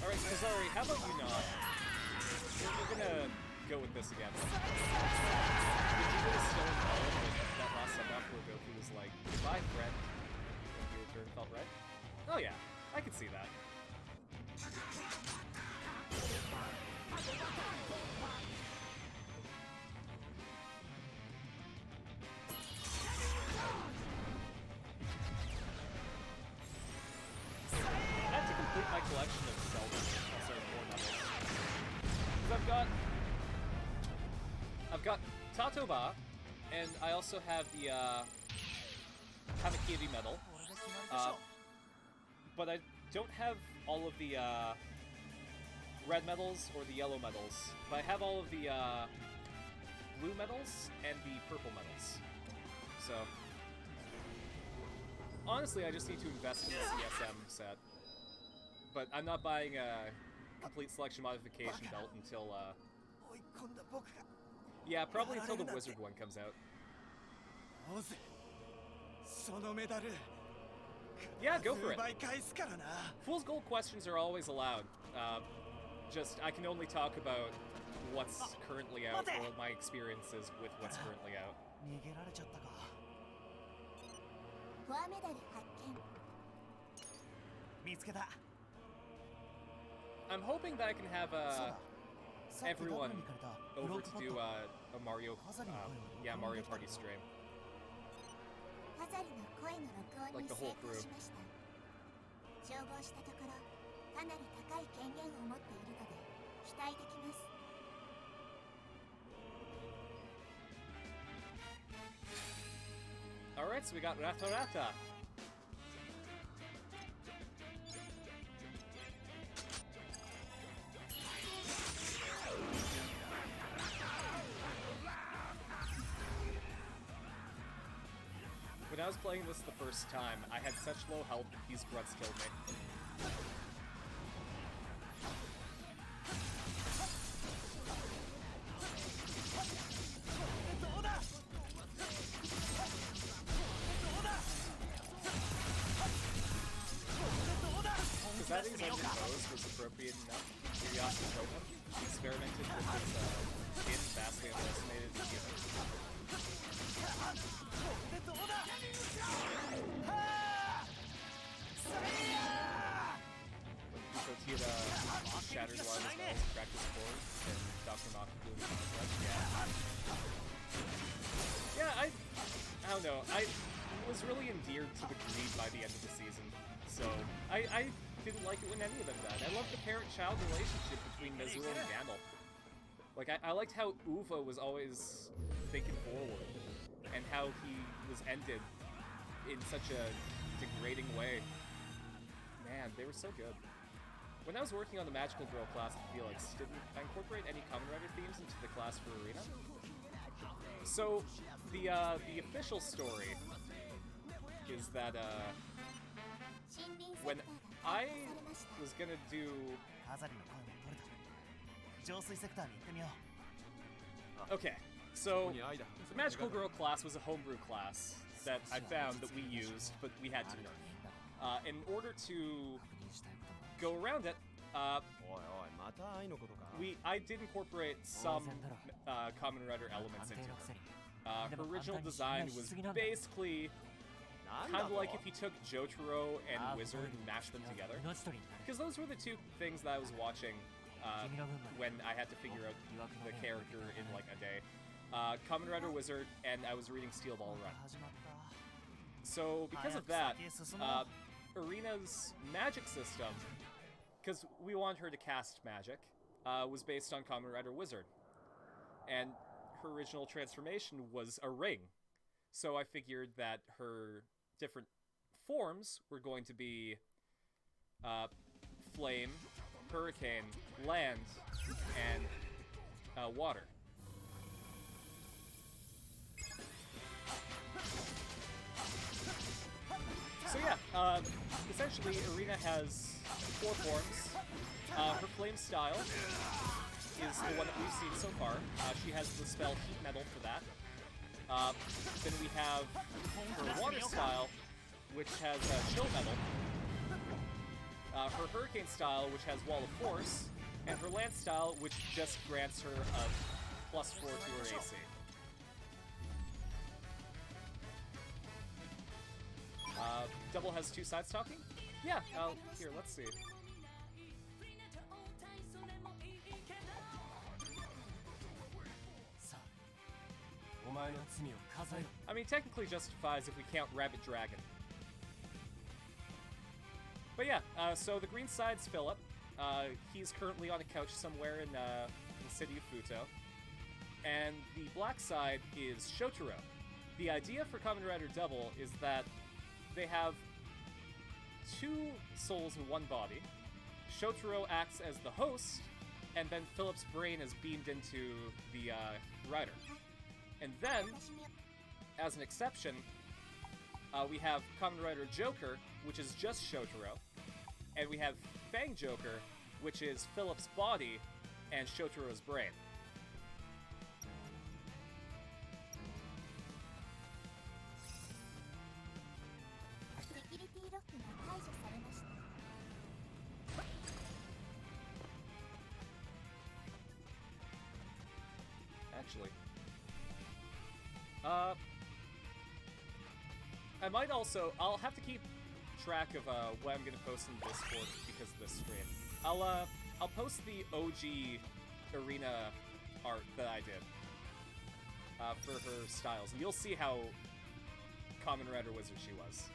Alright, Kazari, how about you not? We're gonna go with this again. Did you get a stone ball with that last send-off where Goku was like, goodbye, friend, and your return felt right? Oh yeah, I could see that. I have to complete my collection of Zelda, also 4 levels. Because I've got Tatoba, and I also have the Hanakiri medal. But I don't have all of the red medals or the yellow medals. But I have all of the blue medals and the purple medals. So honestly, I just need to invest in the CSM set. But I'm not buying a complete selection modification belt until yeah, probably until the wizard one comes out. Yeah, go for it. Fool's Gold questions are always allowed. Just, I can only talk about what's currently out, or my experiences with what's currently out. I'm hoping that I can have everyone over to do a Mario Party stream. Like the whole crew. Alright, so we got Rata Rata. When I was playing this the first time, I had such low health that these grunts killed me. Saturdays at Heroez was appropriate enough. Curiosity killed him. He experimented with his kid, vastly underestimated the human. Totira shattered one of his bells, cracked his cord, and Dr. Mach blew his arm. Yeah, I don't know. I was really endeared to the Greed by the end of the season, so I didn't like it when any of them died. I loved the parent-child relationship between Nezura and Gamel. Like, I liked how Uva was always thinking forward, and how he was ended in such a degrading way. Man, they were so good. When I was working on the Magical Girl class at Felix, didn't I incorporate any Kamen Rider themes into the class for Arena? So, the official story is that, when I was gonna do... Okay, so the Magical Girl class was a homebrew class that I found that we used, but we had to nerf. In order to go around it, I did incorporate some Kamen Rider elements into it. Her original design was basically kind of like if you took Jotaro and Wizard and mashed them together. Because those were the two things that I was watching when I had to figure out the character in like a day. Kamen Rider Wizard, and I was reading Steel Ball Run. So because of that, Arena's magic system, because we wanted her to cast magic, was based on Kamen Rider Wizard. And her original transformation was a ring. So I figured that her different forms were going to be flame, hurricane, land, and water. So yeah, essentially Arena has 4 forms. Her flame style is the one that we've seen so far. She has the spell Heat Metal for that. Then we have her water style, which has Chill Metal. Her hurricane style, which has Wall of Force. And her land style, which just grants her a +4 to her AC. Double has 2 sides talking? Yeah, here, let's see. I mean, technically justifies if we count Rabbit Dragon. But yeah, so the green side's Philip. He's currently on a couch somewhere in the city of Futo. And the black side is Shotaro. The idea for Kamen Rider Double is that they have 2 souls in one body. Shotaro acts as the host, and then Philip's brain is beamed into the rider. And then, as an exception, we have Kamen Rider Joker, which is just Shotaro, and we have Fang Joker, which is Philip's body and Shotaro's brain. Actually, I might also, I'll have to keep track of what I'm gonna post in Discord because of this stream. I'll post the OG Arena art that I did for her styles, and you'll see how Kamen Rider Wizard she was.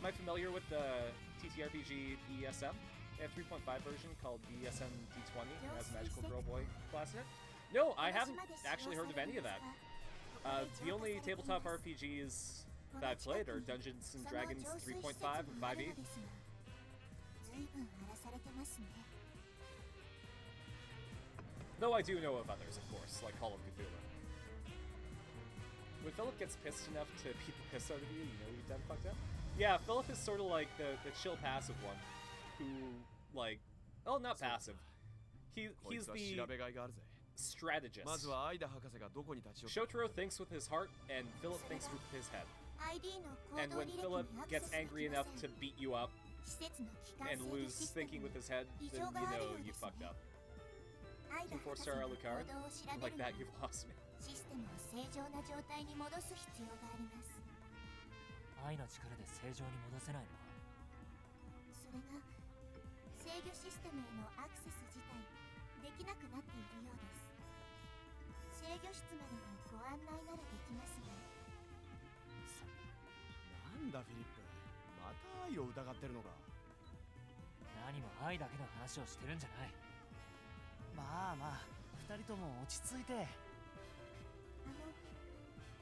Am I familiar with the TTRPG BESM? They have a 3.5 version called BESM D20 and has a Magical Girl Boy class in it. No, I haven't actually heard of any of that. The only tabletop RPGs that I've played are Dungeons & Dragons 3.5 and 5e. Though I do know of others, of course, like Call of Cthulhu. When Philip gets pissed enough to beat the piss out of you, you know you've done fucked up? Yeah, Philip is sort of like the chill passive one, who, like, oh, not passive. He's the strategist. Shotaro thinks with his heart, and Philip thinks with his head. And when Philip gets angry enough to beat you up, 施設の機関 and 制御 Lou's システ thinking ム with に his head, 異 then 常があるよう you ですね fucked up. アイダ Two 博 4-star 士の Alucard? 行動を調べ Like る that, に you've lost me. システムを正常な状態に戻す必要があります。愛の力で正常に戻せないの？それが制御システムへのアクセス自体できなくなっているようです。制御室までのご案内ならできますが。なんだフィリップ、また愛を疑ってるのか。何も愛だけの話をしてるんじゃない。まあまあ2人とも落ち着いて。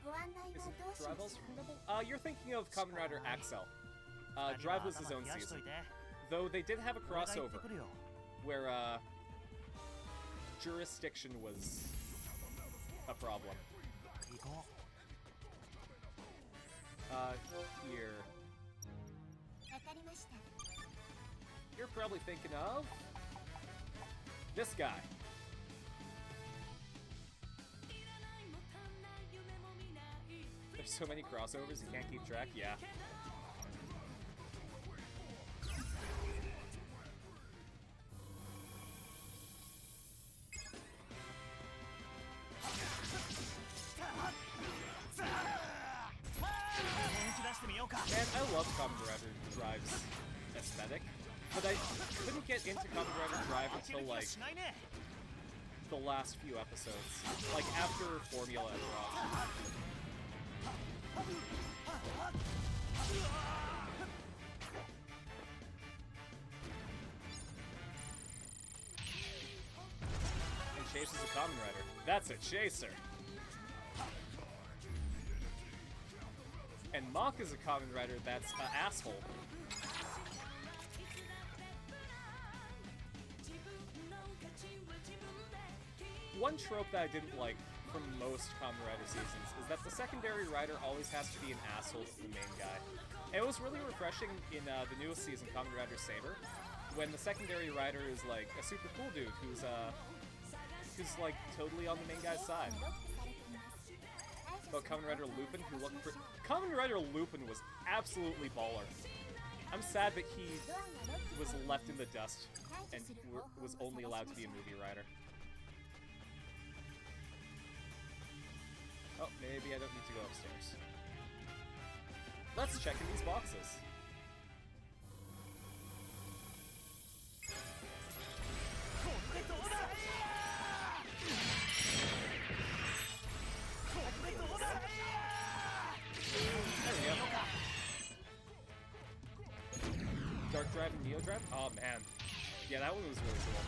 ご案内 Is は it どうしま Drive し also ょう。 forgettable? You're thinking of Kamen Rider Axel. Drive was his own season. Though they did have a crossover where jurisdiction was a problem. Here. わかりました。 You're probably thinking of this guy. There's so many crossovers, you can't keep track. Yeah. And I love Kamen Rider Drive's aesthetic, but I couldn't get into Kamen Rider Drive until like the last few episodes, like after Formula dropped. And Chase is a Kamen Rider. That's a chaser. And Mach is a Kamen Rider that's an asshole. One trope that I didn't like from most Kamen Rider seasons is that the secondary rider always has to be an asshole to the main guy. And it was really refreshing in the newest season, Kamen Rider Saber, when the secondary rider is like a super cool dude who's like totally on the main guy's side. But Kamen Rider Lupin, who looked Kamen Rider Lupin was absolutely baller. I'm sad that he was left in the dust and was only allowed to be a movie rider. Oh, maybe I don't need to go upstairs. Let's check in these boxes. There we go. Dark Drive and Neo Drive? Oh man. Yeah, that one was really cool.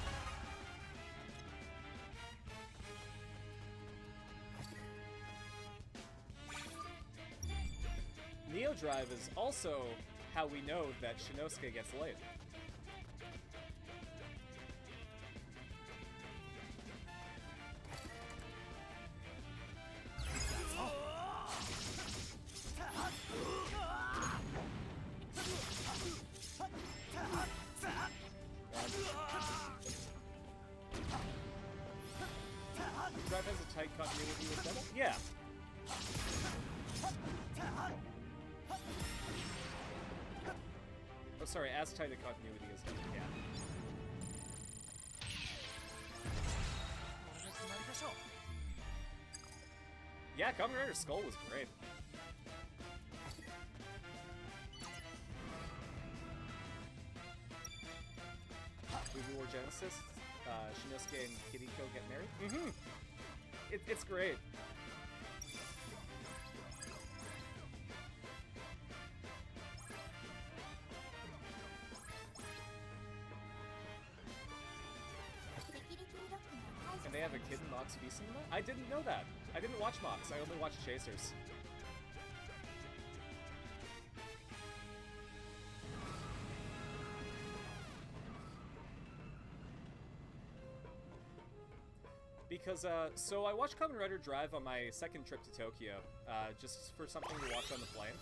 Neo Drive is also how we know that Shinosuke gets laid. Drive has a tight continuity with Devil? Yeah. Oh, sorry, as tight a continuity as Devil, yeah. Yeah, Kamen Rider Skull was great. Movie War Genesis, Shinosuke and Kiriko get married. Mm-hmm. It's great. And they have a kid in Mox Feast in that? I didn't know that. I didn't watch Mox. I only watched Chasers. Because, so I watched Kamen Rider Drive on my second trip to Tokyo, just for something to watch on the plane.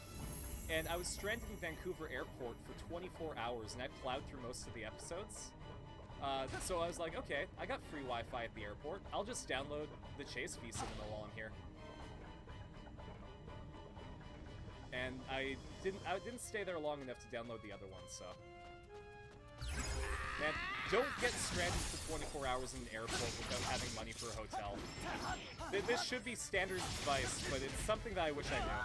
And I was stranded in Vancouver Airport for 24 hours, and I plowed through most of the episodes. So I was like, okay, I got free Wi-Fi at the airport. I'll just download the Chase Fee cinema while I'm here. And I didn't stay there long enough to download the other ones, so Man, don't get stranded for 24 hours in an airport without having money for a hotel. This should be standard advice, but it's something that I wish I knew.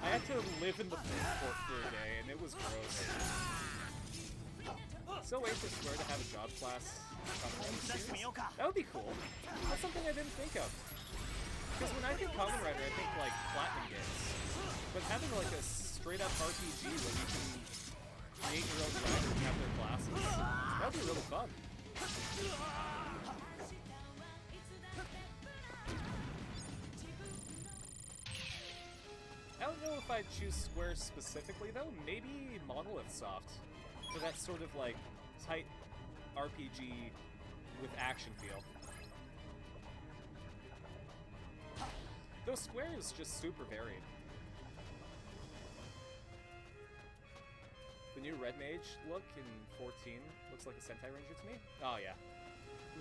I had to live in the food court for a day, and it was gross. So wait to swear to have a job class. That would be cool. That's something I didn't think of. Because when I think Kamen Rider, I think like Platinum games. But having like a straight up RPG where you can create your own rider and have their classes, that would be really fun. I don't know if I'd choose Square specifically though, maybe Monolith Soft. For that sort of like tight RPG with action feel. Though Square is just super varied. The new Red Mage look in 14 looks like a Sentai Ranger to me. Oh yeah.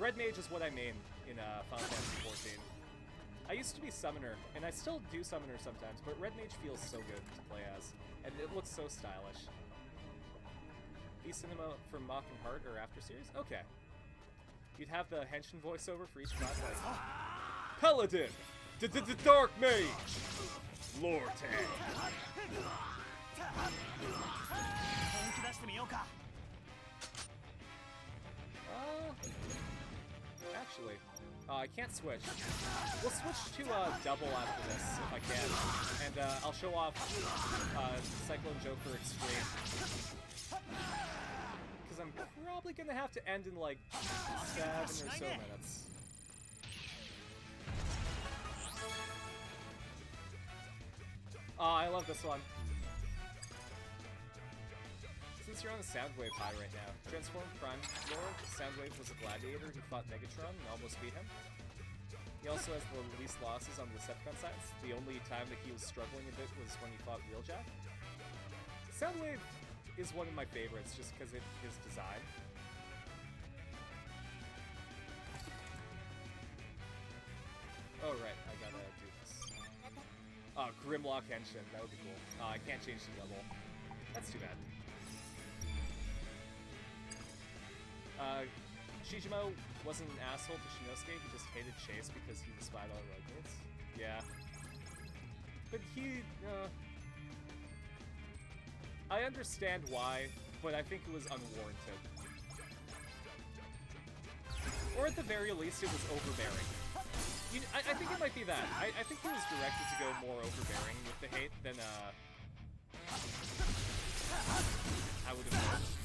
Red Mage is what I main in Final Fantasy 14. I used to be Summoner, and I still do Summoner sometimes, but Red Mage feels so good to play as, and it looks so stylish. E-Cinema from Mock and Heart or After Series? Okay. You'd have the Henshin voiceover for each class, like Paladin! Dark Mage! Lore Tank! Actually, I can't switch. We'll switch to double after this, if I can. And I'll show off Cyclone Joker Extreme. Because I'm probably gonna have to end in like 7 or so minutes. Oh, I love this one. Since you're on the Soundwave high right now, Transform Prime Lord, Soundwave was a gladiator who fought Megatron and almost beat him. He also has the least losses on the Decepticon sides. The only time that he was struggling a bit was when he fought Wheeljack. Soundwave is one of my favorites just because of his design. Oh right, I gotta do this. Oh, Grimlock Henshin, that would be cool. I can't change the level. That's too bad. Shijimo wasn't an asshole to Shinosuke, he just hated Chase because he despised all roadmates. Yeah. But he, I understand why, but I think it was unwarranted. Or at the very least, it was overbearing. I think it might be that. I think he was directed to go more overbearing with the hate than, I would have hoped.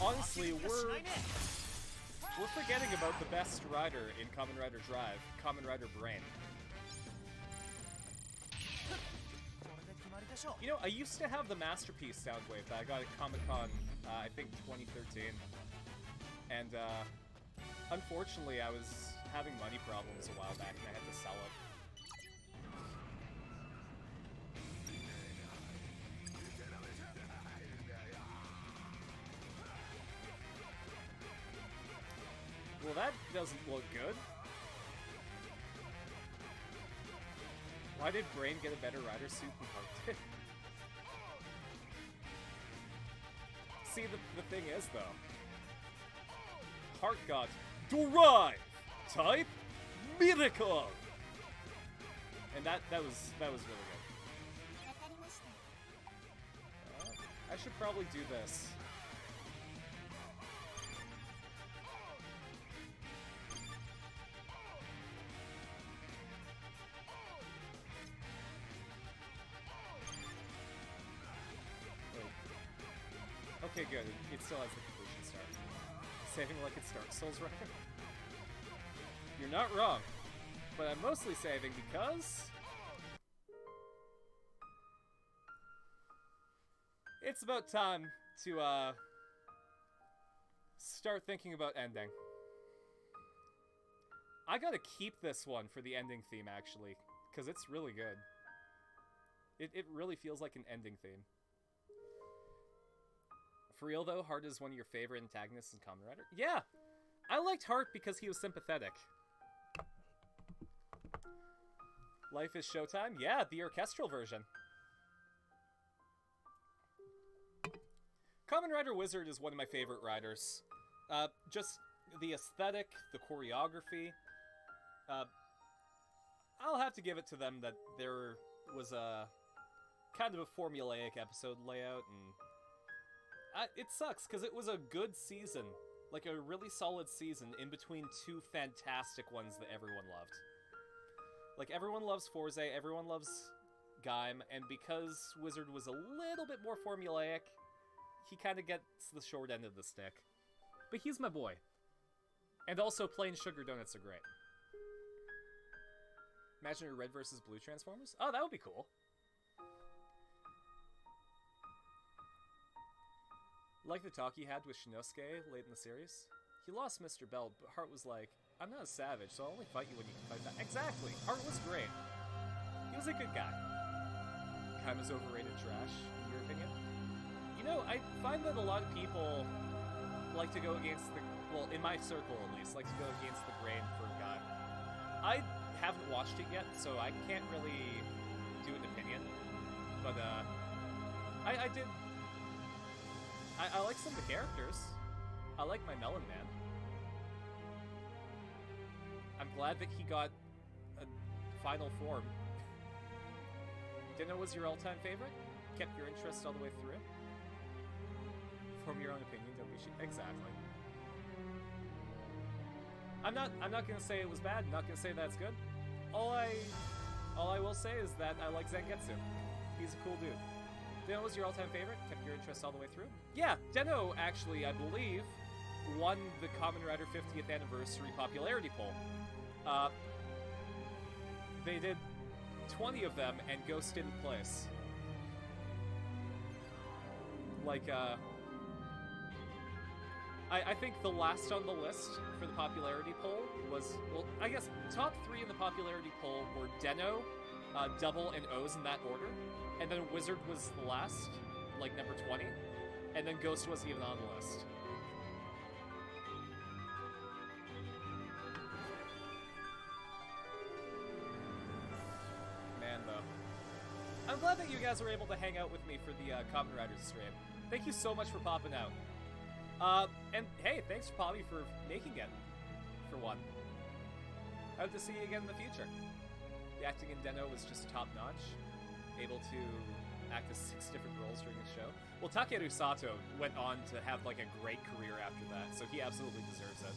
Honestly, we're forgetting about the best rider in Kamen Rider Drive, Kamen Rider Brain. You know, I used to have the Masterpiece Soundwave that I got at Comic-Con, I think 2013. And, unfortunately, I was having money problems a while back and I had to sell it. Well, that doesn't look good. Why did Brain get a better rider suit than Heart did? See, the thing is, though, Heart got Drive Type Miracle! And that was really good. I should probably do this. Okay, good. It still has the completion star. Saving like it's Dark Souls Rider. You're not wrong, but I'm mostly saving because it's about time to start thinking about ending. I gotta keep this one for the ending theme, actually, because it's really good. It really feels like an ending theme. For real though, Heart is one of your favorite antagonists in Kamen Rider? Yeah! I liked Heart because he was sympathetic. Life is Showtime? Yeah, the orchestral version. Kamen Rider Wizard is one of my favorite riders. Just the aesthetic, the choreography. I'll have to give it to them that there was a kind of a formulaic episode layout, and it sucks because it was a good season, like a really solid season in between two fantastic ones that everyone loved. Like, everyone loves Forze, everyone loves Gaim, and because Wizard was a little bit more formulaic, he kind of gets the short end of the stick. But he's my boy. And also, plain sugar donuts are great. Imagine a red versus blue Transformers? Oh, that would be cool. Like the talk he had with Shinosuke late in the series. He lost Mr. Bell, but Heart was like, I'm not a savage, so I'll only fight you when you can fight back. Exactly! Heart was great. He was a good guy. Kaima's overrated trash, in your opinion? You know, I find that a lot of people like to go against the... Well, in my circle at least, like to go against the grain for Gaim. I haven't watched it yet, so I can't really do an opinion. But, I did... I like some of the characters. I like my Melon Man. I'm glad that he got a final form. Dino was your all-time favorite? Kept your interest all the way through? Form your own opinion, don't be Exactly. I'm not gonna say it was bad, I'm not gonna say that's good. All I will say is that I like Zangetsu. He's a cool dude. Deno was your all-time favorite? Kept your interest all the way through? Yeah, Deno actually, I believe, won the Kamen Rider 50th anniversary popularity poll. They did 20 of them, and Ghost didn't place. Like, I think the last on the list for the popularity poll was, well, I guess top 3 in the popularity poll were Deno, Double, and O's in that order. And then Wizard was the last, like number 20. And then Ghost wasn't even on the list. Man, though. I'm glad that you guys were able to hang out with me for the Kamen Riders stream. Thank you so much for popping out. And hey, thanks, Poppy, for making it, for one. I hope to see you again in the future. The acting in Deno was just top-notch. Able to act as 6 different roles during the show. Well, Takeru Sato went on to have, like, a great career after that, so he absolutely deserves it.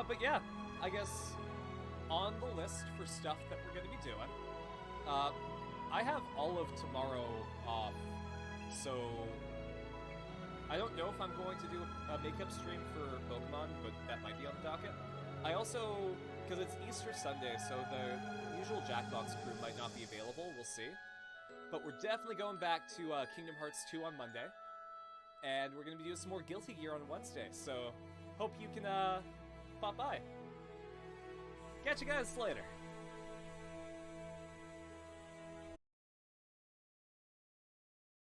But yeah, I guess on the list for stuff that we're gonna be doing, I have all of tomorrow off, so I don't know if I'm going to do a makeup stream for Pokemon, but that might be on the docket. I also, because it's Easter Sunday, so the usual Jackbox crew might not be available, we'll see. But we're definitely going back to Kingdom Hearts 2 on Monday. And we're going to be doing some more Guilty Gear on Wednesday, so hope you can pop by. Catch you guys later.